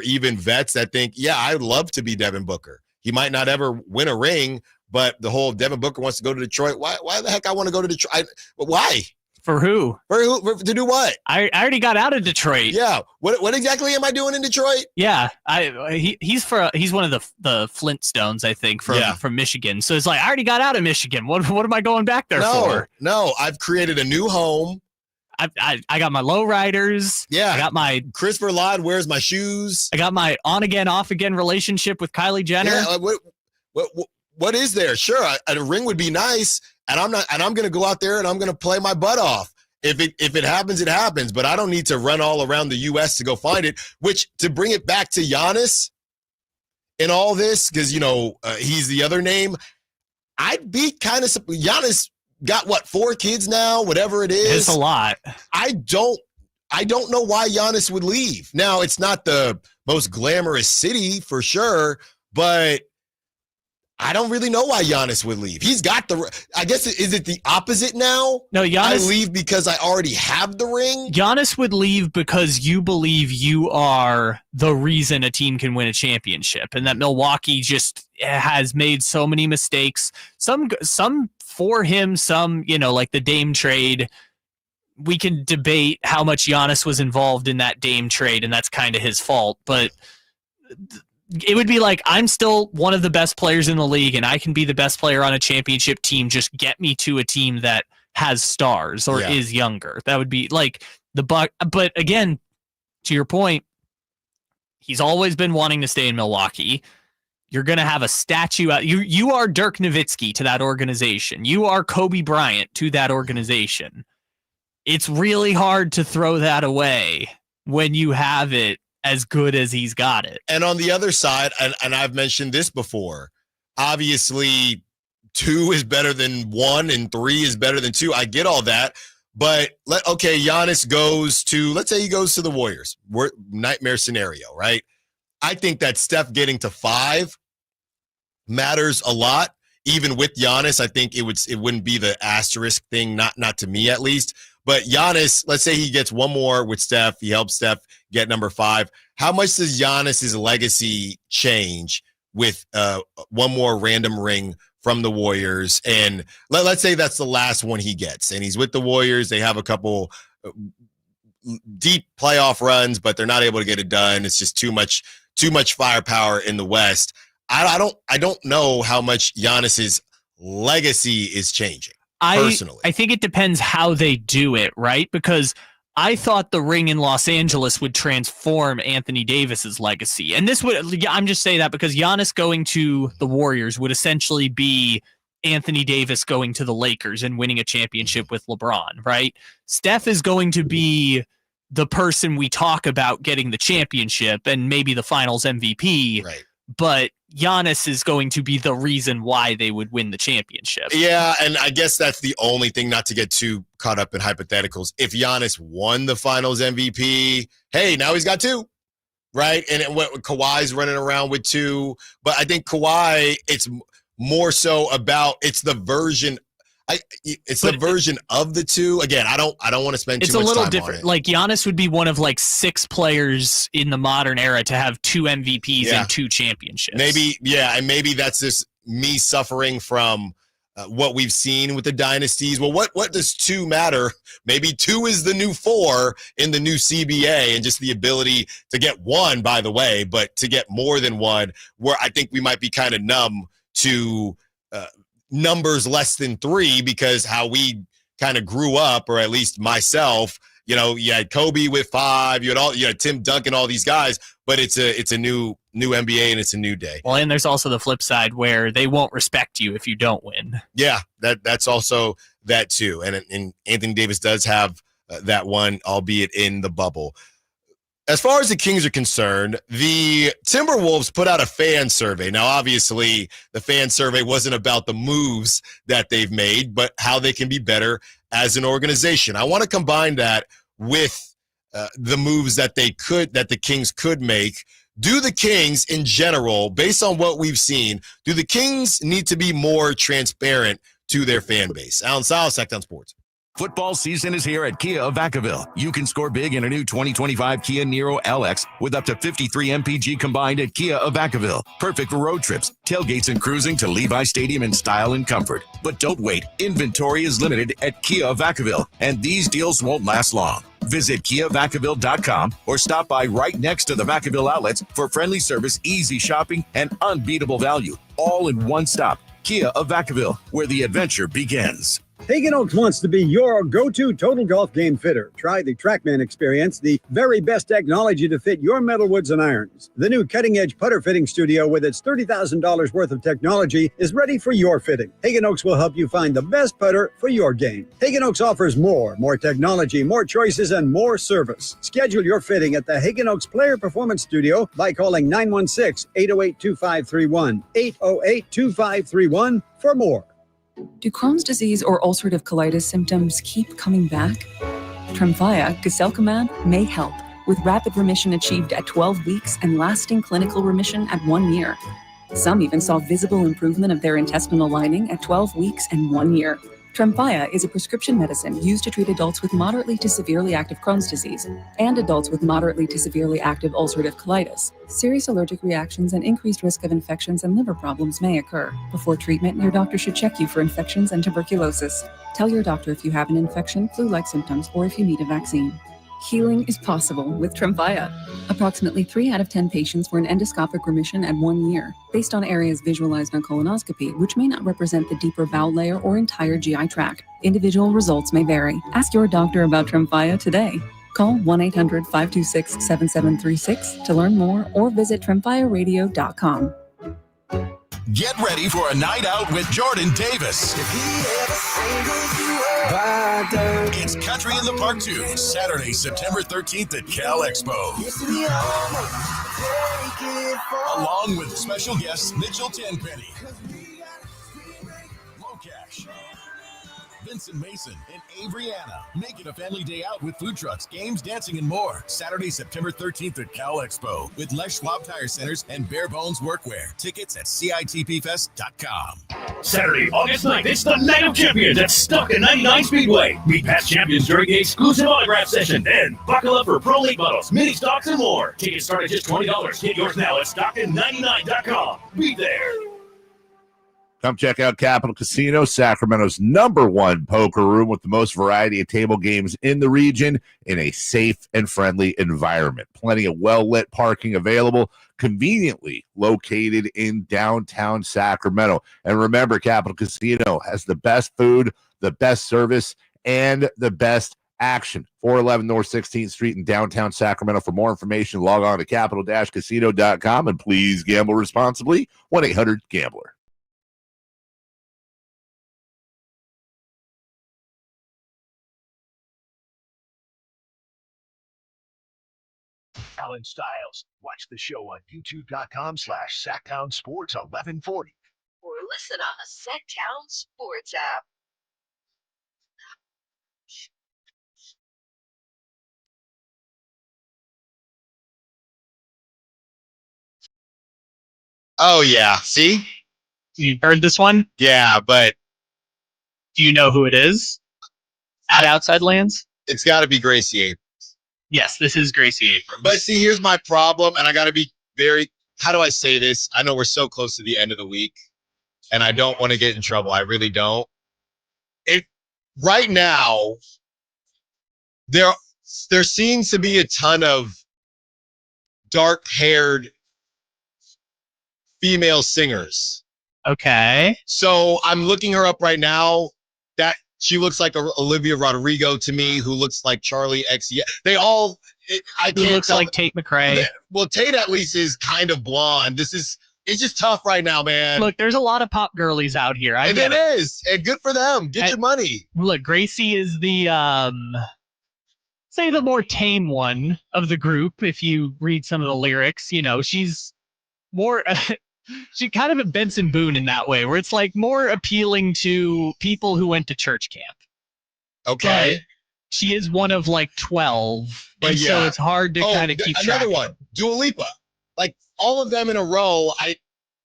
even vets, that think, yeah, I'd love to be Devin Booker. He might not ever win a ring, but the whole Devin Booker wants to go to Detroit. Why the heck I want to go to Detroit? Why? For who? To do what? I already got out of Detroit. Yeah. What exactly am I doing in Detroit? Yeah. He's one of the Flintstones, I think, from Michigan. So it's like, I already got out of Michigan. What am I going back there for? No, I've created a new home. I got my lowriders. Yeah. I got my Christopher Ladd wears my shoes. I got my on again, off again relationship with Kylie Jenner. Yeah. what is there? Sure, a ring would be nice, and I'm going to go out there and I'm going to play my butt off. If it happens, it happens. But I don't need to run all around the U.S. to go find it. Which, to bring it back to Giannis in all this, because he's the other name. I'd be kind of Giannis got 4 kids now, whatever it is. It's a lot. I don't know why Giannis would leave. Now, it's not the most glamorous city for sure, but I don't really know why Giannis would leave. He's got I guess, is it the opposite now? No, Giannis. I leave because I already have the ring? Giannis would leave because you believe you are the reason a team can win a championship, and that Milwaukee just has made so many mistakes. Some for him, some, like the Dame trade. We can debate how much Giannis was involved in that Dame trade, and that's kind of his fault, but it would be like, I'm still one of the best players in the league, and I can be the best player on a championship team. Just get me to a team that has stars or is younger. That would be like the Buck. But again, to your point, he's always been wanting to stay in Milwaukee. You're going to have a statue out. You are Dirk Nowitzki to that organization. You are Kobe Bryant to that organization. It's really hard to throw that away when you have it as good as he's got it. And on the other side, and I've mentioned this before, obviously 2 is better than 1 and 3 is better than 2. I get all that. But, Giannis goes to, let's say he goes to the Warriors. Nightmare scenario, right? I think that Steph getting to 5 matters a lot. Even with Giannis, I think it wouldn't be the asterisk thing, not to me at least. But Giannis, let's say he gets 1 more with Steph. He helps Steph get number 5. How much does Giannis's legacy change with 1 more random ring from the Warriors? And let's say that's the last one he gets, and he's with the Warriors. They have a couple deep playoff runs, but they're not able to get it done. It's just too much firepower in the West. I don't know how much Giannis's legacy is changing. Personally, I think it depends how they do it, right? Because I thought the ring in Los Angeles would transform Anthony Davis's legacy. And I'm just saying that because Giannis going to the Warriors would essentially be Anthony Davis going to the Lakers and winning a championship with LeBron, right? Steph is going to be the person we talk about getting the championship and maybe the finals MVP. Right. But Giannis is going to be the reason why they would win the championship. Yeah, and I guess that's the only thing, not to get too caught up in hypotheticals. If Giannis won the finals MVP, hey, now he's got 2, right? And Kawhi's running around with 2. But I think Kawhi, it's more so about the version. The version of the 2. Again, I don't want to spend too much time on it. It's a little different. Like Giannis would be one of 6 players in the modern era to have 2 MVPs and 2 championships. And maybe that's just me suffering from what we've seen with the dynasties. Well, what does 2 matter? Maybe 2 is the new 4 in the new CBA, and just the ability to get 1, by the way, but to get more than 1, where I think we might be kind of numb to numbers less than 3, because how we kind of grew up, or at least myself, you had Kobe with 5, you had Tim Duncan, all these guys, but it's a new NBA and it's a new day. Well, and there's also the flip side where they won't respect you if you don't win. Yeah, that's also that too. And Anthony Davis does have that one, albeit in the bubble. As far as the Kings are concerned, the Timberwolves put out a fan survey. Now, obviously, the fan survey wasn't about the moves that they've made, but how they can be better as an organization. I want to combine that with the moves that the Kings could make. Do the Kings in general, based on what we've seen, do the Kings need to be more transparent to their fan base? Allen Stiles, Sacktown Sports. Football season is here at Kia of Vacaville. You can score big in a new 2025 Kia Niro LX with up to 53 MPG combined at Kia of Vacaville. Perfect for road trips, tailgates, and cruising to Levi Stadium in style and comfort. But don't wait. Inventory is limited at Kia of Vacaville, and these deals won't last long. Visit KiaVacaville.com or stop by right next to the Vacaville outlets for friendly service, easy shopping, and unbeatable value. All in one stop. Kia of Vacaville, where the adventure begins. Hagen Oaks wants to be your go-to total golf game fitter. Try the TrackMan experience, the very best technology to fit your metalwoods and irons. The new cutting-edge putter fitting studio with its $30,000 worth of technology is ready for your fitting. Hagen Oaks will help you find the best putter for your game. Hagen Oaks offers more technology, more choices, and more service. Schedule your fitting at the Hagen Oaks Player Performance Studio by calling 916-808-2531, 808-2531 for more. Do Crohn's disease or ulcerative colitis symptoms keep coming back? Tremfya, guselkumab, may help, with rapid remission achieved at 12 weeks and lasting clinical remission at 1 year. Some even saw visible improvement of their intestinal lining at 12 weeks and 1 year. Tremfya is a prescription medicine used to treat adults with moderately to severely active Crohn's disease and adults with moderately to severely active ulcerative colitis. Serious allergic reactions and increased risk of infections and liver problems may occur. Before treatment, your doctor should check you for infections and tuberculosis. Tell your doctor if you have an infection, flu-like symptoms, or if you need a vaccine. Healing is possible with Tremfya. Approximately 3 out of 10 patients were in endoscopic remission at 1 year, based on areas visualized on colonoscopy, which may not represent the deeper bowel layer or entire GI tract. Individual results may vary. Ask your doctor about Tremfya today. Call 1-800-526-7736 to learn more or visit tremfyaradio.com. Get ready for a night out with Jordan Davis. It's Country in the Park 2, Saturday, September 13th at Cal Expo. Along with special guests Mitchell Tenpenny, Locash, Vincent Mason, and Abriana. Make it a family day out with food trucks, games, dancing, and more. Saturday, September 13th at Cal Expo with Les Schwab Tire Centers and Bare Bones Workwear. Tickets at CITPfest.com. Saturday, August 9th, it's the Night of Champions at Stuck in 99 Speedway. Meet past champions during the exclusive autograph session. Then buckle up for Pro League models, mini stocks, and more. Tickets start at just $20. Get yours now at Stockton99.com. Be there. Come check out Capital Casino, Sacramento's #1 poker room with the most variety of table games in the region in a safe and friendly environment. Plenty of well-lit parking available, conveniently located in downtown Sacramento. And remember, Capital Casino has the best food, the best service, and the best action. 411 North 16th Street in downtown Sacramento. For more information, log on to capital-casino.com, and please gamble responsibly. 1-800-GAMBLER. Allen Stiles. Watch the show on youtube.com/SacktownSports1140. Or listen on the Sacktown Sports app. Oh, yeah. See? You heard this one? Yeah, but Do you know who it is? At Outside Lands? it's got to be Gracie Abrams. Yes, this is Gracie Abrams. But see, here's my problem, and I got to be very, how do I say this? I know we're so close to the end of the week, and I don't want to get in trouble. I really don't. Right now, there seems to be a ton of dark-haired female singers. Okay. So I'm looking her up right now. That she looks like Olivia Rodrigo to me, who looks like Charlie XCX. They all, I Who can't looks tell. like Tate McRae. Well, Tate at least is kind of blonde. It's just tough right now, man. Look, there's a lot of pop girlies out here. And it is. And good for them. Get your money. Look, Gracie is the say the more tame one of the group. If you read some of the lyrics, you know, she's more she kind of a Benson Boone in that way, where it's like more appealing to people who went to church camp. Okay. But she is one of like 12, But and so it's hard to kind of keep track. Another one, Dua Lipa. Like all of them in a row, I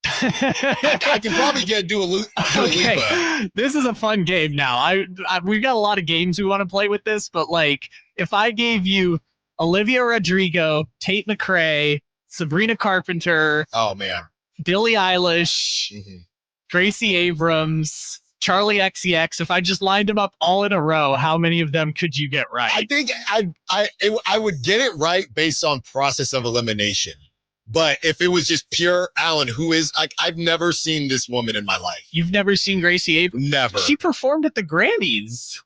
can probably get Dua Lipa. Okay, this is a fun game now. We've got a lot of games we want to play with this, but like if I gave you Olivia Rodrigo, Tate McRae, Sabrina Carpenter, oh man, Billie Eilish, Gracie Abrams, Charlie XCX, if I just lined them up all in a row, how many of them could you get right? I think I would get it right based on process of elimination. But if it was just pure Allen, who is like, I've never seen this woman in my life. You've never seen Gracie Abrams? Never. She performed at the Grammys,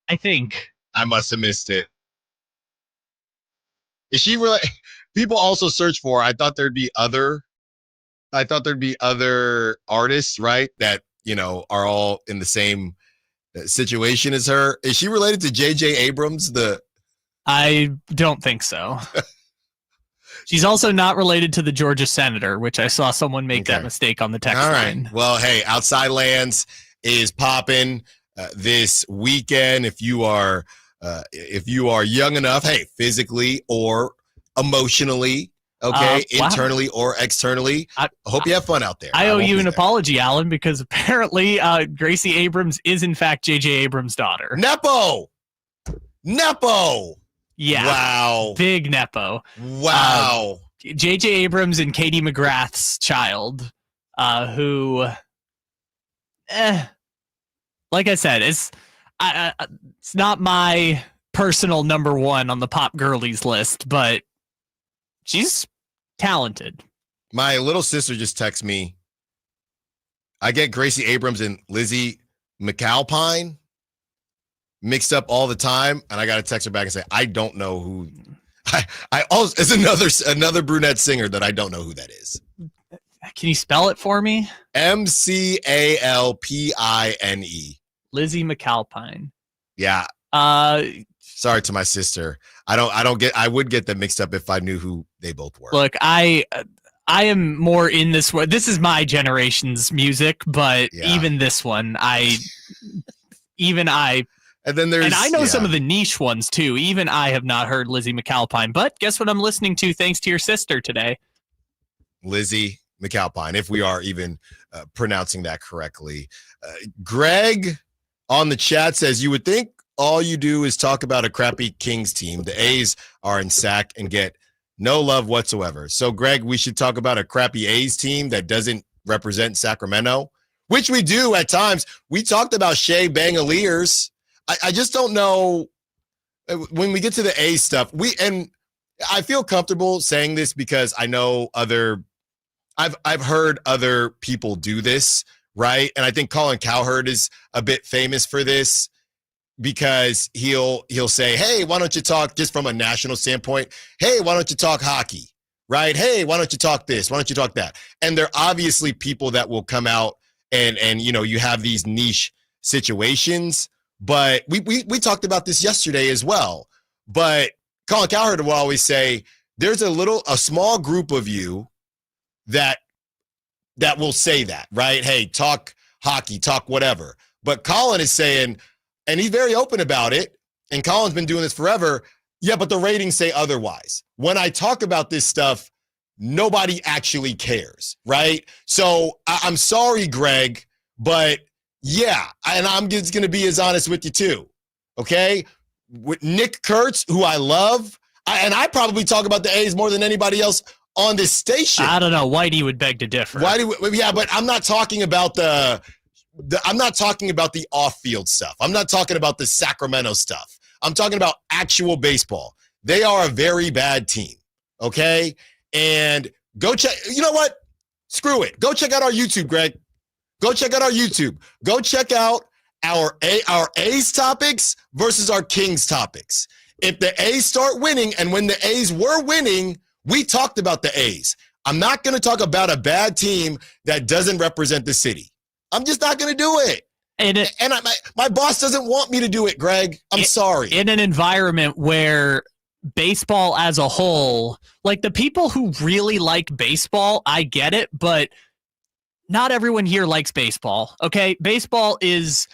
I think. I must have missed it. Is she really? People also search for. I thought there'd be other artists, right? That are all in the same situation as her. Is she related to J.J. Abrams? I don't think so. She's also not related to the Georgia senator, which I saw someone make that mistake on the text line. All right. Well, hey, Outside Lands is popping this weekend. If you are young enough, hey, physically or emotionally, okay, internally or externally, I hope you have fun out there. I owe you an apology, Alan, because apparently Gracie Abrams is in fact J.J. Abrams' daughter. Nepo. Yeah. Wow. Big Nepo. Wow. J.J. Abrams and Katie McGrath's child, who, like I said, it's not my personal number one on the pop girlies list, but she's talented. My little sister just texted me. I get Gracie Abrams and Lizzie McAlpine mixed up all the time, and I got to text her back and say, I don't know who. I also, it's another brunette singer that I don't know who that is. Can you spell it for me? McAlpine. Lizzie McAlpine. Yeah. Sorry to my sister. I would get them mixed up if I knew who they both were. Look, I am more in this one. This is my generation's music, but even this one, and then there's, I know some of the niche ones too. Even I have not heard Lizzie McAlpine, but guess what I'm listening to thanks to your sister today? Lizzie McAlpine, if we are even pronouncing that correctly. Greg on the chat says, you would think all you do is talk about a crappy Kings team. The A's are in sack and get no love whatsoever. So, Greg, we should talk about a crappy A's team that doesn't represent Sacramento, which we do at times. We talked about Shea Bangaliers. I just don't know when we get to the A stuff. And I feel comfortable saying this because I know I've heard other people do this, right? And I think Colin Cowherd is a bit famous for this because he'll say, hey, why don't you talk just from a national standpoint? Hey, why don't you talk hockey, right? Hey, why don't you talk this? Why don't you talk that? And there are obviously people that will come out and you have these niche situations. But we talked about this yesterday as well. But Colin Cowherd will always say there's a small group of you that will say that, right? Hey, talk hockey, talk whatever. But Colin is saying, and he's very open about it, and Colin's been doing this forever, yeah, but the ratings say otherwise. When I talk about this stuff, nobody actually cares, right? So I'm sorry, Greg, but yeah, and I'm just going to be as honest with you too, okay? With Nick Kurtz, who I love, and I probably talk about the A's more than anybody else on this station. I don't know. Whitey would beg to differ. Yeah, but I'm not talking about I'm not talking about the off-field stuff. I'm not talking about the Sacramento stuff. I'm talking about actual baseball. They are a very bad team, okay? And go check. You know what? Screw it. Go check out our YouTube, Greg. Go check out our YouTube. Go check out our A's topics versus our Kings topics. If the A's start winning, and when the A's were winning, we talked about the A's. I'm not going to talk about a bad team that doesn't represent the city. I'm just not going to do it. And my boss doesn't want me to do it, Greg. I'm sorry. In an environment where baseball as a whole, like the people who really like baseball, I get it, but not everyone here likes baseball, okay? Baseball is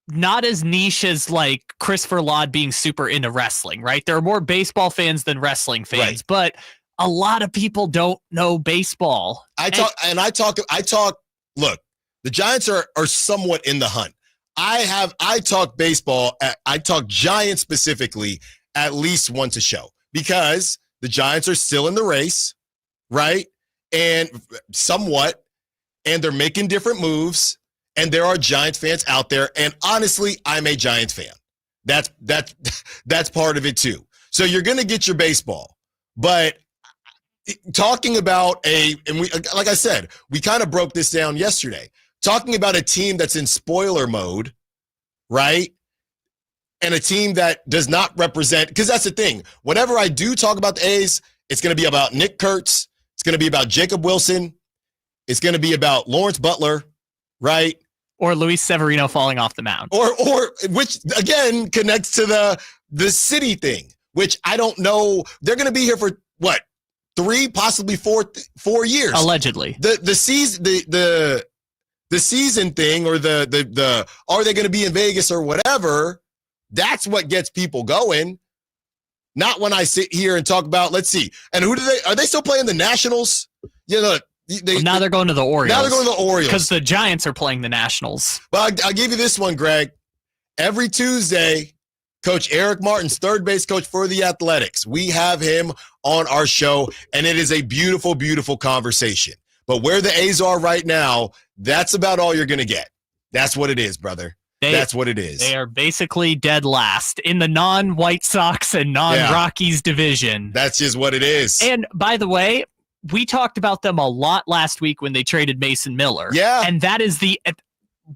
not as niche as like Christopher Laud being super into wrestling, right? There are more baseball fans than wrestling fans, right. But a lot of people don't know baseball. I talk, look, the Giants are somewhat in the hunt. I talk baseball, I talk Giants specifically at least once a show because the Giants are still in the race, right? And somewhat, and they're making different moves, and there are Giants fans out there, and honestly, I'm a Giants fan. That's part of it too. So you're going to get your baseball, but talking about and we, like I said, we kind of broke this down yesterday. Talking about a team that's in spoiler mode, right? And a team that does not represent, because that's the thing. Whenever I do talk about the A's, it's going to be about Nick Kurtz. It's going to be about Jacob Wilson. It's going to be about Lawrence Butler, right? Or Luis Severino falling off the mound. Or which, again, connects to the city thing, which I don't know. They're going to be here for, what, 3, possibly 4 years. Allegedly. The season thing, or the are they going to be in Vegas or whatever, that's what gets people going. Not when I sit here and talk about, let's see. And are they still playing the Nationals? You know, now they're going to the Orioles. Now they're going to the Orioles. Because the Giants are playing the Nationals. Well, I'll give you this one, Greg. Every Tuesday, Coach Eric Martin's third base coach for the Athletics, we have him on our show, and it is a beautiful, beautiful conversation. But where the A's are right now, that's about all you're going to get. That's what it is, brother. That's what it is. They are basically dead last in the non-White Sox and non-Rockies division. That's just what it is. And by the way, we talked about them a lot last week when they traded Mason Miller. Yeah. And that is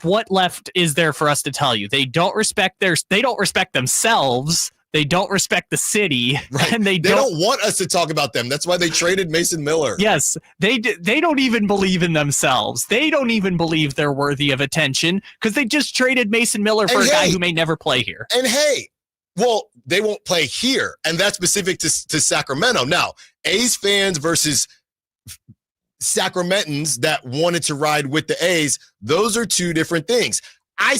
what left is there for us to tell you? They don't respect themselves. They don't respect the city. Right. And they don't want us to talk about them. That's why they traded Mason Miller. Yes. They don't even believe in themselves. They don't even believe they're worthy of attention because they just traded Mason Miller for a guy who may never play here. And hey, well, they won't play here. And that's specific to Sacramento. Now, A's fans versus Sacramentans that wanted to ride with the A's, those are two different things. I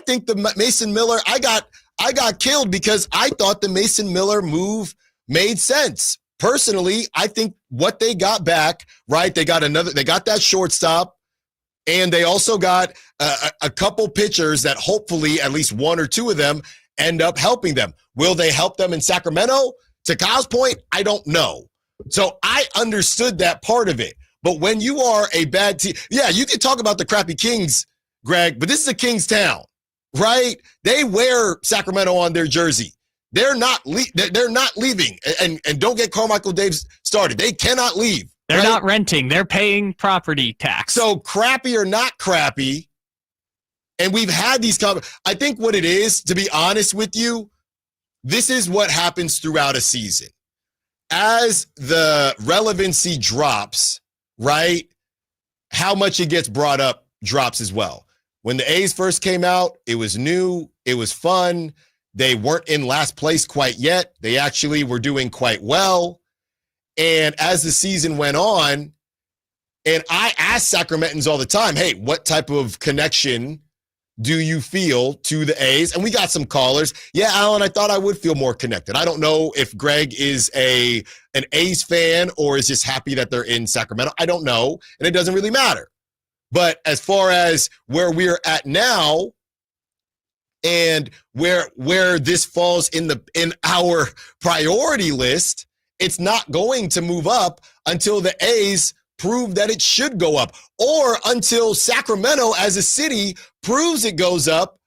think the Mason Miller, I got killed because I thought the Mason Miller move made sense. Personally, I think what they got back, right? They got that shortstop, and they also got a couple pitchers that hopefully at least one or two of them end up helping them. Will they help them in Sacramento? To Kyle's point, I don't know. So I understood that part of it. But when you are a bad team, yeah, you can talk about the crappy Kings, Greg, but this is a Kings town. Right? They wear Sacramento on their jersey. They're not leaving. And don't get Carmichael Davis started. They cannot leave. They're not renting. They're paying property tax. So crappy or not crappy, and we've had these I think what it is, to be honest with you, this is what happens throughout a season. As the relevancy drops, right, how much it gets brought up drops as well. When the A's first came out, it was new. It was fun. They weren't in last place quite yet. They actually were doing quite well. And as the season went on, and I ask Sacramentans all the time, hey, what type of connection do you feel to the A's? And we got some callers. Yeah, Alan, I thought I would feel more connected. I don't know if Greg is an A's fan or is just happy that they're in Sacramento. I don't know, and it doesn't really matter. But as far as where we're at now and where this falls in our priority list, it's not going to move up until the A's prove that it should go up, or until Sacramento as a city proves it goes up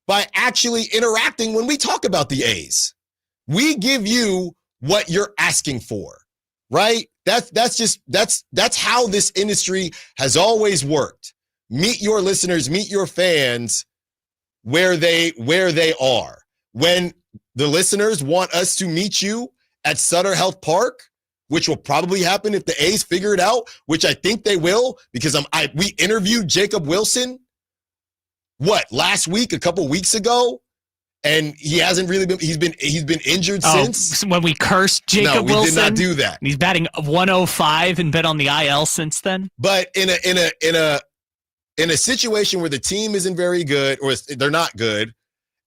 by actually interacting when we talk about the A's. We give you what you're asking for, right? That's how this industry has always worked. Meet your listeners, meet your fans where they are. When the listeners want us to meet you at Sutter Health Park, which will probably happen if the A's figure it out, which I think they will, because we interviewed Jacob Wilson, last week, a couple weeks ago, and he hasn't really been. He's been injured since. When we cursed Jacob Wilson, we did not do that. He's batting 105 and been on the IL since then. But in a situation where the team isn't very good, or they're not good,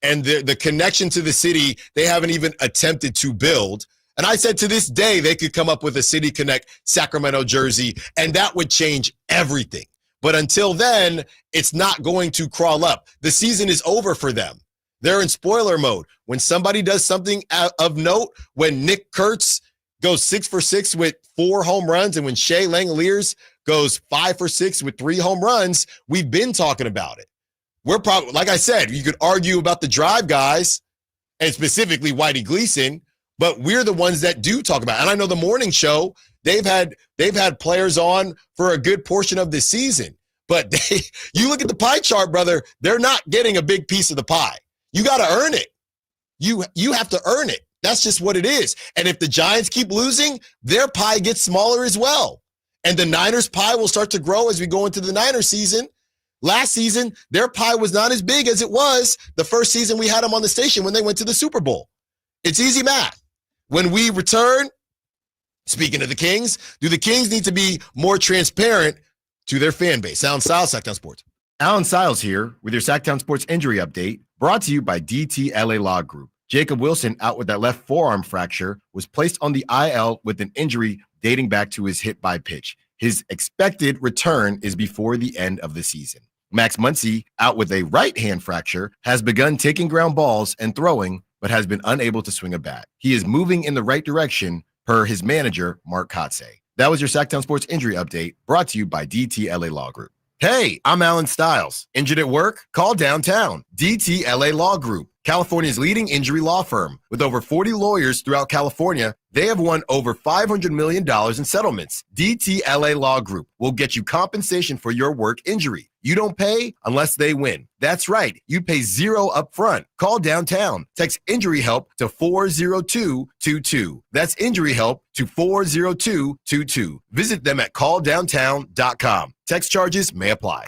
and the connection to the city they haven't even attempted to build. And I said to this day they could come up with a City Connect Sacramento jersey, and that would change everything. But until then, it's not going to crawl up. The season is over for them. They're in spoiler mode. When somebody does something of note, when Nick Kurtz goes 6 for 6 with 4 home runs, and when Shea Langoliers goes 5 for 6 with 3 home runs, we've been talking about it. We're probably, like I said, you could argue about the drive guys, and specifically Whitey Gleason, but we're the ones that do talk about it. And I know the morning show, they've had players on for a good portion of this season. But you look at the pie chart, brother, they're not getting a big piece of the pie. You got to earn it. You have to earn it. That's just what it is. And if the Giants keep losing, their pie gets smaller as well. And the Niners' pie will start to grow as we go into the Niners season. Last season, their pie was not as big as it was the first season we had them on the station when they went to the Super Bowl. It's easy math. When we return, speaking of the Kings, do the Kings need to be more transparent to their fan base? Allen Stiles, Sacktown Sports. Allen Stiles here with your Sacktown Sports injury update, brought to you by DTLA Law Group. Jacob Wilson, out with that left forearm fracture, was placed on the IL with an injury dating back to his hit by pitch. His expected return is before the end of the season. Max Muncy, out with a right hand fracture, has begun taking ground balls and throwing, but has been unable to swing a bat. He is moving in the right direction, per his manager, Mark Kotze. That was your Sacktown Sports injury update, brought to you by DTLA Law Group. Hey, I'm Allen Stiles. Injured at work? Call downtown. DTLA Law Group, California's leading injury law firm. With over 40 lawyers throughout California, they have won over $500 million in settlements. DTLA Law Group will get you compensation for your work injury. You don't pay unless they win. That's right. You pay zero up front. Call downtown. Text injury help to 40222. That's injury help to 40222. Visit them at calldowntown.com. Text charges may apply.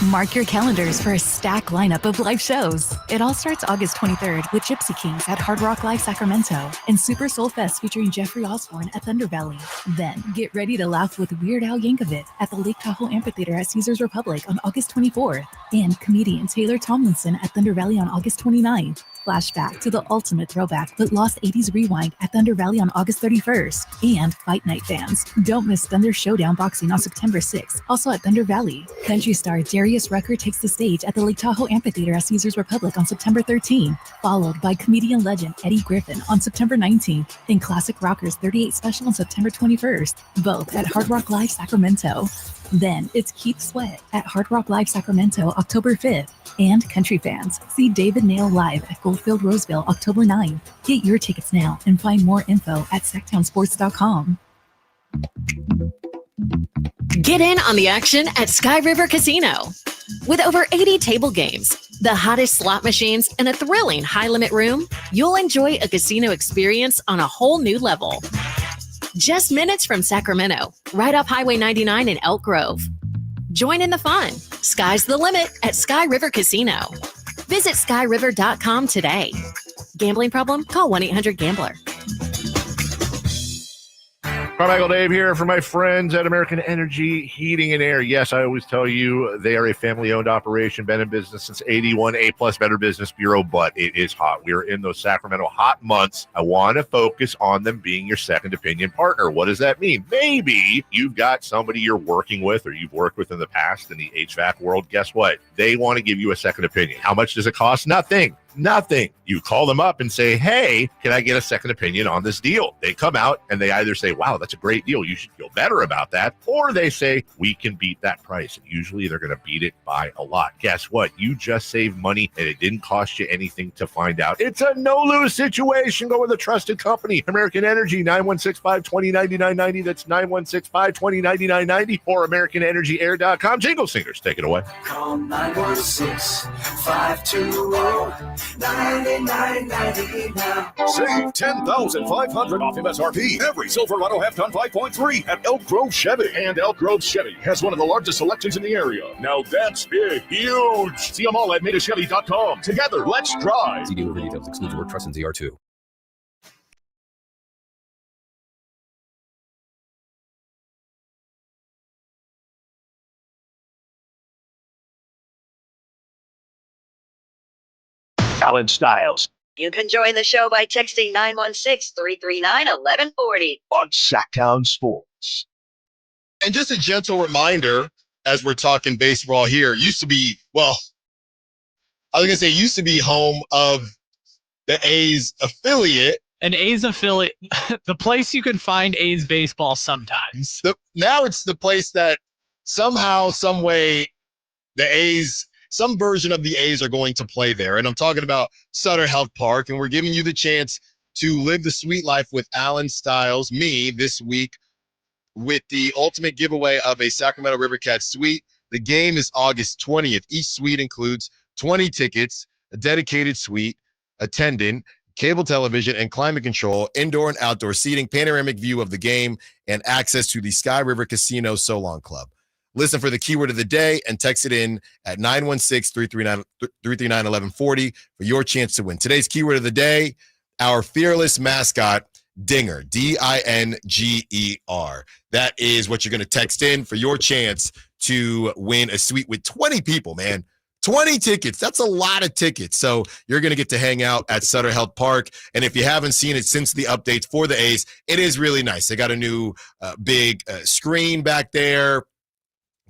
Mark your calendars for a stacked lineup of live shows. It all starts August 23rd with Gypsy Kings at Hard Rock Live Sacramento and Super Soul Fest featuring Jeffrey Osborne at Thunder Valley. Then get ready to laugh with Weird Al Yankovic at the Lake Tahoe Amphitheater at Caesars Republic on August 24th and comedian Taylor Tomlinson at Thunder Valley on August 29th. Flashback to the ultimate throwback but lost 80s rewind at Thunder Valley on August 31st. And Fight Night fans, don't miss Thunder Showdown Boxing on September 6th, also at Thunder Valley. Country star Darius Rucker takes the stage at the Lake Tahoe Amphitheater at Caesars Republic on September 13th, followed by comedian legend Eddie Griffin on September 19th, and Classic Rockers 38 Special on September 21st, both at Hard Rock Live Sacramento. Then it's Keith Sweat at Hard Rock Live Sacramento October 5th. And country fans, see David Nail live at Goldfield Roseville October 9th. Get your tickets now and find more info at sacktownsports.com. Get in on the action at Sky River Casino. With over 80 table games, the hottest slot machines, and a thrilling high-limit room, you'll enjoy a casino experience on a whole new level. Just minutes from Sacramento, right off Highway 99 in Elk Grove. Join in the fun. Sky's the limit at Sky River Casino. Visit skyriver.com today. Gambling problem? Call 1-800-GAMBLER. Carmichael Dave here for my friends at American Energy Heating and Air. Yes, I always tell you they are a family-owned operation, been in business since 81, A-plus Better Business Bureau, but it is hot. We are in those Sacramento hot months. I want to focus on them being your second opinion partner. What does that mean? Maybe you've got somebody you're working with or you've worked with in the past in the HVAC world. Guess what? They want to give you a second opinion. How much does it cost? Nothing. You call them up and say, hey, can I get a second opinion on this deal? They come out and they either say, wow, that's a great deal, you should feel better about that. Or they say, we can beat that price. And usually they're going to beat it by a lot. Guess what? You just saved money and it didn't cost you anything to find out. It's a no-lose situation. Go with a trusted company. American Energy, 916-520-9990. That's 916-520-9990 or AmericanEnergyAir.com. Jingle singers, take it away. Call 916-520-9990 now. Save $10,500 off MSRP. Every Silverado half-ton 5.3 at Elk Grove Chevy. And Elk Grove Chevy has one of the largest selections in the area. Now that's big, huge. See them all at MadeAChevy.com. Together, let's drive. See dealer details. Excludes word trust and ZR2. Allen Stiles You can join the show by texting 916-339-1140 on Sacktown Sports. And just a gentle reminder, as we're talking baseball here, used to be home of the A's affiliate. An A's affiliate, the place you can find A's baseball sometimes. Now it's the place that somehow, some way, the A's, some version of the A's are going to play there. And I'm talking about Sutter Health Park, and we're giving you the chance to live the sweet life with Allen Stiles, me, this week with the ultimate giveaway of a Sacramento River Cats suite. The game is August 20th. Each suite includes 20 tickets, a dedicated suite, attendant, cable television, and climate control, indoor and outdoor seating, panoramic view of the game, and access to the Sky River Casino Solon Club. Listen for the keyword of the day and text it in at 916-339-1140 for your chance to win. Today's keyword of the day, our fearless mascot, Dinger, D-I-N-G-E-R. That is what you're going to text in for your chance to win a suite with 20 people, man. 20 tickets. That's a lot of tickets. So you're going to get to hang out at Sutter Health Park. And if you haven't seen it since the updates for the A's, it is really nice. They got a new big screen back there.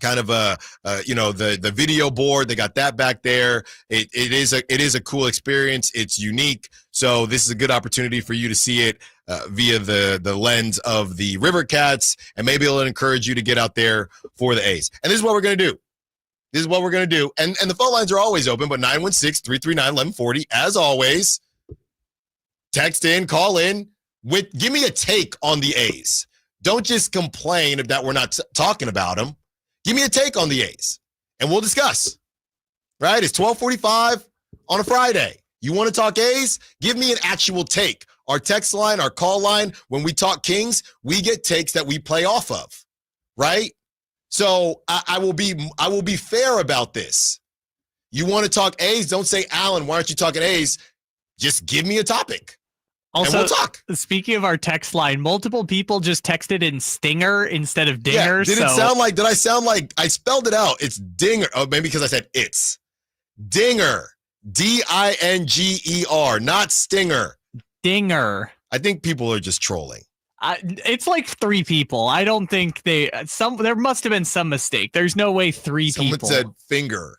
Kind of the video board. They got that back there. It is a cool experience. It's unique. So this is a good opportunity for you to see it via the lens of the River Cats, and maybe it'll encourage you to get out there for the A's. And this is what we're going to do. And the phone lines are always open, but 916-339-1140, as always. Text in, call in, give me a take on the A's. Don't just complain that we're not talking about them. Give me a take on the A's, and we'll discuss. Right? It's 12:45 on a Friday. You want to talk A's? Give me an actual take. Our text line, our call line, when we talk Kings, we get takes that we play off of, right? So I will be fair about this. You want to talk A's? Don't say, Allen, why aren't you talking A's? Just give me a topic. Also, and we'll talk. Speaking of our text line, multiple people just texted in Stinger instead of Dinger. Yeah, did I sound like I spelled it out? It's Dinger. Oh, maybe because I said it's. Dinger. D-I-N-G-E-R, not Stinger. Dinger. I think people are just trolling. It's like 3 people. I don't think there must have been some mistake. There's no way 3 people. Someone said finger.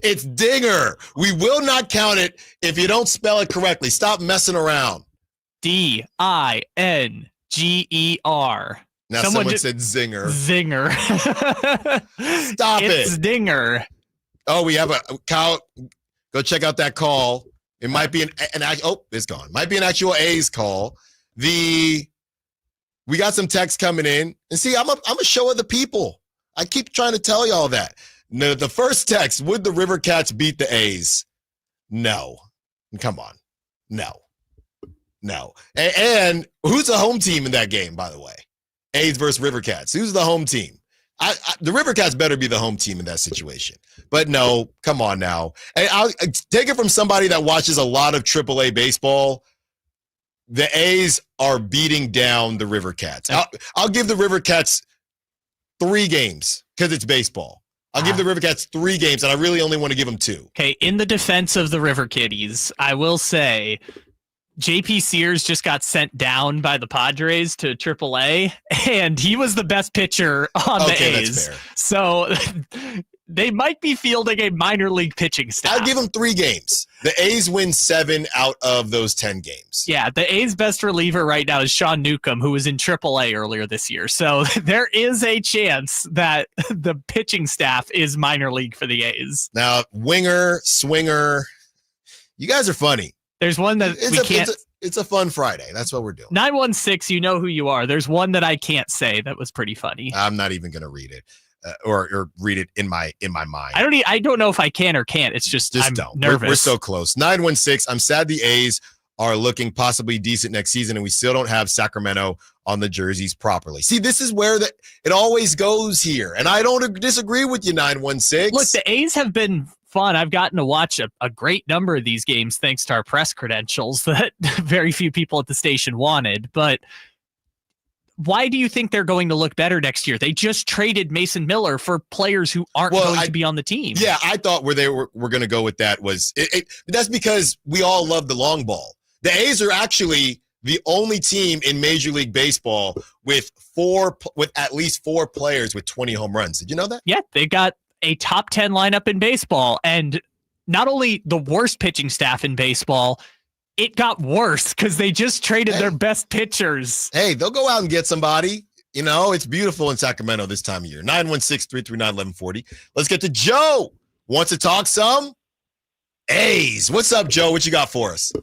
It's Dinger. We will not count it if you don't spell it correctly. Stop messing around. D-I-N-G-E-R. Now someone said zinger. Zinger. Stop it. It's Dinger. Oh, we have a Kyle. Go check out that call. It might be it's gone. Might be an actual A's call. We got some text coming in, and see, I'm a show of the people. I keep trying to tell y'all that. No, the first text, would the River Cats beat the A's? No. Come on. No. And who's the home team in that game, by the way? A's versus River Cats. Who's the home team? The River Cats better be the home team in that situation. But no, come on now. And I'll take it from somebody that watches a lot of AAA baseball. The A's are beating down the River Cats. I'll give the River Cats 3 games because it's baseball. I'll give the River Cats 3 games, and I really only want to give them 2. Okay, in the defense of the River Kitties, I will say JP Sears just got sent down by the Padres to AAA, and he was the best pitcher on the A's. That's fair. So they might be fielding a minor league pitching staff. I'll give them 3 games. The A's win 7 out of those 10 games. Yeah, the A's best reliever right now is Sean Newcomb, who was in AAA earlier this year. So there is a chance that the pitching staff is minor league for the A's. Now, winger, swinger, you guys are funny. There's one that it's a fun Friday. That's what we're doing. 916, you know who you are. There's one that I can't say that was pretty funny. I'm not even going to read it. Or read it in my mind. I don't know if I can or can't. It's just I'm don't. Nervous. We're so close. 916. I'm sad the A's are looking possibly decent next season, and we still don't have Sacramento on the jerseys properly. See, this is where it always goes here, and I don't disagree with you. 916. Look, the A's have been fun. I've gotten to watch a great number of these games thanks to our press credentials that very few people at the station wanted, but. Why do you think they're going to look better next year? They just traded Mason Miller for players who aren't going to be on the team. Yeah, I thought where they were going to go with that was that's because we all love the long ball. The A's are actually the only team in Major League Baseball with at least 4 players with 20 home runs. Did you know that? Yeah, they got a top 10 lineup in baseball, and not only the worst pitching staff in baseball. It got worse because they just traded their best pitchers. Hey, they'll go out and get somebody. You know, it's beautiful in Sacramento this time of year. 916-339-1140. Let's get to Joe. Wants to talk some A's. What's up, Joe? What you got for us?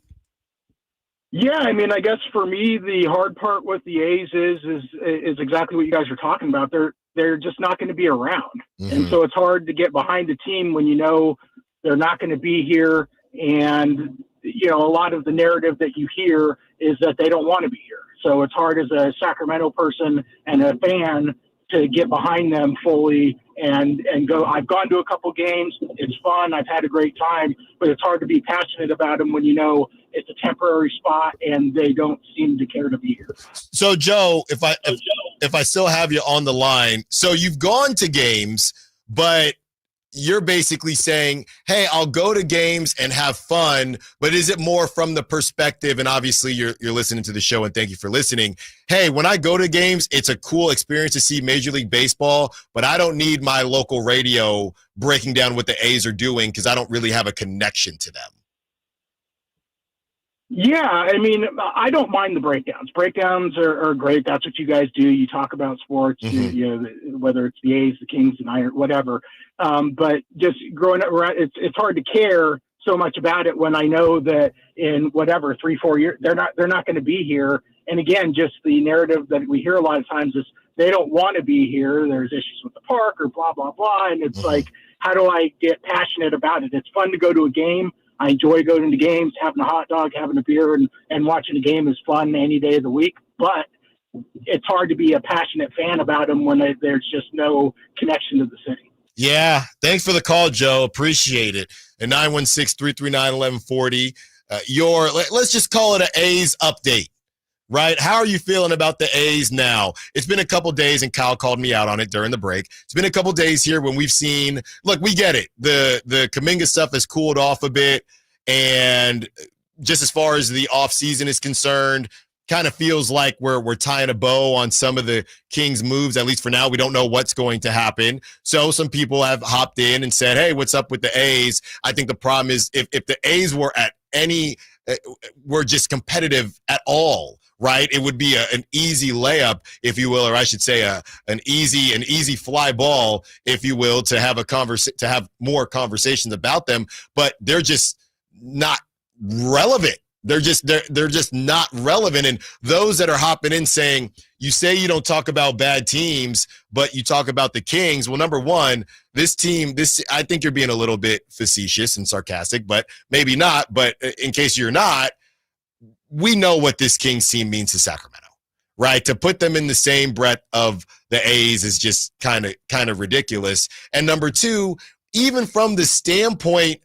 Yeah, I mean, I guess for me, the hard part with the A's is exactly what you guys are talking about. They're just not going to be around, and so it's hard to get behind a team when you know they're not going to be here. And a lot of the narrative that you hear is that they don't want to be here. So it's hard as a Sacramento person and a fan to get behind them fully and go. I've gone to a couple games. It's fun. I've had a great time, but it's hard to be passionate about them when you know it's a temporary spot and they don't seem to care to be here. So Joe, if I still have you on the line, so you've gone to games, but you're basically saying, hey, I'll go to games and have fun, but is it more from the perspective, and obviously you're listening to the show and thank you for listening, hey, when I go to games, it's a cool experience to see Major League Baseball, but I don't need my local radio breaking down what the A's are doing because I don't really have a connection to them. Yeah, I mean, I don't mind the breakdowns. Breakdowns are great. That's what you guys do. You talk about sports, whether it's the A's, the Kings, and Iron, whatever. But just growing up, it's hard to care so much about it when I know that in 3-4 years they're not going to be here. And again, just the narrative that we hear a lot of times is they don't want to be here. There's issues with the park or blah blah blah. And it's like, how do I get passionate about it? It's fun to go to a game. I enjoy going to games, having a hot dog, having a beer, and watching a game is fun any day of the week. But it's hard to be a passionate fan about them when there's just no connection to the city. Yeah, thanks for the call, Joe. Appreciate it. At 916-339-1140, let's just call it an A's update, right? How are you feeling about the A's now? It's been a couple days, and Kyle called me out on it during the break. It's been a couple days here when we've seen, look, we get it. The Kaminga stuff has cooled off a bit, and just as far as the offseason is concerned, kind of feels like we're tying a bow on some of the Kings' moves, at least for now. We don't know what's going to happen. So some people have hopped in and said, hey, what's up with the A's? I think the problem is if the A's were were just competitive at all, right? It would be an easy layup, if you will, or I should say an easy fly ball, if you will, to have to have more conversations about them, but they're just not relevant. They're just not relevant. And those that are hopping in saying, you say you don't talk about bad teams, but you talk about the Kings. Well, number one, I think you're being a little bit facetious and sarcastic, but maybe not. But in case you're not, we know what this Kings team means to Sacramento, right? To put them in the same breath of the A's is just kind of ridiculous. And number two, even from the standpoint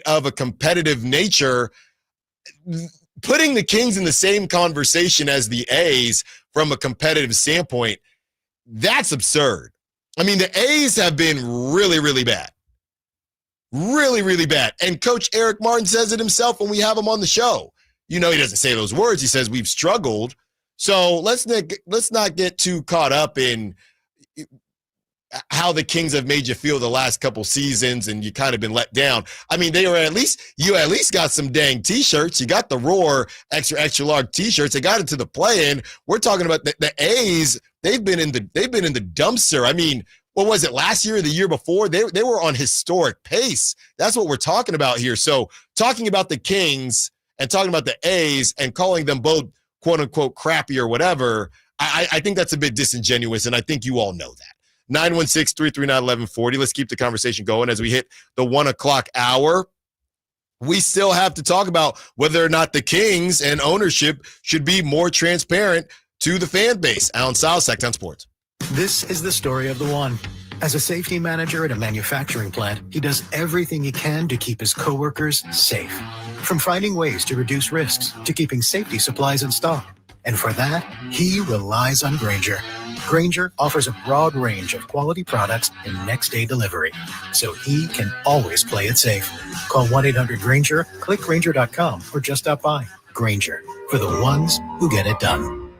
of a competitive nature, putting the Kings in the same conversation as the A's from a competitive standpoint, that's absurd. I mean, the A's have been really, really bad. Really, really bad. And Coach Eric Martin says it himself when we have him on the show. He doesn't say those words. He says we've struggled. So let's not get too caught up in how the Kings have made you feel the last couple seasons and you kind of been let down. I mean, you at least got some dang T-shirts. You got the Roar extra large T-shirts. They got into the play-in. We're talking about the A's. They've been in the dumpster. I mean, what was it, last year or the year before? They were on historic pace. That's what we're talking about here. So talking about the Kings and talking about the A's and calling them both quote unquote crappy or whatever, I think that's a bit disingenuous, and I think you all know that. 916-339-1140. Let's keep the conversation going as we hit the 1 o'clock hour. We still have to talk about whether or not the Kings and ownership should be more transparent to the fan base. Allen Stiles, Sacktown Sports. This is the story of the one. As a safety manager at a manufacturing plant, he does everything he can to keep his coworkers safe. From finding ways to reduce risks to keeping safety supplies in stock. And for that, he relies on Grainger. Grainger offers a broad range of quality products and next-day delivery, so he can always play it safe. Call 1-800-GRAINGER, click Grainger.com, or just stop by. Grainger, for the ones who get it done.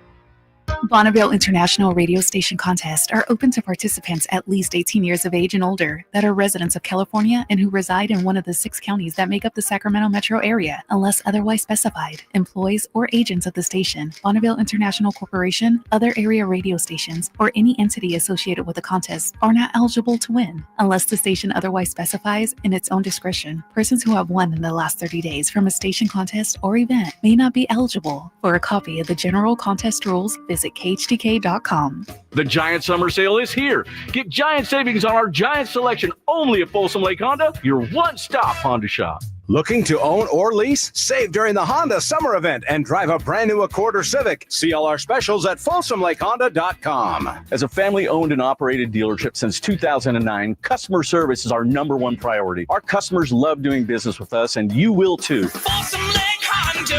Bonneville International radio station contests are open to participants at least 18 years of age and older that are residents of California and who reside in one of the 6 counties that make up the Sacramento metro area, unless otherwise specified. Employees or agents of the station, Bonneville International Corporation, other area radio stations, or any entity associated with the contest are not eligible to win, unless the station otherwise specifies in its own discretion. Persons who have won in the last 30 days from a station contest or event may not be eligible. For a copy of the general contest rules, visit khdk.com. The Giant Summer Sale is here. Get giant savings on our giant selection only at Folsom Lake Honda, your one-stop Honda shop. Looking to own or lease? Save during the Honda Summer Event and drive a brand new Accord or Civic. See all our specials at FolsomLakeHonda.com. As a family-owned and operated dealership since 2009, customer service is our #1 priority. Our customers love doing business with us, and you will too.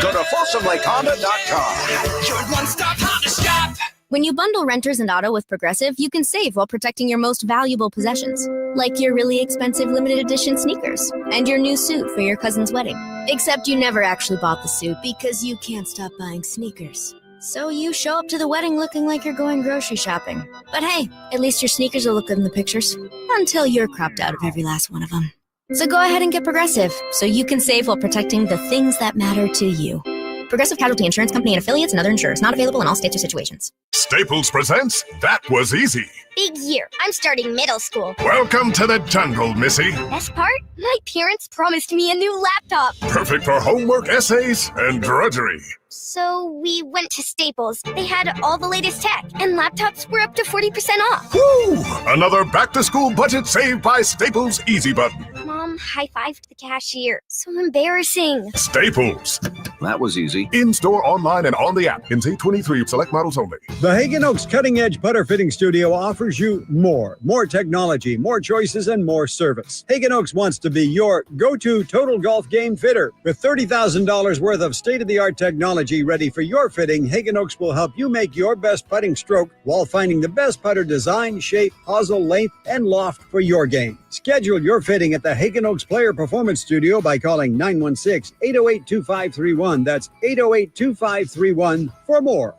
Go to FolsomLakeHonda.com. Your one-stop Honda shop. When you bundle renters and auto with Progressive, you can save while protecting your most valuable possessions, like your really expensive limited edition sneakers and your new suit for your cousin's wedding. Except you never actually bought the suit because you can't stop buying sneakers. So you show up to the wedding looking like you're going grocery shopping. But hey, at least your sneakers will look good in the pictures, until you're cropped out of every last one of them. So go ahead and get Progressive, so you can save while protecting the things that matter to you. Progressive Casualty Insurance Company and affiliates and other insurers. Not available in all states or situations. Staples presents That Was Easy. Big year. I'm starting middle school. Welcome to the jungle, Missy. Best part? My parents promised me a new laptop. Perfect for homework, essays, and drudgery. So we went to Staples. They had all the latest tech, and laptops were up to 40% off. Woo! Another back-to-school budget saved by Staples Easy Button. Mom high-fived the cashier. So embarrassing. Staples. That was easy. In-store, online, and on the app. NZ23 select models only. The Hagen Oaks Cutting Edge Putter Fitting Studio offers you more technology, more choices, and more service. Hagen Oaks wants to be your go-to total golf game fitter. With $30,000 worth of state-of-the-art technology ready for your fitting, Hagen Oaks will help you make your best putting stroke while finding the best putter design, shape, hosel, length, and loft for your game. Schedule your fitting at the Hagen Oaks Player Performance Studio by calling 916-808-2531. That's 808-2531 for more.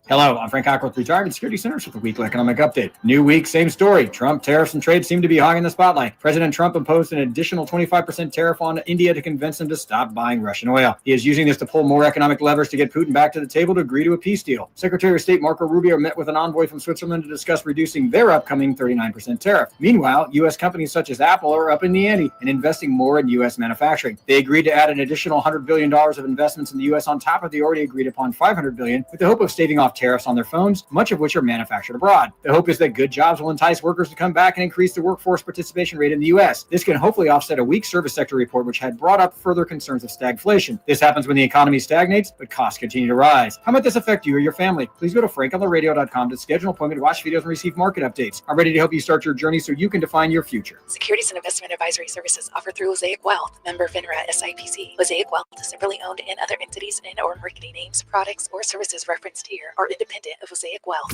Hello, I'm Frank Cockworth, Retirement Security Centers with the Weekly Economic Update. New week, same story. Trump, tariffs, and trade seem to be hogging the spotlight. President Trump imposed an additional 25% tariff on India to convince them to stop buying Russian oil. He is using this to pull more economic levers to get Putin back to the table to agree to a peace deal. Secretary of State Marco Rubio met with an envoy from Switzerland to discuss reducing their upcoming 39% tariff. Meanwhile, U.S. companies such as Apple are up in the ante and investing more in U.S. manufacturing. They agreed to add an additional $100 billion of investments in the U.S. on top of the already agreed upon $500 billion, with the hope of staving off tariffs on their phones, much of which are manufactured abroad. The hope is that good jobs will entice workers to come back and increase the workforce participation rate in the U.S. This can hopefully offset a weak service sector report, which had brought up further concerns of stagflation. This happens when the economy stagnates, but costs continue to rise. How might this affect you or your family? Please go to frankontheradio.com to schedule an appointment, watch videos, and receive market updates. I'm ready to help you start your journey so you can define your future. Securities and investment advisory services offered through Mosaic Wealth, member FINRA SIPC. Mosaic Wealth is separately owned, and other entities and or marketing names, products, or services referenced here are independent of Mosaic Wealth.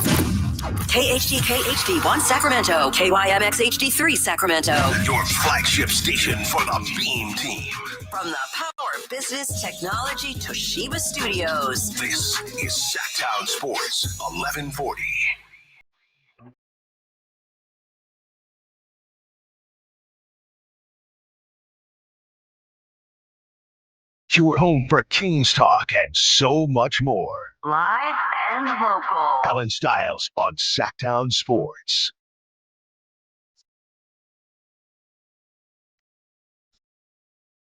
KHD1 Sacramento, KYMX HD3 Sacramento. Your flagship station for the Beam Team. From the Power Business Technology Toshiba Studios. This is Sacktown Sports 1140. Your home for Kings Talk and so much more. Live and local. Allen Stiles on Sacktown Sports.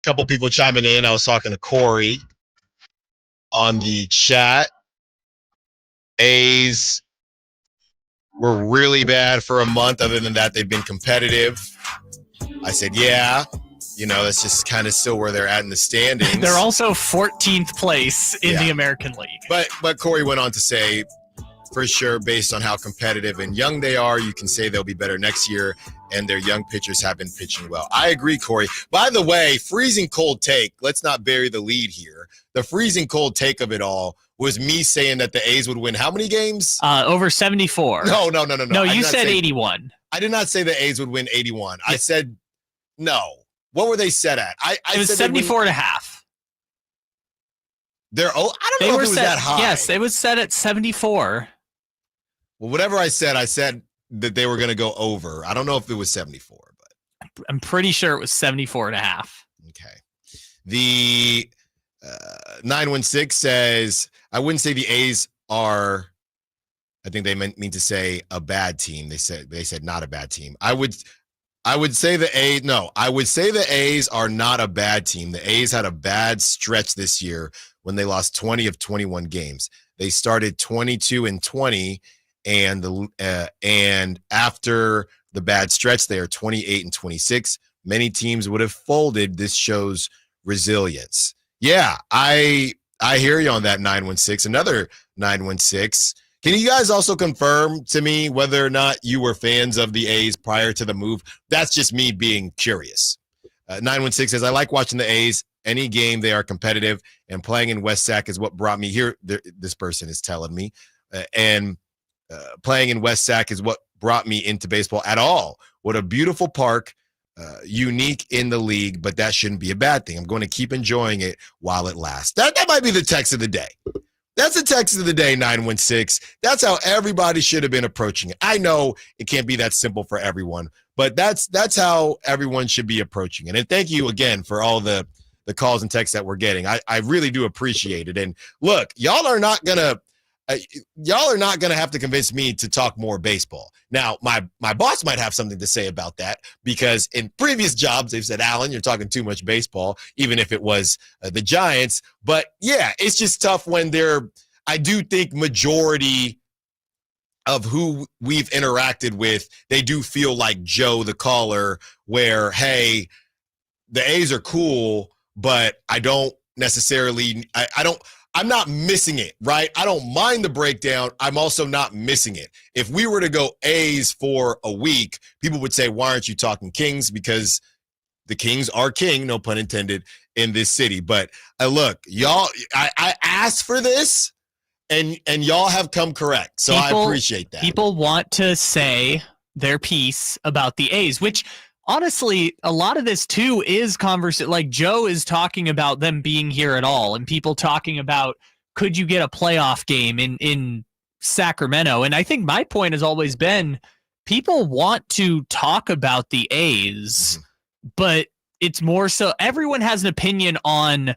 Couple people chiming in. I was talking to Corey on the chat. A's were really bad for a month. Other than that, they've been competitive. I said, yeah. You know, that's just kind of still where they're at in the standings. They're also 14th place in the American League. But Corey went on to say, for sure, based on how competitive and young they are, you can say they'll be better next year, and their young pitchers have been pitching well. I agree, Corey. By the way, freezing cold take, let's not bury the lead here. The freezing cold take of it all was me saying that the A's would win how many games? Over 74. No. No, you said 81. I did not say the A's would win 81. I said no. What were they set at? It was 74 and a half. I don't know if it was that high. Yes, it was set at 74. Well, whatever I said that they were going to go over. I don't know if it was 74, but I'm pretty sure it was 74.5. Okay. The 916 says, I wouldn't say the A's are, I think they mean to say a bad team. They said not a bad team. I would say the A's are not a bad team. The A's had a bad stretch this year when they lost 20 of 21 games. They started 22-20, and after the bad stretch, they are 28-26. Many teams would have folded. This shows resilience. Yeah, I hear you on that, 916. Another 916. Can you guys also confirm to me whether or not you were fans of the A's prior to the move? That's just me being curious. 916 says, I like watching the A's. Any game, they are competitive, and playing in West Sac is what brought me here. This person is telling me. Playing in West Sac is what brought me into baseball at all. What a beautiful park, unique in the league, but that shouldn't be a bad thing. I'm going to keep enjoying it while it lasts. That might be the text of the day. That's the text of the day, 916. That's how everybody should have been approaching it. I know it can't be that simple for everyone, but that's how everyone should be approaching it. And thank you again for all the calls and texts that we're getting. I really do appreciate it. And look, y'all are not gonna have to convince me to talk more baseball. Now, my boss might have something to say about that, because in previous jobs, they've said, Allen, you're talking too much baseball, even if it was the Giants. But yeah, it's just tough when I do think majority of who we've interacted with, they do feel like Joe, the caller, where, hey, the A's are cool, but I don't necessarily, I'm not missing it, right? I don't mind the breakdown. I'm also not missing it. If we were to go A's for a week, people would say, why aren't you talking Kings? Because the Kings are king, no pun intended, in this city. But look, y'all, I asked for this, and y'all have come correct. So I appreciate that. People want to say their piece about the A's, which honestly, a lot of this too is conversation. Like Joe is talking about them being here at all, and people talking about, could you get a playoff game in Sacramento? And I think my point has always been, people want to talk about the A's, but it's more so everyone has an opinion on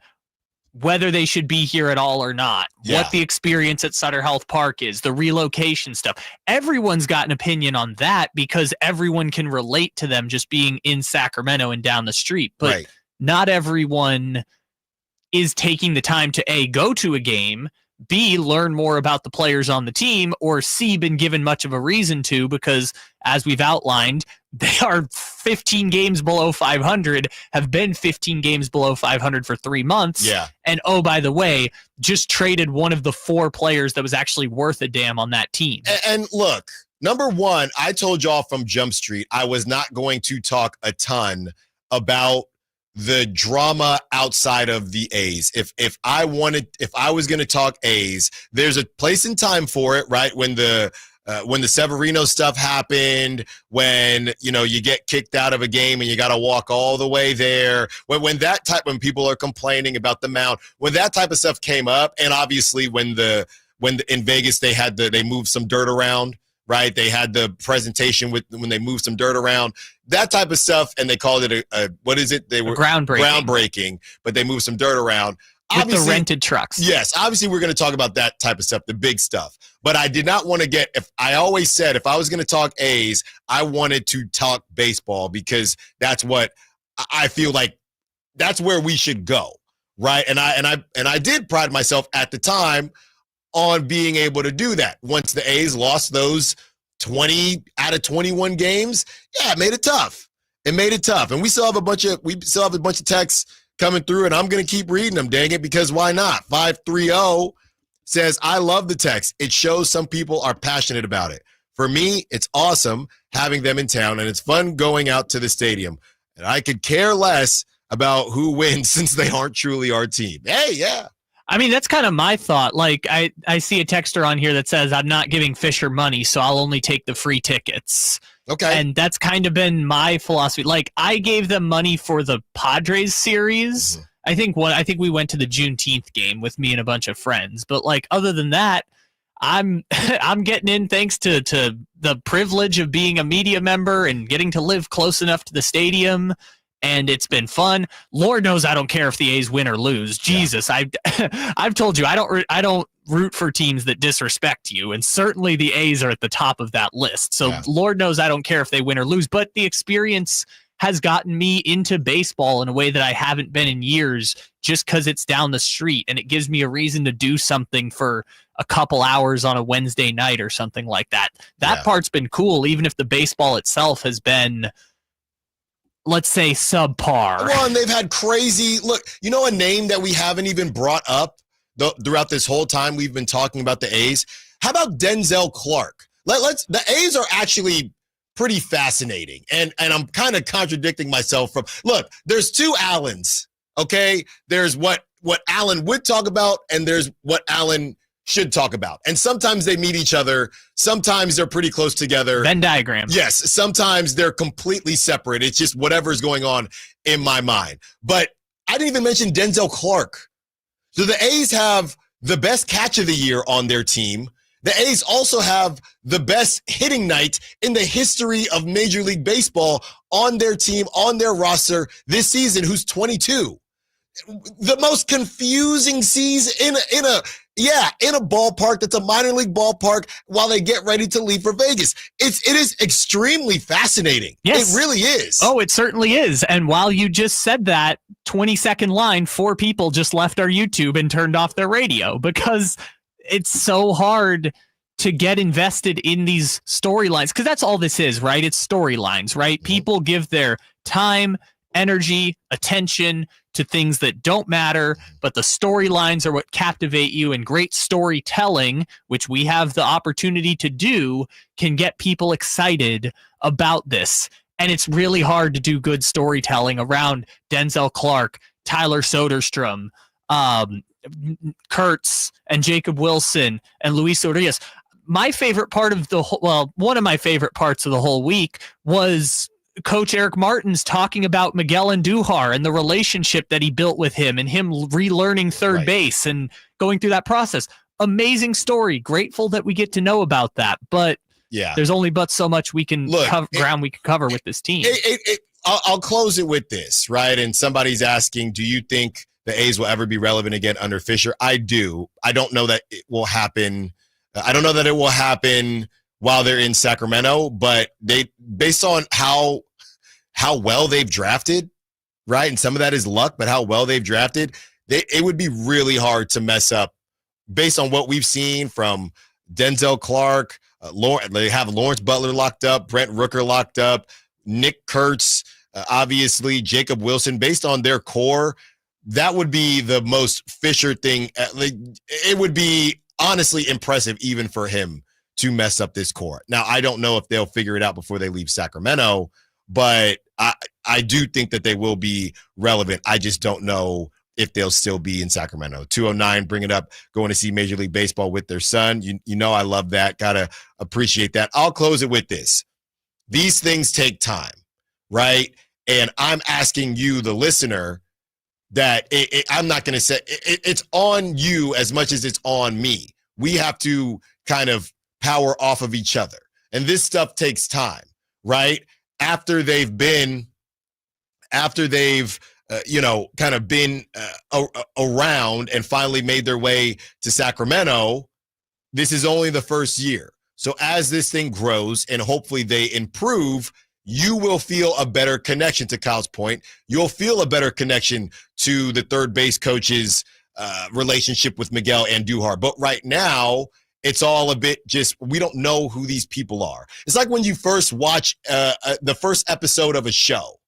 whether they should be here at all or not, what the experience at Sutter Health Park is, the relocation stuff. Everyone's got an opinion on that because everyone can relate to them just being in Sacramento and down the street. But not everyone is taking the time to A, go to a game, B, learn more about the players on the team, or C, been given much of a reason to, because as we've outlined, they are 15 games below 500, have been 15 games below 500 for 3 months. Yeah. And oh, by the way, just traded one of the 4 players that was actually worth a damn on that team. And look, number one, I told y'all from Jump Street, I was not going to talk a ton about the drama outside of the A's. If I was going to talk A's, there's a place and time for it, right? When the Severino stuff happened, when you get kicked out of a game and you got to walk all the way there, when people are complaining about the mound, when that type of stuff came up, and obviously when in Vegas they moved some dirt around, right? They had the presentation when they moved some dirt around, that type of stuff, and they called it what is it? They were groundbreaking, but they moved some dirt around. With the rented trucks. Yes, obviously we're going to talk about that type of stuff, the big stuff. But I did not want to I always said if I was going to talk A's, I wanted to talk baseball, because that's what I feel like, that's where we should go, right? And I did pride myself at the time on being able to do that. Once the A's lost those 20 out of 21 games, it made it tough. It made it tough. And we still have a bunch of texts coming through, and I'm going to keep reading them, dang it, because why not? 530 says, I love the text. It shows some people are passionate about it. For me, it's awesome having them in town, and it's fun going out to the stadium. And I could care less about who wins since they aren't truly our team. Hey, yeah. I mean, that's kind of my thought. Like, I see a texter on here that says, I'm not giving Fisher money, so I'll only take the free tickets. Okay. And that's kind of been my philosophy. Like, I gave them money for the Padres series. I think we went to the Juneteenth game with me and a bunch of friends. But, like, other than that, I'm getting in thanks to the privilege of being a media member and getting to live close enough to the stadium, and it's been fun. Lord knows I don't care if the A's win or lose. Jesus, I've told you I don't root for teams that disrespect you, and certainly the A's are at the top of that list. So Lord knows I don't care if they win or lose, but the experience has gotten me into baseball in a way that I haven't been in years, just because it's down the street and it gives me a reason to do something for a couple hours on a Wednesday night or something like that. That part's been cool, even if the baseball itself has been, let's say, subpar. Well, and they've had crazy, look, you know, a name that we haven't even brought up throughout this whole time we've been talking about the A's. How about Denzel Clark? The A's are actually pretty fascinating. And I'm kind of contradicting myself look, there's two Allens, okay? There's what Allen would talk about, and there's what Allen should talk about. And sometimes they meet each other. Sometimes they're pretty close together. Venn diagram. Yes. Sometimes they're completely separate. It's just whatever's going on in my mind. But I didn't even mention Denzel Clark. So the A's have the best catch of the year on their team. The A's also have the best hitting night in the history of Major League Baseball on their team, on their roster this season, who's 22. The most confusing season in a ballpark that's a minor league ballpark while they get ready to leave for Vegas. It is extremely fascinating. Yes. It really is. Oh, it certainly is. And while you just said that 20-second line, 4 people just left our YouTube and turned off their radio because it's so hard to get invested in these storylines, because that's all this is, right? It's storylines, right? Mm-hmm. People give their time, energy, attention to things that don't matter, but the storylines are what captivate you, and great storytelling, which we have the opportunity to do, can get people excited about this. And it's really hard to do good storytelling around Denzel Clark, Tyler Soderstrom, Kurtz and Jacob Wilson and Luis Urias. My favorite part of one of my favorite parts of the whole week was Coach Eric Martins talking about Miguel Andujar and the relationship that he built with him and him relearning third base and going through that process. Amazing story. Grateful that we get to know about that, but there's only but so much ground we can cover with this team. I'll close it with this, right? And somebody's asking, do you think the A's will ever be relevant again under Fisher? I do. I don't know that it will happen. I don't know that it will happen while they're in Sacramento, but based on how well they've drafted, right? And some of that is luck, but how well they've drafted, it would be really hard to mess up based on what we've seen from Denzel Clark. They have Lawrence Butler locked up, Brent Rooker locked up, Nick Kurtz, obviously Jacob Wilson. Based on their core, that would be the most Fisher thing. It would be honestly impressive even for him to mess up this core. Now, I don't know if they'll figure it out before they leave Sacramento, but I do think that they will be relevant. I just don't know if they'll still be in Sacramento. 209, bring it up, going to see Major League Baseball with their son. You know I love that. Got to appreciate that. I'll close it with this. These things take time, right? And I'm asking you, the listener, that I'm not going to say it's on you as much as it's on me. We have to kind of power off of each other. And this stuff takes time, right? After they've kind of been around and finally made their way to Sacramento, this is only the first year. So as this thing grows and hopefully they improve, you will feel a better connection, to Kyle's point. You'll feel a better connection to the third base coach's relationship with Miguel Andujar. But right now, it's all a bit just, we don't know who these people are. It's like when you first watch the first episode of a show,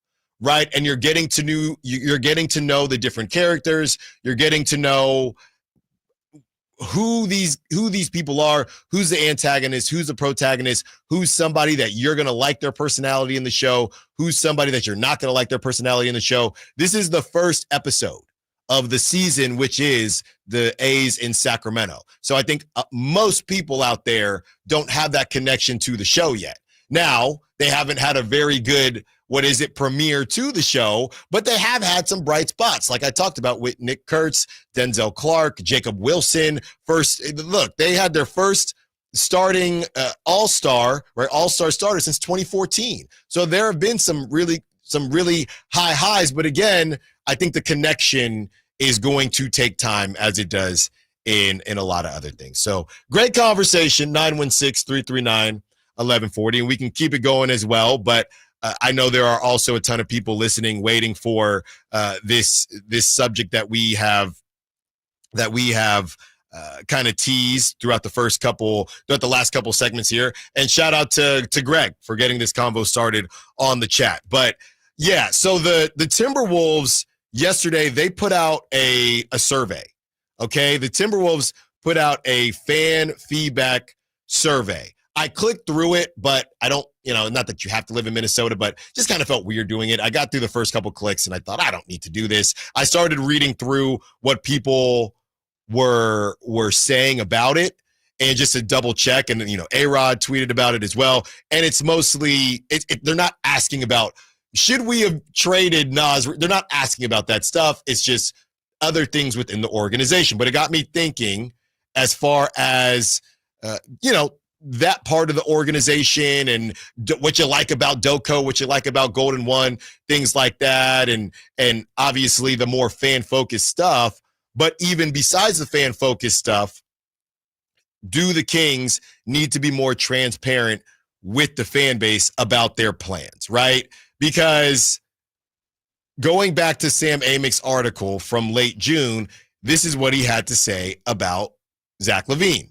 right? And you're getting to know the different characters. You're getting to know who these people are, who's the antagonist, who's the protagonist, who's somebody that you're going to like their personality in the show, who's somebody that you're not going to like their personality in the show. This is the first episode of the season, which is the A's in Sacramento. So I think most people out there don't have that connection to the show yet. Now, they haven't had a very good, premiere to the show, but they have had some bright spots. Like I talked about with Nick Kurtz, Denzel Clark, Jacob Wilson. They had their first starting all-star starter since 2014. So there have been some really high highs, but again, I think the connection is going to take time, as it does in a lot of other things. So great conversation, 916-339-1140, and we can keep it going as well. But I know there are also a ton of people listening, waiting for this subject that we have kind of teased throughout the last couple segments here. And shout out to Greg for getting this convo started on the chat. But yeah, so the Timberwolves yesterday, they put out a survey. Okay, the Timberwolves put out a fan feedback survey. I clicked through it, but I don't, not that you have to live in Minnesota, but just kind of felt weird doing it. I got through the first couple clicks and I thought, I don't need to do this. I started reading through what people were saying about it, and just to double check. And A-Rod tweeted about it as well. And it's mostly, they're not asking about, should we have traded Nas? They're not asking about that stuff. It's just other things within the organization. But it got me thinking as far as, that part of the organization and what you like about Doko, what you like about Golden One, things like that. And obviously the more fan-focused stuff. But even besides the fan-focused stuff, do the Kings need to be more transparent with the fan base about their plans, right? Because going back to Sam Amick's article from late June, this is what he had to say about Zach LaVine.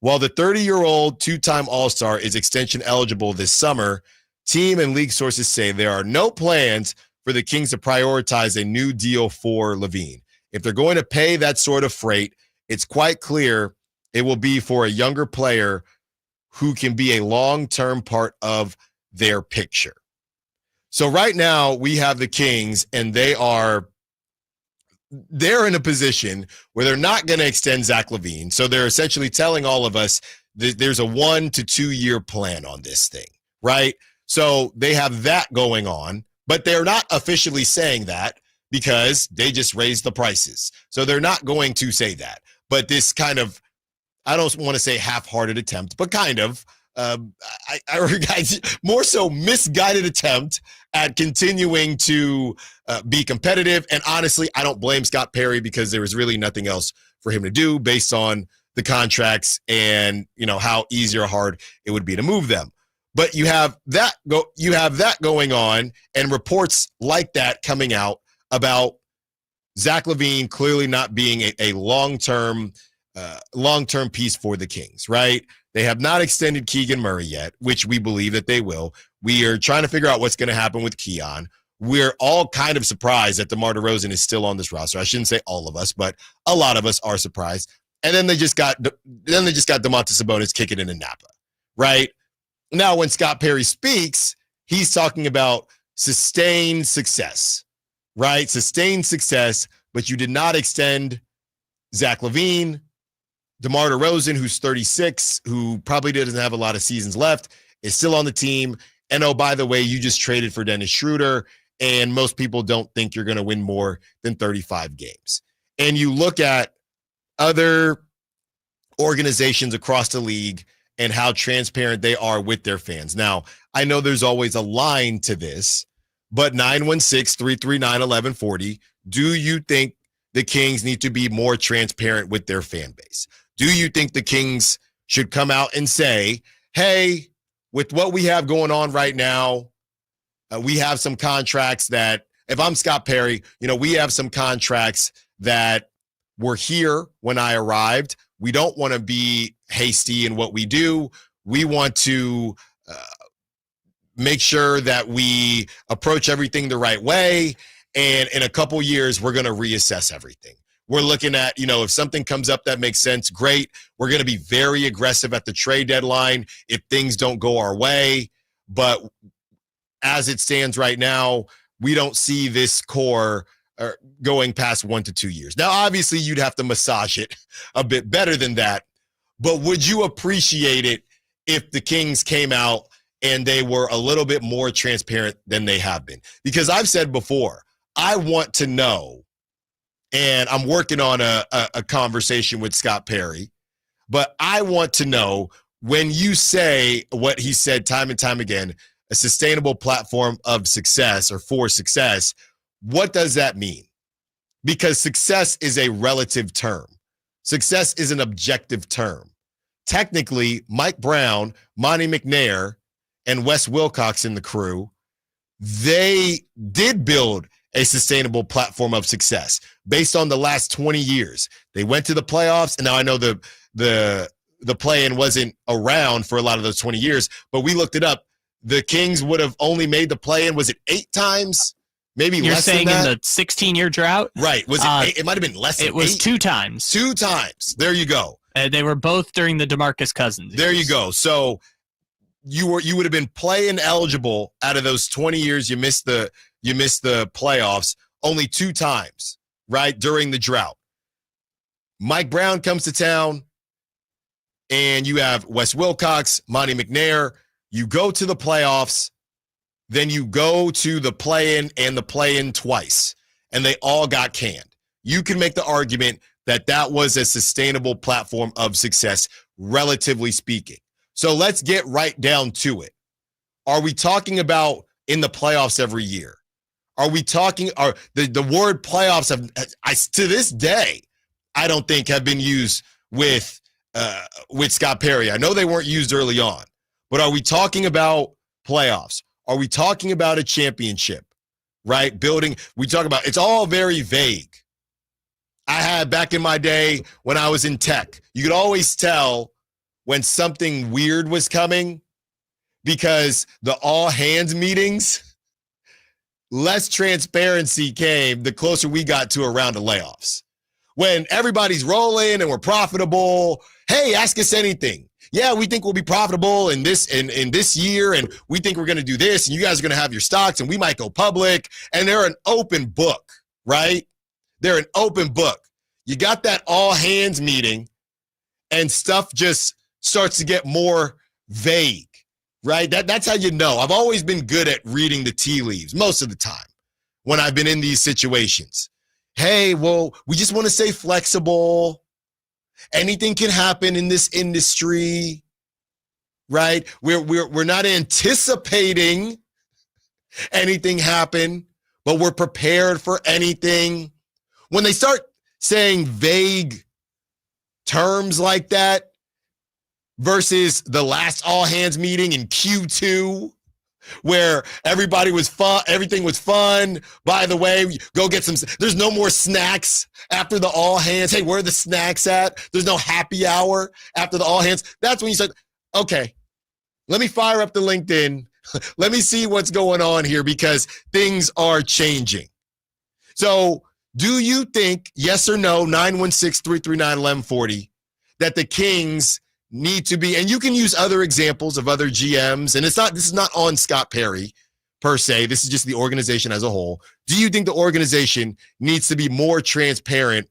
While the 30-year-old two-time All-Star is extension eligible this summer, team and league sources say there are no plans for the Kings to prioritize a new deal for LaVine. If they're going to pay that sort of freight, it's quite clear it will be for a younger player who can be a long-term part of their picture. So right now we have the Kings, and they're in a position where they're not going to extend Zach LaVine. So they're essentially telling all of us that there's a 1 to 2 year plan on this thing, right? So they have that going on, but they're not officially saying that because they just raised the prices. So they're not going to say that. But this kind of, I don't want to say half-hearted attempt, but kind of, more so misguided attempt at continuing to be competitive. And honestly, I don't blame Scott Perry because there was really nothing else for him to do based on the contracts and how easy or hard it would be to move them. But you have that going on, and reports like that coming out about Zach LaVine clearly not being a long-term piece for the Kings, right? They have not extended Keegan Murray yet, which we believe that they will. We are trying to figure out what's going to happen with Keon. We're all kind of surprised that DeMar DeRozan is still on this roster. I shouldn't say all of us, but a lot of us are surprised. And then they just got Damonte Sabonis kicking in Napa, right? Now, when Scott Perry speaks, he's talking about sustained success, right? Sustained success, but you did not extend Zach LaVine. DeMar DeRozan, who's 36, who probably doesn't have a lot of seasons left, is still on the team. And oh, by the way, you just traded for Dennis Schroeder, and most people don't think you're going to win more than 35 games. And you look at other organizations across the league and how transparent they are with their fans. Now, I know there's always a line to this, but 916-339-1140, do you think the Kings need to be more transparent with their fan base? Do you think the Kings should come out and say, hey, with what we have going on right now, we have some contracts that, if I'm Scott Perry, we have some contracts that were here when I arrived. We don't want to be hasty in what we do. We want to make sure that we approach everything the right way. And in a couple years, we're going to reassess everything. We're looking at, if something comes up that makes sense, great. We're going to be very aggressive at the trade deadline if things don't go our way. But as it stands right now, we don't see this core going past 1 to 2 years. Now, obviously, you'd have to massage it a bit better than that. But would you appreciate it if the Kings came out and they were a little bit more transparent than they have been. Because I've said before, I want to know, and I'm working on a conversation with Scott Perry, but I want to know, when you say what he said time and time again, a sustainable platform of success or for success, what does that mean? Because success is a relative term. Success is an objective term. Technically, Mike Brown, Monty McNair, and Wes Wilcox in the crew, they did build a sustainable platform of success based on the last 20 years. They went to the playoffs, and now I know the play-in wasn't around for a lot of those 20 years, but we looked it up. The Kings would have only made the play-in, was it 8 times? Maybe You're less than saying that? in the 16-year drought? Right. Was it? It might have been less than 8. It was 2 times. 2 times. There you go. They were both during the DeMarcus Cousins. There you go. So you would have been play-in eligible out of those 20 years. You missed the playoffs only 2 times, right, during the drought. Mike Brown comes to town, and you have Wes Wilcox, Monty McNair. You go to the playoffs. Then you go to the play-in and the play-in twice, and they all got canned. You can make the argument that that was a sustainable platform of success, relatively speaking. So let's get right down to it. Are we talking about in the playoffs every year? Are we talking, the word playoffs, to this day, I don't think have been used with Scott Perry. I know they weren't used early on, but are we talking about playoffs? Are we talking about a championship, right? Building, we talk about, it's all very vague. I had back in my day when I was in tech, you could always tell when something weird was coming because the all hands meetings, less transparency came the closer we got to a round of layoffs. When everybody's rolling and we're profitable, hey, ask us anything. Yeah, we think we'll be profitable in this year, and we think we're going to do this, and you guys are going to have your stocks, and we might go public. And they're an open book, right? They're an open book. You got that all hands meeting, and stuff just starts to get more vague, right? That's how you know. I've always been good at reading the tea leaves most of the time when I've been in these situations. Hey, well, we just want to stay flexible. Anything can happen in this industry, right? We're not anticipating anything happen, but we're prepared for anything. When they start saying vague terms like that versus the last all hands meeting in Q2, where everybody was fun, everything was fun. By the way, go get some, there's no more snacks after the all hands. Hey, where are the snacks at? There's no happy hour after the all hands. That's when you said, okay, let me fire up the LinkedIn. Let me see what's going on here because things are changing. So do you think, yes or no, 916-339-1140, that the Kings need to be, and you can use other examples of other GMs, and this is not on Scott Perry per se. This is just the organization as a whole. Do you think the organization needs to be more transparent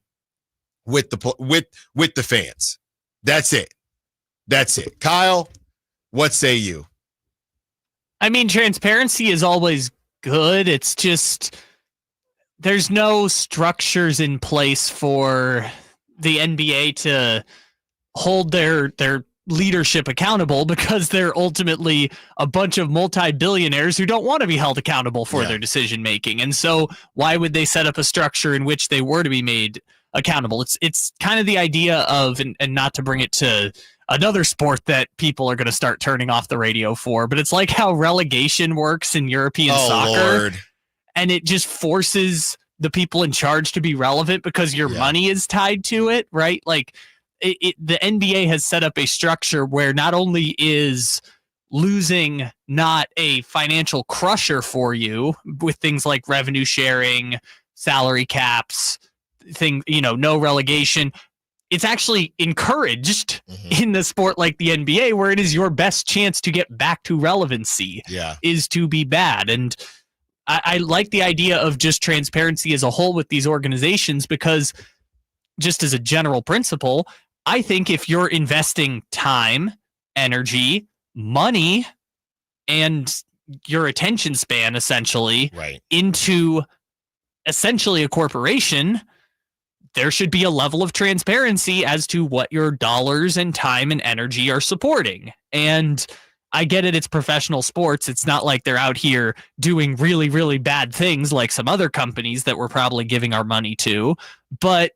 with the fans? That's it. Kyle, what say you? I mean, transparency is always good. It's just there's no structures in place for the NBA to hold their leadership accountable because they're ultimately a bunch of multi-billionaires who don't want to be held accountable for their decision making. And so why would they set up a structure in which they were to be made accountable? It's kind of the idea of, and not to bring it to another sport that people are going to start turning off the radio for, but it's like how relegation works in European soccer. Lord. And it just forces the people in charge to be relevant because your money is tied to it, right? Like, the NBA has set up a structure where not only is losing not a financial crusher for you with things like revenue sharing, salary caps, no relegation, it's actually encouraged in the sport like the NBA, where it is your best chance to get back to relevancy is to be bad. And I like the idea of just transparency as a whole with these organizations because just as a general principle, I think if you're investing time, energy, money and your attention span essentially right. into essentially a corporation, there should be a level of transparency as to what your dollars and time and energy are supporting. And I get it, it's professional sports. It's not like they're out here doing really, really bad things like some other companies that we're probably giving our money to. But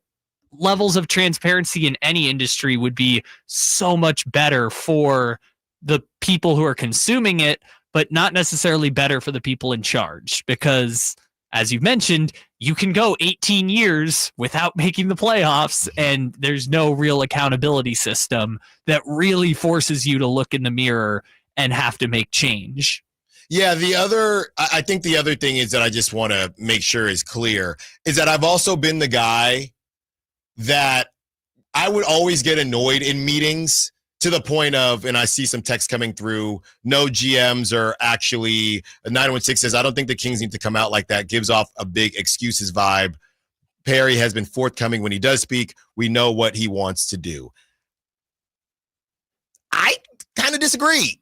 levels of transparency in any industry would be so much better for the people who are consuming it, but not necessarily better for the people in charge. Because, as you've mentioned, you can go 18 years without making the playoffs, and there's no real accountability system that really forces you to look in the mirror and have to make change. Yeah, I think the other thing is that I just want to make sure is clear is that I've also been the guy that I would always get annoyed in meetings to the point of, and I see some text coming through, no GMs are actually, 916 says, I don't think the Kings need to come out like that. Gives off a big excuses vibe. Perry has been forthcoming when he does speak. We know what he wants to do. I kind of disagree.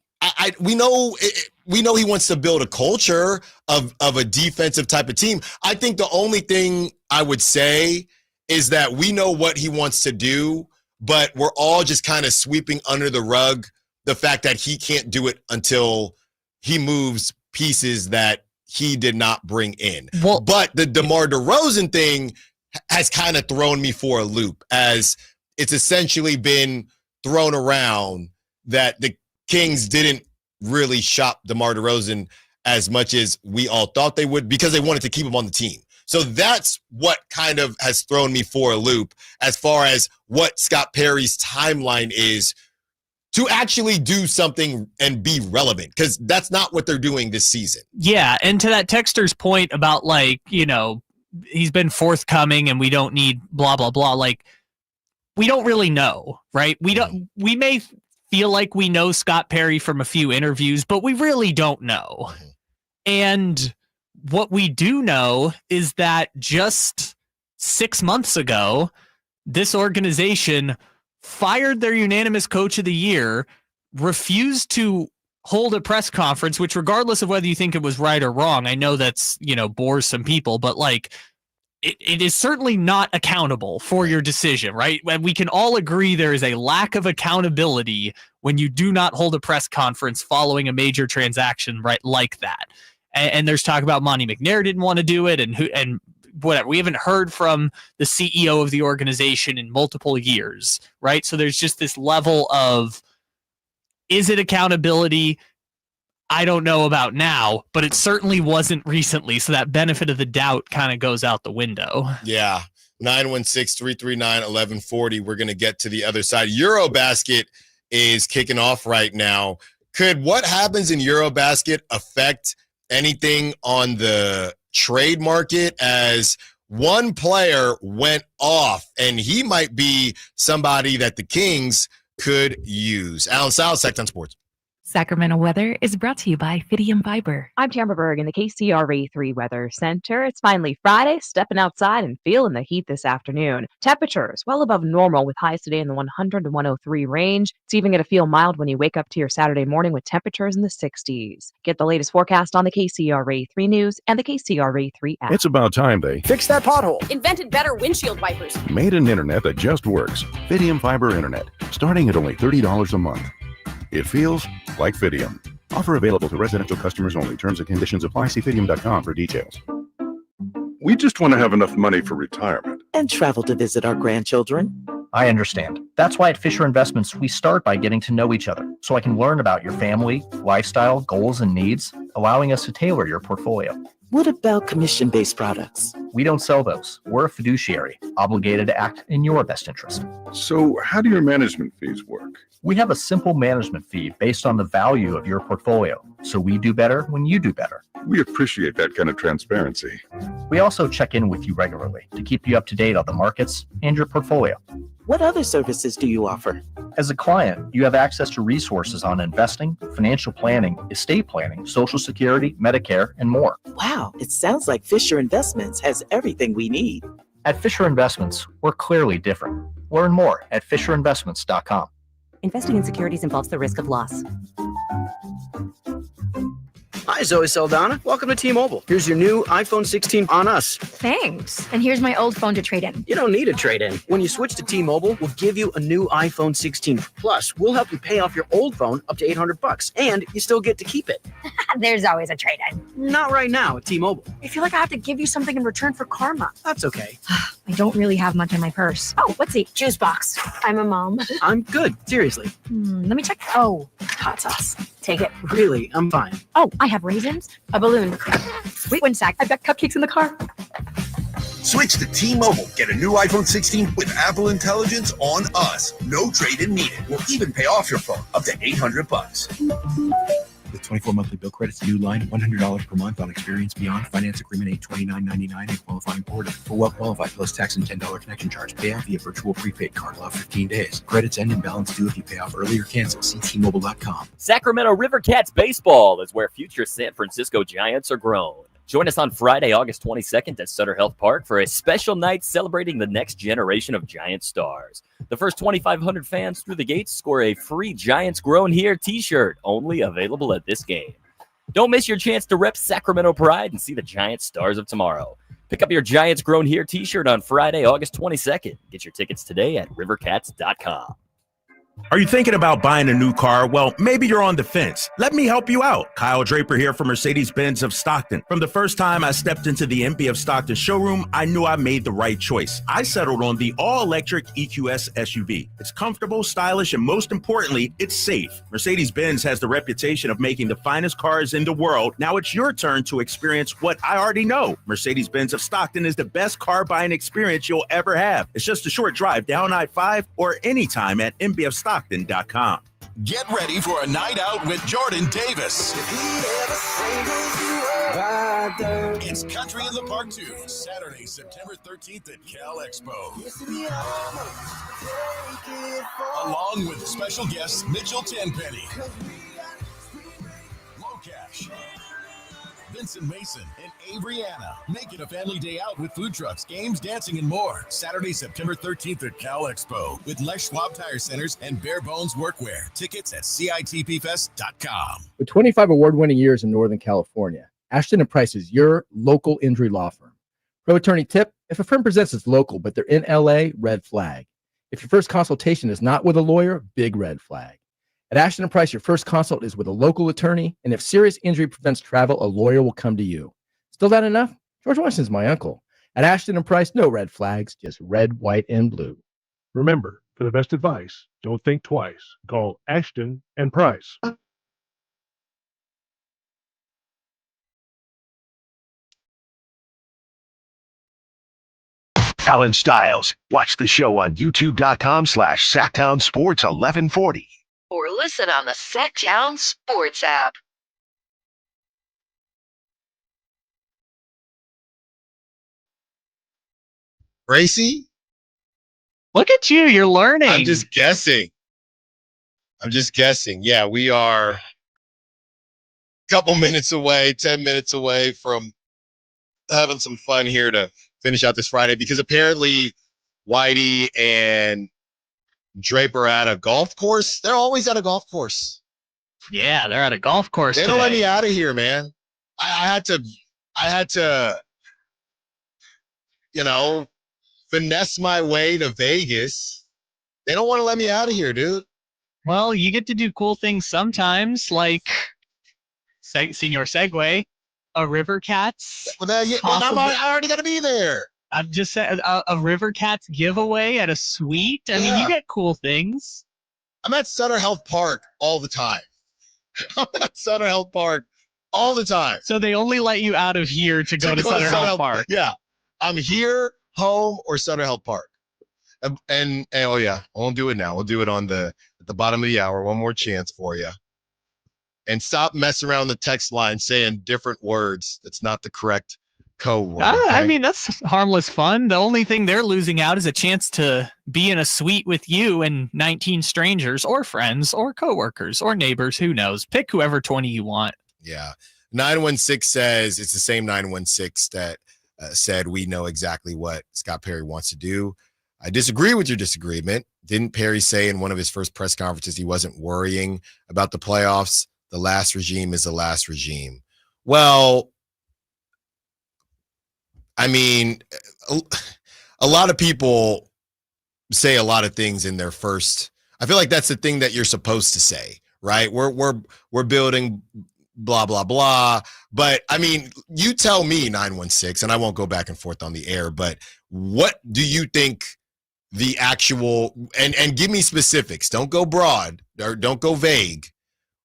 We know he wants to build a culture of a defensive type of team. I think the only thing I would say is that we know what he wants to do, but we're all just kind of sweeping under the rug the fact that he can't do it until he moves pieces that he did not bring in. Well, but the DeMar DeRozan thing has kind of thrown me for a loop, as it's essentially been thrown around that the Kings didn't really shop DeMar DeRozan as much as we all thought they would because they wanted to keep him on the team. So that's what kind of has thrown me for a loop as far as what Scott Perry's timeline is to actually do something and be relevant, because that's not what they're doing this season. Yeah, and to that texter's point about, like, you know, he's been forthcoming and we don't need blah, blah, blah. Like, we don't really know, right? We may feel like we know Scott Perry from a few interviews, but we really don't know. And what we do know is that just 6 months ago, this organization fired their unanimous coach of the year, refused to hold a press conference, which, regardless of whether you think it was right or wrong, I know that's, you know, bores some people, but like, it is certainly not accountable for your decision, right? And we can all agree there is a lack of accountability when you do not hold a press conference following a major transaction, right, like that. And there's talk about Monty McNair didn't want to do it, and whatever. We haven't heard from the CEO of the organization in multiple years, right? So there's just this level of, is it accountability? I don't know about now, but it certainly wasn't recently. So that benefit of the doubt kind of goes out the window. Yeah. 916-339-1140. We're going to get to the other side. Eurobasket is kicking off right now. Could what happens in Eurobasket affect anything on the trade market, as one player went off and he might be somebody that the Kings could use? Allen Stiles, Sacktown Sports. Sacramento weather is brought to you by Fidium Fiber. I'm Tamara Berg in the KCRA3 Weather Center. It's finally Friday, stepping outside and feeling the heat this afternoon. Temperatures well above normal with highs today in the 100 to 103 range. It's even going to feel mild when you wake up to your Saturday morning with temperatures in the 60s. Get the latest forecast on the KCRA3 News and the KCRA3 app. It's about time they fix that pothole. Invented better windshield wipers. Made an internet that just works. Fidium Fiber Internet, starting at only $30 a month. It feels like Fidium. Offer available to residential customers only. Terms and conditions apply. See Fidium.com for details. We just want to have enough money for retirement. And travel to visit our grandchildren. I understand. That's why at Fisher Investments, we start by getting to know each other, so I can learn about your family, lifestyle, goals, and needs, allowing us to tailor your portfolio. What about commission-based products? We don't sell those. We're a fiduciary, obligated to act in your best interest. So how do your management fees work? We have a simple management fee based on the value of your portfolio, so we do better when you do better. We appreciate that kind of transparency. We also check in with you regularly to keep you up to date on the markets and your portfolio. What other services do you offer? As a client, you have access to resources on investing, financial planning, estate planning, Social Security, Medicare, and more. Wow, it sounds like Fisher Investments has everything we need. At Fisher Investments, we're clearly different. Learn more at FisherInvestments.com. Investing in securities involves the risk of loss. Hi, Zoe Saldana. Welcome to T-Mobile. Here's your new iPhone 16 on us. Thanks. And here's my old phone to trade in. You don't need a trade-in. When you switch to T-Mobile, we'll give you a new iPhone 16. Plus, we'll help you pay off your old phone up to $800, and you still get to keep it. There's always a trade-in. Not right now at T-Mobile. I feel like I have to give you something in return for karma. That's okay. I don't really have much in my purse. Oh, let's see. Juice box. I'm a mom. I'm good. Seriously. Let me check. Oh, hot sauce. Take it. Really, I'm fine. Oh, I have raisins, a balloon. Wait one sec. I've got cupcakes in the car. Switch to T-Mobile. Get a new iPhone 16 with Apple Intelligence on us. No trade-in needed. We'll even pay off your phone up to $800. With 24 monthly bill credits, new line, $100 per month on Experience Beyond. Finance agreement $829.99 and qualifying order. For well qualified plus tax and $10 connection charge. Pay out via virtual prepaid card. Allow 15 days. Credits end and balance due if you pay off early or cancel. See T-Mobile.com. Sacramento River Cats baseball is where future San Francisco Giants are grown. Join us on Friday, August 22nd at Sutter Health Park for a special night celebrating the next generation of Giant stars. The first 2,500 fans through the gates score a free Giants Grown Here t-shirt, only available at this game. Don't miss your chance to rep Sacramento pride and see the Giant stars of tomorrow. Pick up your Giants Grown Here t-shirt on Friday, August 22nd. Get your tickets today at rivercats.com. Are you thinking about buying a new car? Well, maybe you're on the fence. Let me help you out. Kyle Draper here from Mercedes-Benz of Stockton. From the first time I stepped into the MP of Stockton showroom, I knew I made the right choice. I settled on the all-electric EQS SUV. It's comfortable, stylish, and most importantly, it's safe. Mercedes-Benz has the reputation of making the finest cars in the world. Now it's your turn to experience what I already know. Mercedes-Benz of Stockton is the best car buying experience you'll ever have. It's just a short drive down I-5 or anytime at mbfstockton.com. Get ready for a night out with Jordan Davis. It's Country in the Park 2, Saturday, September 13th at Cal Expo. Along with special guests Mitchell Tenpenny, Locash, Vincent Mason, and Averyana. Make it a family day out with food trucks, games, dancing, and more. Saturday, September 13th at Cal Expo with Les Schwab Tire Centers and Bare Bones Workwear. Tickets at CITPFest.com. With 25 award-winning years in Northern California, Ashton & Price is your local injury law firm. Pro attorney tip: if a firm presents as local but they're in LA, red flag. If your first consultation is not with a lawyer, big red flag. At Ashton & Price, your first consult is with a local attorney, and if serious injury prevents travel, a lawyer will come to you. Still not enough? George Washington's my uncle. At Ashton & Price, no red flags, just red, white, and blue. Remember, for the best advice, don't think twice. Call Ashton & Price. Allen Stiles. Watch the show on youtube.com/Sacktown Sports 1140. Or listen on the Sacktown Sports app. Gracie? Look at you. You're learning. I'm just guessing. Yeah, we are a couple minutes away, 10 minutes away from having some fun here to finish out this Friday, because apparently Whitey and Draper at a golf course. They're always at a golf course. Yeah, they're at a golf course. They don't let me out of here, man. I had to, finesse my way to Vegas. They don't want to let me out of here, dude. Well, you get to do cool things sometimes, like Senior Segway, a River Cats. Well, I already got to be there. I'm just saying, a River Cats giveaway at a suite. I mean, you get cool things. I'm at Sutter Health Park all the time. So they only let you out of here to go to Sutter Health Park. Yeah. I'm here, home, or Sutter Health Park. And oh yeah, I won't do it now. We'll do it at the bottom of the hour. One more chance for you. And stop messing around the text line saying different words. That's not the correct code word. Okay? I mean, that's harmless fun. The only thing they're losing out is a chance to be in a suite with you and 19 strangers or friends or coworkers or neighbors. Who knows? Pick whoever 20 you want. Yeah. 916 says it's the same 916 that said we know exactly what Scott Perry wants to do. I disagree with your disagreement. Didn't Perry say in one of his first press conferences he wasn't worrying about the playoffs? The last regime is the last regime. Well, I mean, a lot of people say a lot of things in their first. I feel like that's the thing that you're supposed to say, right? We're building blah blah blah. But I mean, you tell me 916, and I won't go back and forth on the air. But what do you think the actual and give me specifics? Don't go broad or don't go vague.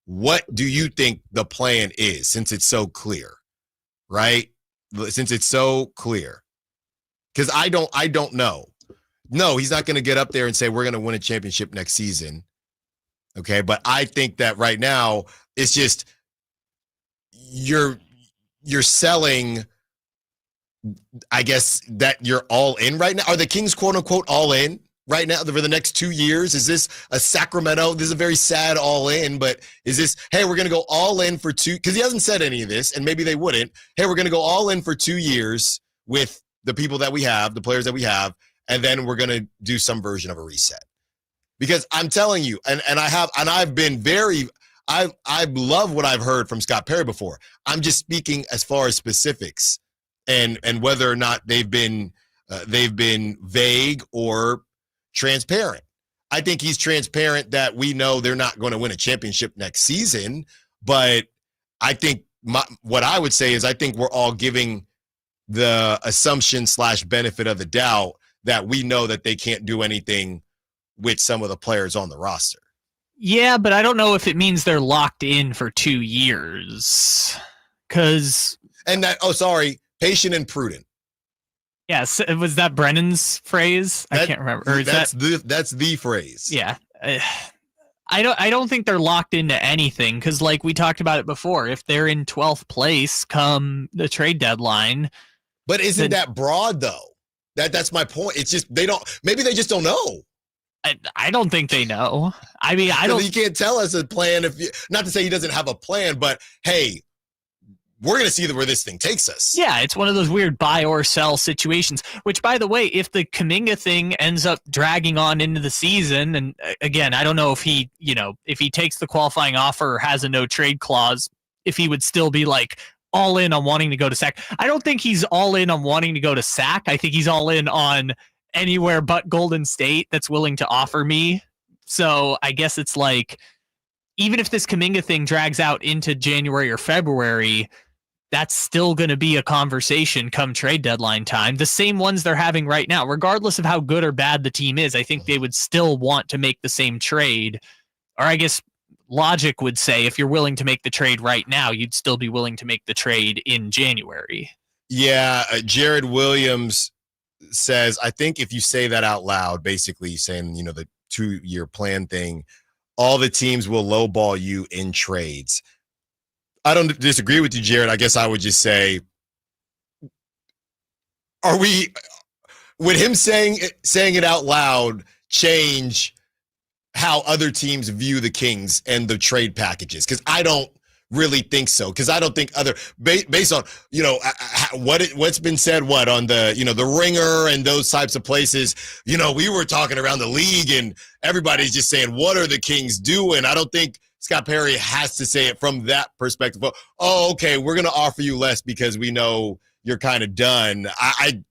What do you think the plan is, since it's so clear, right? Since it's so clear, because I don't know. No, he's not going to get up there and say we're going to win a championship next season. Okay, but I think that right now it's just you're selling. I guess that you're all in right now. Are the Kings quote unquote all in right now for the next 2 years? Is this a Sacramento? This is a very sad all in, but is this, hey, we're going to go all in for 2, because he hasn't said any of this, and maybe they wouldn't. Hey, we're going to go all in for 2 years with the people that we have, the players that we have, and then we're going to do some version of a reset. Because I'm telling you, I've been very, I love what I've heard from Scott Perry before. I'm just speaking as far as specifics and whether or not they've been vague or transparent. I think he's transparent that we know they're not going to win a championship next season, but I think what I would say is I think we're all giving the assumption / benefit of the doubt that we know that they can't do anything with some of the players on the roster. Yeah, but I don't know if it means they're locked in for 2 years. Patient and prudent. Yes, was that Brennan's phrase? I can't remember. Or that's the phrase. Yeah. I don't think they're locked into anything, because like we talked about it before, if they're in 12th place come the trade deadline. But isn't that broad though? That's my point. It's just maybe they just don't know. I don't think they know. I mean, You can't tell us a plan not to say he doesn't have a plan, but hey, we're going to see where this thing takes us. Yeah, it's one of those weird buy or sell situations, which, by the way, if the Kaminga thing ends up dragging on into the season, and again, I don't know if he takes the qualifying offer or has a no trade clause, if he would still be like all in on wanting to go to SAC. I don't think he's all in on wanting to go to SAC. I think he's all in on anywhere but Golden State that's willing to offer me. So I guess it's like, even if this Kaminga thing drags out into January or February, that's still going to be a conversation come trade deadline time. The same ones they're having right now, regardless of how good or bad the team is. I think they would still want to make the same trade. Or I guess logic would say if you're willing to make the trade right now, you'd still be willing to make the trade in January. Yeah, Jared Williams says, I think if you say that out loud, basically saying, the 2-year plan thing, all the teams will lowball you in trades. I don't disagree with you, Jared. I guess I would just say, would him saying it out loud change how other teams view the Kings and the trade packages? Because I don't really think so. Because I don't think based on what's been said, on the the Ringer and those types of places. We were talking around the league and everybody's just saying, what are the Kings doing? I don't think Scott Perry has to say it from that perspective. Oh, okay, we're going to offer you less because we know you're kind of done. I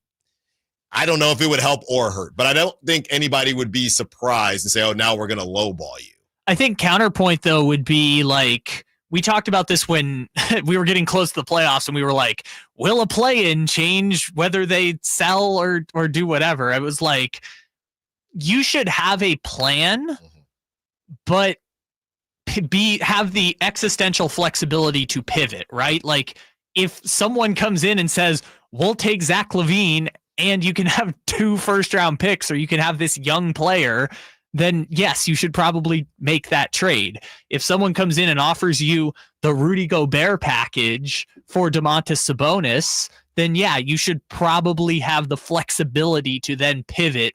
don't know if it would help or hurt, but I don't think anybody would be surprised and say, oh, now we're going to lowball you. I think counterpoint, though, would be like, we talked about this when we were getting close to the playoffs and we were like, will a play-in change whether they sell or do whatever? I was like, you should have a plan, but have the existential flexibility to pivot, right? Like if someone comes in and says, we'll take Zach LaVine and you can have 2 first-round picks or you can have this young player, then yes, you should probably make that trade. If someone comes in and offers you the Rudy Gobert package for Damonte Sabonis, then yeah, you should probably have the flexibility to then pivot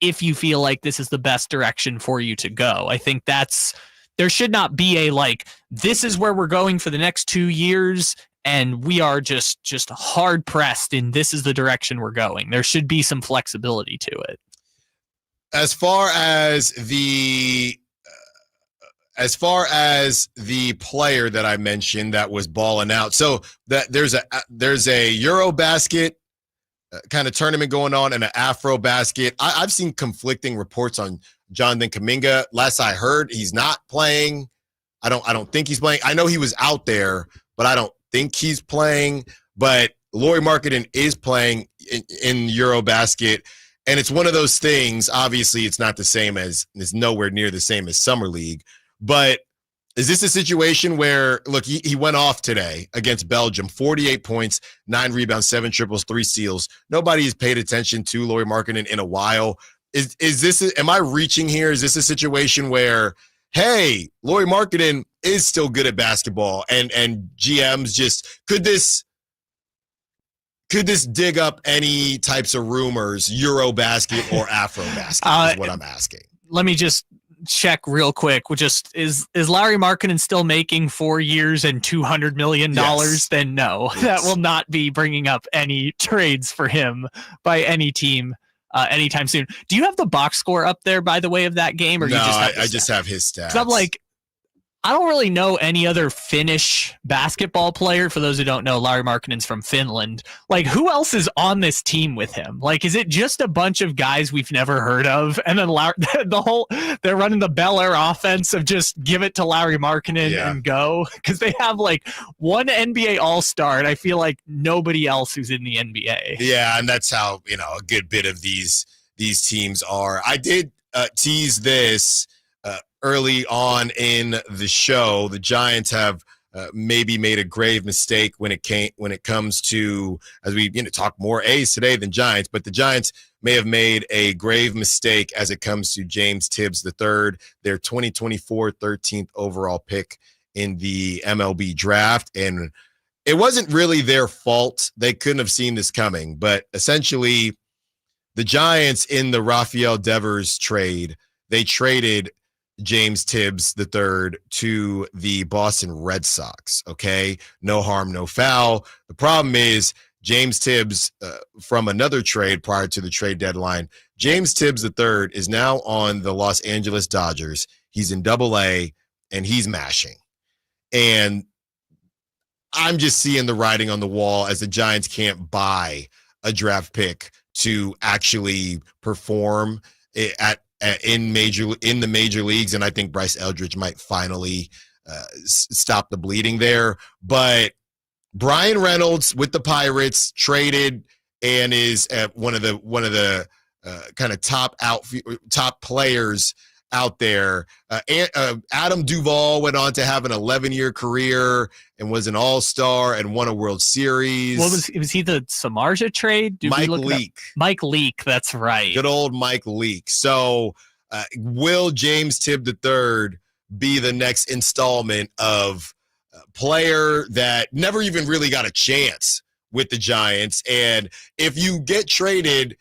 if you feel like this is the best direction for you to go. I think there should not be a like, this is where we're going for the next 2 years and we are just hard pressed and this is the direction we're going. There should be some flexibility to it. As far as the as far as the player that I mentioned that was balling out, so that there's a Eurobasket kind of tournament going on and an Afro basket. I've seen conflicting reports on Jonathan Kuminga. Last I heard, he's not playing. I don't think he's playing. I know he was out there, but I don't think he's playing. But Lauri Markkanen is playing in Eurobasket, and it's one of those things. Obviously, it's not the same as it's nowhere near the same as Summer League. But is this a situation where, look, he went off today against Belgium, 48 points, 9 rebounds, 7 triples, 3 steals. Nobody has paid attention to Lauri Markkanen in a while. Is this? Am I reaching here? Is this a situation where, hey, Lauri Markkanen is still good at basketball, and GMs just could this dig up any types of rumors, Eurobasket or Afrobasket? Is what I'm asking. Let me just check real quick. Is Lauri Markkanen still making 4 years and $200 million? Yes. Then no, Yes. That will not be bringing up any trades for him by any team anytime soon. Do you have the box score up there, by the way, of that game? Or No, you just have I just have his stats. 'Cause I'm like, I don't really know any other Finnish basketball player. For those who don't know, Lauri Markkanen's from Finland. Like, who else is on this team with him? Like, is it just a bunch of guys we've never heard of? And then they're running the Bel Air offense of just give it to Lauri Markkanen and go? Because they have like one NBA All-Star, and I feel like nobody else who's in the NBA. Yeah, and that's how, a good bit of these teams are. I did tease this early on in the show. The Giants have maybe made a grave mistake when it comes to, as we talk more A's today than Giants, but the Giants may have made a grave mistake as it comes to James Tibbs III, their 2024 13th overall pick in the MLB draft. And it wasn't really their fault. They couldn't have seen this coming, but essentially the Giants in the Rafael Devers trade, they traded James Tibbs III to the Boston Red Sox. Okay, no harm, no foul. The problem is James Tibbs, from another trade prior to the trade deadline, James Tibbs III is now on the Los Angeles Dodgers. He's in Double-A, and he's mashing. And I'm just seeing the writing on the wall as the Giants can't buy a draft pick to actually perform in the major leagues, and I think Bryce Eldridge might finally stop the bleeding there. But Brian Reynolds with the Pirates traded and is one of the kind of top players out there. Adam Duvall went on to have an 11-year career and was an all-star and won a World Series. What was he the Samardzija trade? Mike Leake. Mike Leake, that's right. Good old Mike Leake. So will James Tibbs III be the next installment of a player that never even really got a chance with the Giants? And if you get traded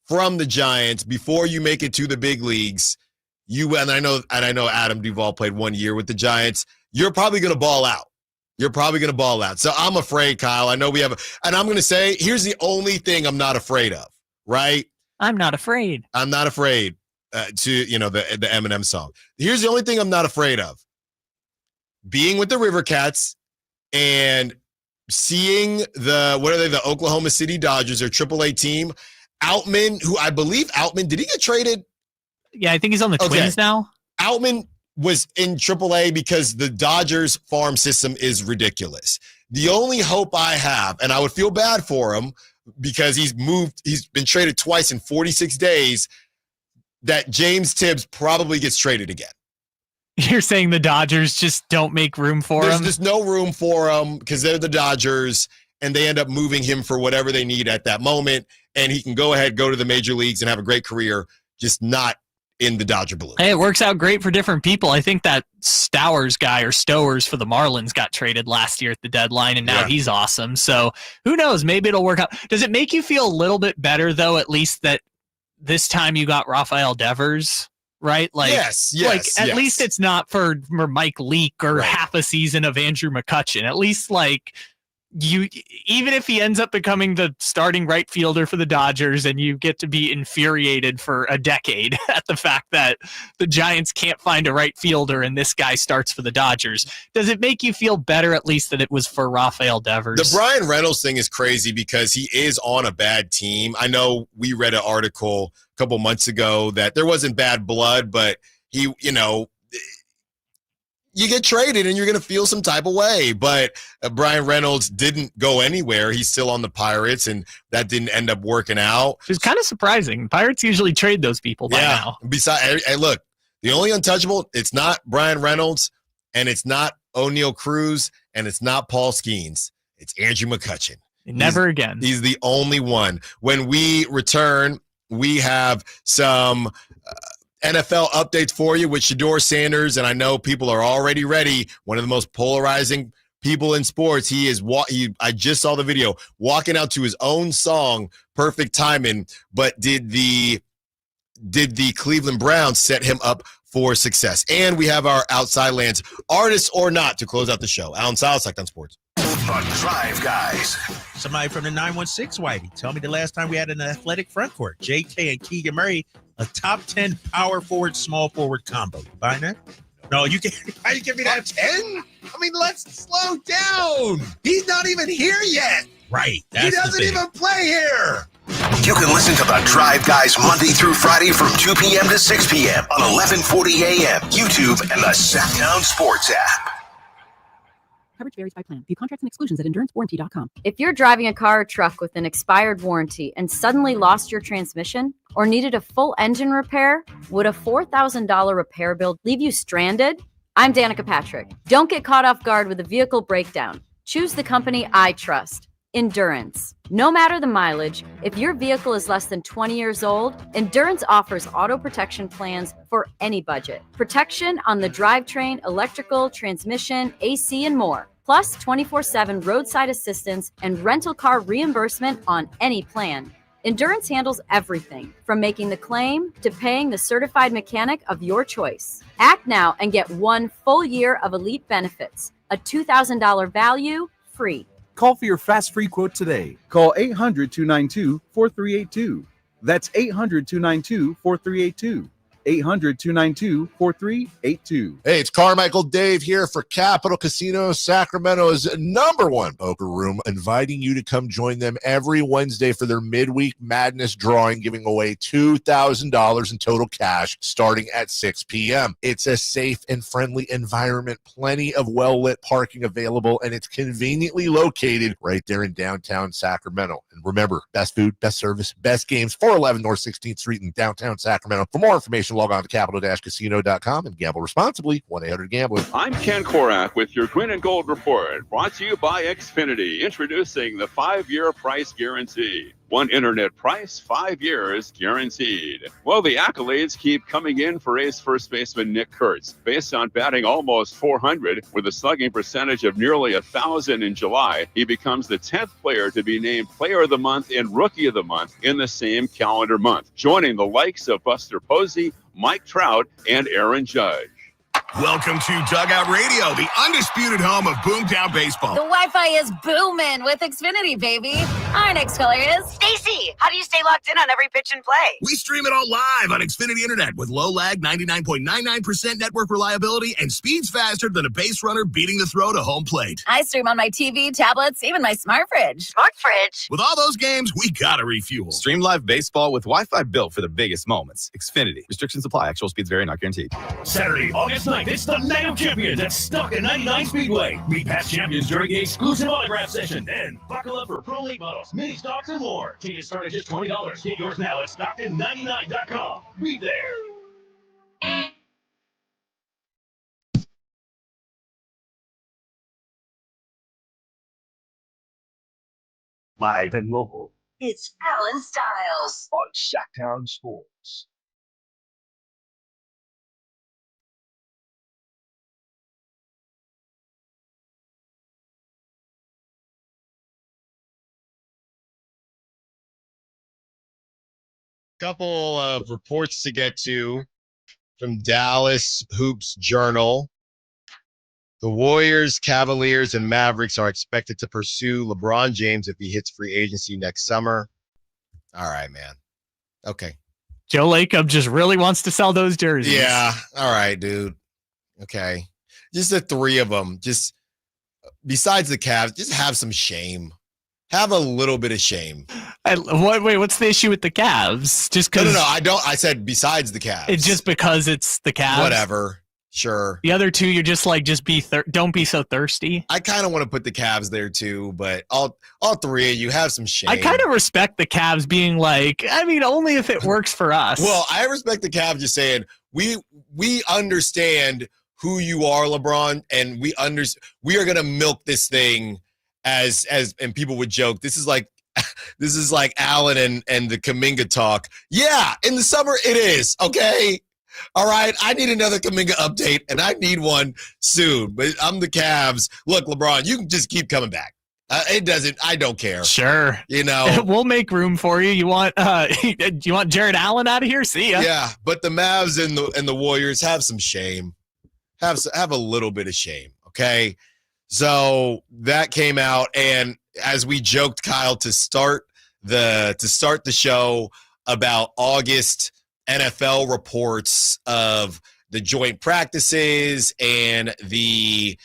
from the Giants before you make it to the big leagues, I know Adam Duvall played 1 year with the Giants, you're probably going to ball out. So I'm afraid, Kyle. I know we have and I'm going to say, here's the only thing I'm not afraid of, right? I'm not afraid. I'm not afraid to the Eminem song. Here's the only thing I'm not afraid of. Being with the River Cats and seeing the Oklahoma City Dodgers, their AAA team, Outman, who I believe did he get traded? Yeah, I think he's on the Twins now. Outman was in AAA because the Dodgers farm system is ridiculous. The only hope I have, and I would feel bad for him because he's been traded twice in 46 days, that James Tibbs probably gets traded again. You're saying the Dodgers just don't make room for him? There's just no room for him because they're the Dodgers, and they end up moving him for whatever they need at that moment, and he can go to the major leagues and have a great career, just not in the Dodger blue. Hey, it works out great for different people. I think that Stowers guy or Stowers for the Marlins got traded last year at the deadline, and now he's awesome. So who knows? Maybe it'll work out. Does it make you feel a little bit better, though, at least that this time you got Rafael Devers, right? Like, yes. At least it's not for Mike Leake or half a season of Andrew McCutchen. At least, like, even if he ends up becoming the starting right fielder for the Dodgers and you get to be infuriated for a decade at the fact that the Giants can't find a right fielder and this guy starts for the Dodgers, does it make you feel better at least that it was for Rafael Devers? The Brian Reynolds thing is crazy because he is on a bad team. I know we read an article a couple months ago that there wasn't bad blood, but he, you get traded and you're going to feel some type of way. But Brian Reynolds didn't go anywhere. He's still on the Pirates, and that didn't end up working out. It's kind of surprising. Pirates usually trade those people by now. Besides, hey, look, the only untouchable, it's not Brian Reynolds, and it's not O'Neal Cruz, and it's not Paul Skeens. It's Andrew McCutchen. Never again. He's the only one. When we return, we have some NFL updates for you with Shedeur Sanders, and I know people are already ready. One of the most polarizing people in sports. I just saw the video walking out to his own song, "Perfect Timing," but did the Cleveland Browns set him up for success? And we have our Outside Lands artists or not to close out the show. Allen Stiles, Sacktown Sports. The Drive Guys. Somebody from the 916 Whitey. Tell me the last time we had an athletic front court. JK and Keegan Murray, a top 10 power forward, small forward combo. You buying that? No, you can. Why you give me that 10? I mean, let's slow down. He's not even here yet. Right. He doesn't even play here. You can listen to The Drive Guys Monday through Friday from 2 p.m. to 6 p.m. on 1140 a.m., YouTube, and the Sacktown Sports app. Coverage varies by plan. View contracts and exclusions at endurancewarranty.com. If you're driving a car or truck with an expired warranty and suddenly lost your transmission or needed a full engine repair, would a $4,000 repair bill leave you stranded? I'm Danica Patrick. Don't get caught off guard with a vehicle breakdown. Choose the company I trust, Endurance. No matter the mileage, if your vehicle is less than 20 years old, Endurance offers auto protection plans for any budget. Protection on the drivetrain, electrical, transmission, AC, and more. Plus 24/7 roadside assistance and rental car reimbursement on any plan. Endurance handles everything from making the claim to paying the certified mechanic of your choice. Act now and get 1 full year of elite benefits, a $2,000 value, free. Call for your fast free quote today. Call 800-292-4382. That's 800-292-4382. 800-292-4382. Hey, it's Carmichael Dave here for Capital Casino, Sacramento's #1 poker room, inviting you to come join them every Wednesday for their midweek madness drawing, giving away $2,000 in total cash starting at 6 p.m. It's a safe and friendly environment, plenty of well-lit parking available, and it's conveniently located right there in downtown Sacramento. And remember, best food, best service, best games, 411 North 16th Street in downtown Sacramento. For more information, log on to capital-casino.com and gamble responsibly. 1-800-GAMBLER. I'm Ken Korak with your Green and Gold Report, brought to you by Xfinity, introducing the 5-year price guarantee. One internet price, 5 years guaranteed. Well, the accolades keep coming in for A's first baseman Nick Kurtz. Based on batting almost 400 with a slugging percentage of nearly 1,000 in July, he becomes the 10th player to be named Player of the Month and Rookie of the Month in the same calendar month, joining the likes of Buster Posey, Mike Trout, and Aaron Judge. Welcome to Dugout Radio, the undisputed home of Boomtown Baseball. The Wi-Fi is booming with Xfinity, baby. Our next caller is Stacy. How do you stay locked in on every pitch and play? We stream it all live on Xfinity Internet with low lag, 99.99% network reliability, and speeds faster than a base runner beating the throw to home plate. I stream on my TV, tablets, even my smart fridge. Smart fridge? With all those games, we gotta refuel. Stream live baseball with Wi-Fi built for the biggest moments. Xfinity. Restrictions apply. Actual speeds vary, not guaranteed. Saturday, August 9th, it's the Night of Champions at Stockton 99 Speedway. Meet past champions during the exclusive autograph session. Then buckle up for Pro Late models, mini stocks, and more. Tickets start at just $20. Get yours now at Stockton99.com. Be there. Live and local. It's Allen Stiles on Sacktown Sports. Couple of reports to get to from Dallas Hoops Journal. The Warriors, Cavaliers, and Mavericks are expected to pursue LeBron James if he hits free agency next summer. All right, man. Okay. Joe Lacob just really wants to sell those jerseys. Yeah. All right, dude. Okay. Just the three of them. Just besides the Cavs, just have some shame. Have a little bit of shame. Wait, what's the issue with the Cavs? Just because? No. I don't. I said besides the Cavs. It's just because it's the Cavs. Whatever. Sure. The other two, you're just like, don't be so thirsty. I kind of want to put the Cavs there too, but all three of you have some shame. I kind of respect the Cavs being like, I mean, only if it works for us. Well, I respect the Cavs just saying we understand who you are, LeBron, and we are gonna milk this thing as and people would joke. This is like Allen and the Kaminga talk. Yeah, in the summer it is, okay? All right, I need another Kaminga update, and I need one soon. But I'm the Cavs. Look, LeBron, you can just keep coming back. I don't care. Sure. You know. We'll make room for you. You want Jared Allen out of here? See ya. Yeah, but the Mavs and the Warriors have some shame. Have a little bit of shame, okay? So that came out, and as we joked, Kyle, to start the show about August NFL reports of the joint practices and the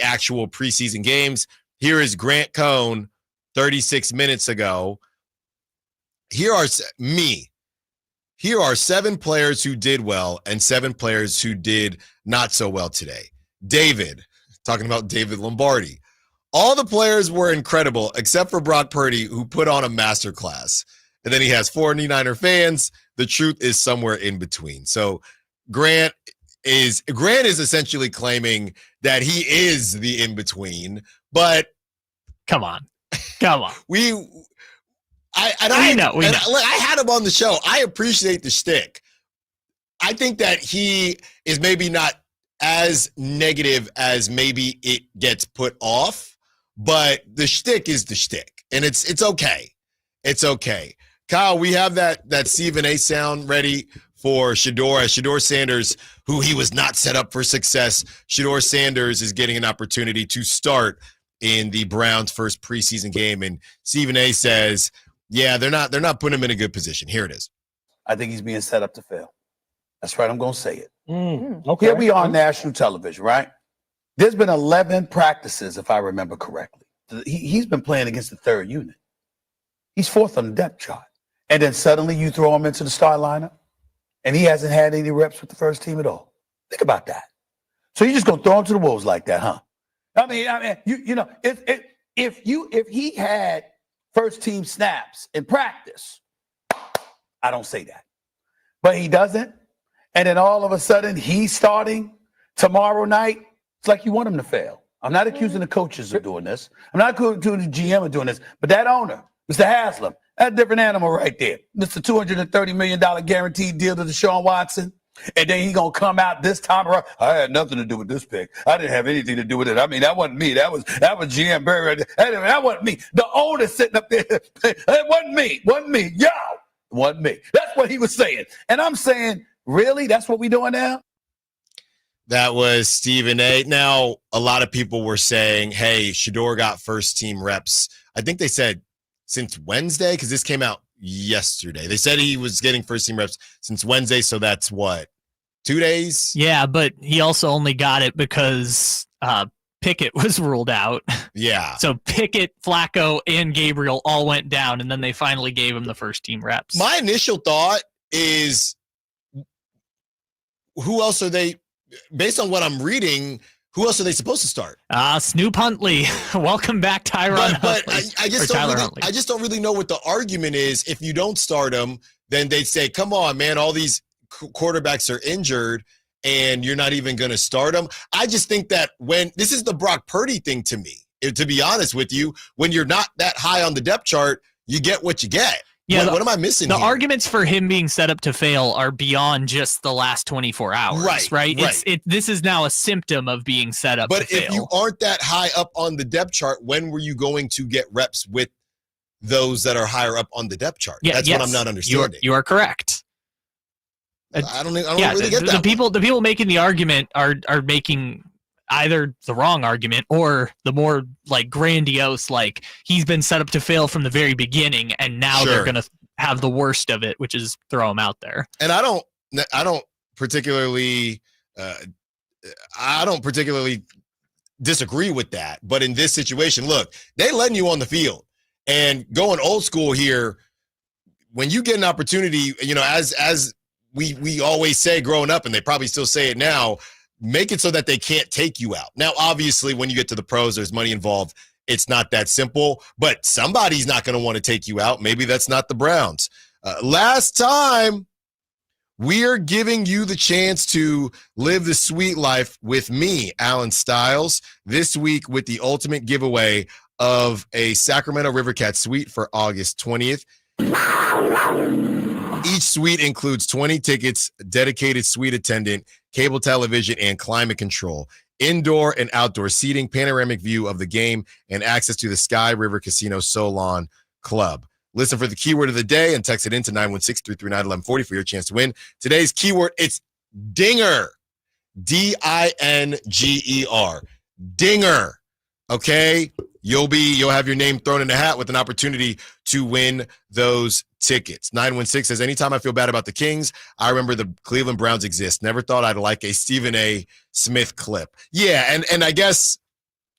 actual preseason games. Here is Grant Cohn 36 minutes ago. Here are 7 players who did well and 7 players who did not so well today. David, talking about David Lombardi. All the players were incredible except for Brock Purdy, who put on a masterclass. And then he has 49er fans. The truth is somewhere in between. So Grant is essentially claiming that he is the in-between, but come on. I had him on the show. I appreciate the shtick. I think that he is maybe not as negative as maybe it gets put off, but the shtick is the shtick, and it's okay. It's okay. Kyle, we have that Stephen A sound ready for Shedeur. Shedeur Sanders, who he was not set up for success. Shedeur Sanders is getting an opportunity to start in the Browns' first preseason game, and Stephen A says, "Yeah, they're not putting him in a good position." Here it is. I think he's being set up to fail. That's right. I'm going to say it. Okay. Here we are on national television, right? There's been 11 practices, if I remember correctly. He's been playing against the third unit. He's 4th on the depth chart. And then suddenly you throw him into the start lineup, and he hasn't had any reps with the first team at all. Think about that. So you're just going to throw him to the wolves like that, huh? I mean, if he had first team snaps in practice, I don't say that. But he doesn't. And then all of a sudden he's starting tomorrow night. It's like you want him to fail. I'm not accusing the coaches of doing this. I'm not accusing the GM of doing this. But that owner, Mr. Haslam, that's a different animal right there. Mr. $230 million guaranteed deal to Deshaun Watson. And then he's going to come out this time around. I had nothing to do with this pick. I didn't have anything to do with it. I mean, that wasn't me. That was GM Barry. That wasn't me. The owner sitting up there. It wasn't me. Wasn't me. Yo, wasn't me. That's what he was saying. And I'm saying, really? That's what we doing now? That was Stephen A. Now, a lot of people were saying, hey, Shedeur got first team reps. I think they said since Wednesday, because this came out yesterday. They said he was getting first team reps since Wednesday, so that's what, 2 days? Yeah, but he also only got it because Pickett was ruled out. Yeah. So Pickett, Flacco, and Gabriel all went down, and then they finally gave him the first team reps. My initial thought is, who else are they, based on what I'm reading, who else are they supposed to start? Snoop Huntley. Welcome back, Tyron But Huntley. I just don't really know what the argument is. If you don't start him, then they'd say, come on, man, all these quarterbacks are injured and you're not even going to start them. I just think that this is the Brock Purdy thing to me, to be honest with you, when you're not that high on the depth chart, you get what you get. Yeah, what am I missing The here? arguments for him being set up to fail are beyond just the last 24 hours, right? This is now a symptom of being set up to fail. But if you aren't that high up on the depth chart, when were you going to get reps with those that are higher up on the depth chart? Yeah, That's what I'm not understanding. You are correct. I don't really get that. The people making the argument are making either the wrong argument or the more like grandiose, like he's been set up to fail from the very beginning, and now they're going to have the worst of it, which is throw him out there. And I don't particularly disagree with that. But in this situation, look, they letting you on the field and going old school here. When you get an opportunity, as we always say growing up, and they probably still say it now, make it so that they can't take you out. Now, obviously, when you get to the pros, there's money involved. It's not that simple, but somebody's not going to want to take you out. Maybe that's not the Browns. Last time, we're giving you the chance to live the sweet life with me, Allen Stiles, this week with the ultimate giveaway of a Sacramento River Cat suite for August 20th. Each suite includes 20 tickets, dedicated suite attendant, cable television, and climate control, indoor and outdoor seating, panoramic view of the game, and access to the Sky River Casino Solon Club. Listen for the keyword of the day and text it into 916-339-1140 for your chance to win. Today's keyword, it's dinger. D-I-N-G-E-R. Dinger. Okay? You'll have your name thrown in the hat with an opportunity to win those tickets. 916 says, anytime I feel bad about the Kings, I remember the Cleveland Browns exist. Never thought I'd like a Stephen A. Smith clip. Yeah, and I guess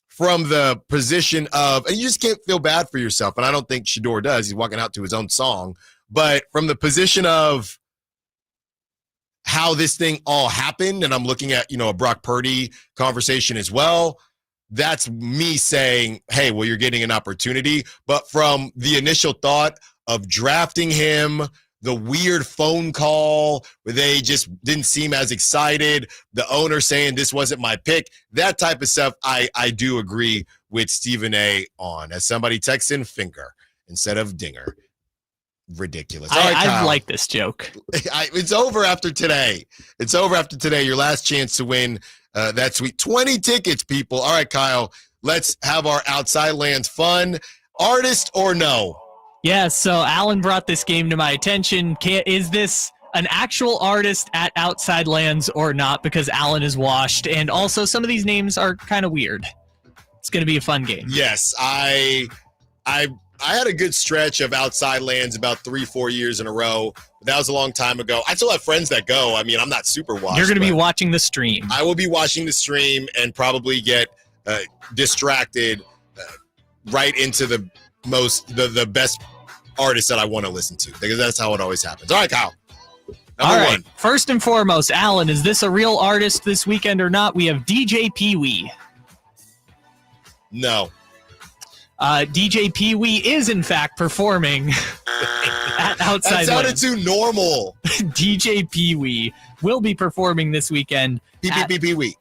from the position of, and you just can't feel bad for yourself, and I don't think Shador does. He's walking out to his own song. But from the position of how this thing all happened, and I'm looking at, a Brock Purdy conversation as well, that's me saying, hey, well, you're getting an opportunity. But from the initial thought of drafting him, the weird phone call where they just didn't seem as excited, the owner saying this wasn't my pick, that type of stuff, I do agree with Stephen A. on. As somebody texts in, finger instead of dinger. Ridiculous. All right, I like this joke. It's over after today. It's over after today. Your last chance to win that sweet 20 tickets, people. All right, Kyle, let's have our Outside Lands fun. Artist or no? Yeah, so Allen brought this game to my attention. Is this an actual artist at Outside Lands or not? Because Allen is washed, and also some of these names are kind of weird. It's going to be a fun game. Yes, I had a good stretch of Outside Lands about 3-4 years in a row. That was a long time ago. I still have friends that go. I mean, I'm not super washed. You're going to be watching the stream. I will be watching the stream and probably get distracted right into the best artist that I want to listen to, because that's how it always happens. All right, Kyle. Number one. First and foremost, Allen, is this a real artist this weekend or not? We have DJ Pee-wee. No. DJ Pee-wee is, in fact, performing at Outside That sounded Lands. too normal. DJ Pee-wee will be performing this weekend. Pee-wee.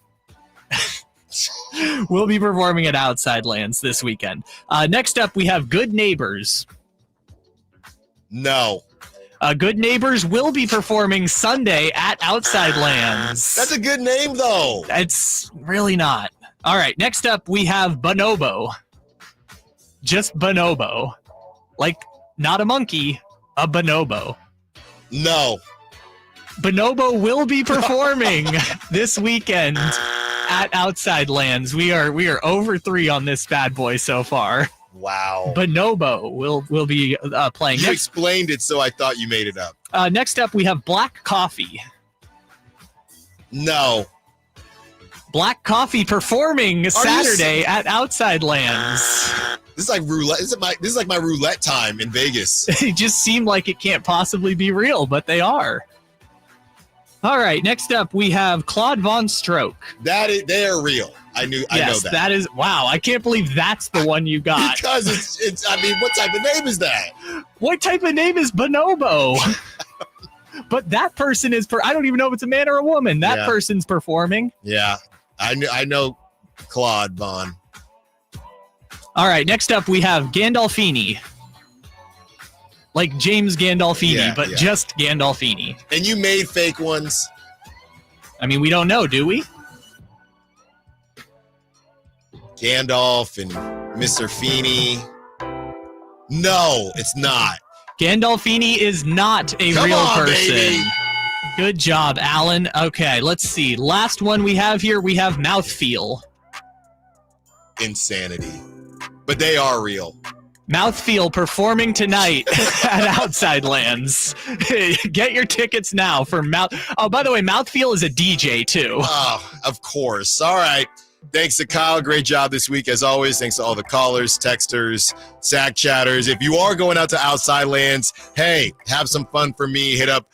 Will be performing at Outside Lands this weekend. Next up, we have Good Neighbors. No. Good Neighbors will be performing Sunday at Outside Lands. That's a good name, though. It's really not. All right, next up, we have Bonobo. Just Bonobo. Like, not a monkey, a bonobo. No. Bonobo will be performing this weekend at Outside Lands. We are over 3 on this bad boy so far. Wow. Bonobo will be playing. You explained it, so I thought you made it up. Next up, we have Black Coffee. No. Black Coffee performing Saturday at Outside Lands. This is like roulette. This is like my roulette time in Vegas. It just seemed like it can't possibly be real, but they are. All right, next up we have Claude Von Stroke. They are real. I know that. That is, wow, I can't believe that's the one you got. Because it's I mean, what type of name is that? What type of name is Bonobo? But that person is I don't even know if it's a man or a woman. That person's performing. Yeah. I know Claude Von. All right, next up we have Gandolfini. Like James Gandolfini, but just Gandolfini. And you made fake ones? I mean, we don't know, do we? Gandalf and Mr. Feeney. No, it's not. Gandolfini is not a real person. Baby. Good job, Alan. Okay, let's see. Last one we have here, we have mouthfeel. Insanity. But they are real. Mouthfeel performing tonight at Outside Lands. Get your tickets now for Mouth. Oh, by the way, Mouthfeel is a DJ too. Oh, of course. All right. Thanks to Kyle. Great job this week, as always. Thanks to all the callers, texters, sack chatters. If you are going out to Outside Lands, hey, have some fun for me. Hit up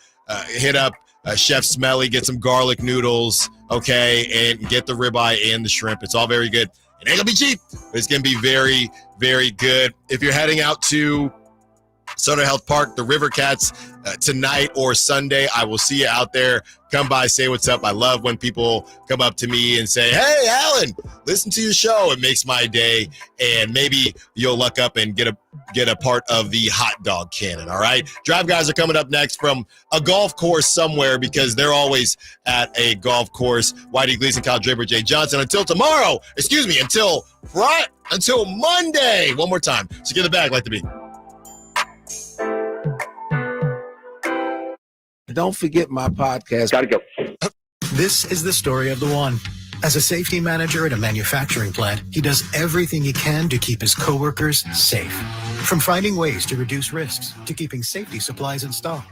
Chef Smelly, get some garlic noodles, okay, and get the ribeye and the shrimp. It's all very good. It ain't gonna be cheap, but it's gonna be very, very good. If you're heading out to Sutter Health Park, the River Cats, tonight or Sunday, I will see you out there. Come by, say what's up. I love when people come up to me and say, hey, Alan, listen to your show. It makes my day, and maybe you'll luck up and get a part of the hot dog cannon, all right? Drive Guys are coming up next from a golf course somewhere, because they're always at a golf course. Whitey Gleason, Kyle Draper, Jay Johnson. Until Monday. One more time. So give the bag like the beat. Don't forget my podcast. Gotta go. This is the story of the one. As a safety manager at a manufacturing plant, he does everything he can to keep his coworkers safe. From finding ways to reduce risks to keeping safety supplies in stock.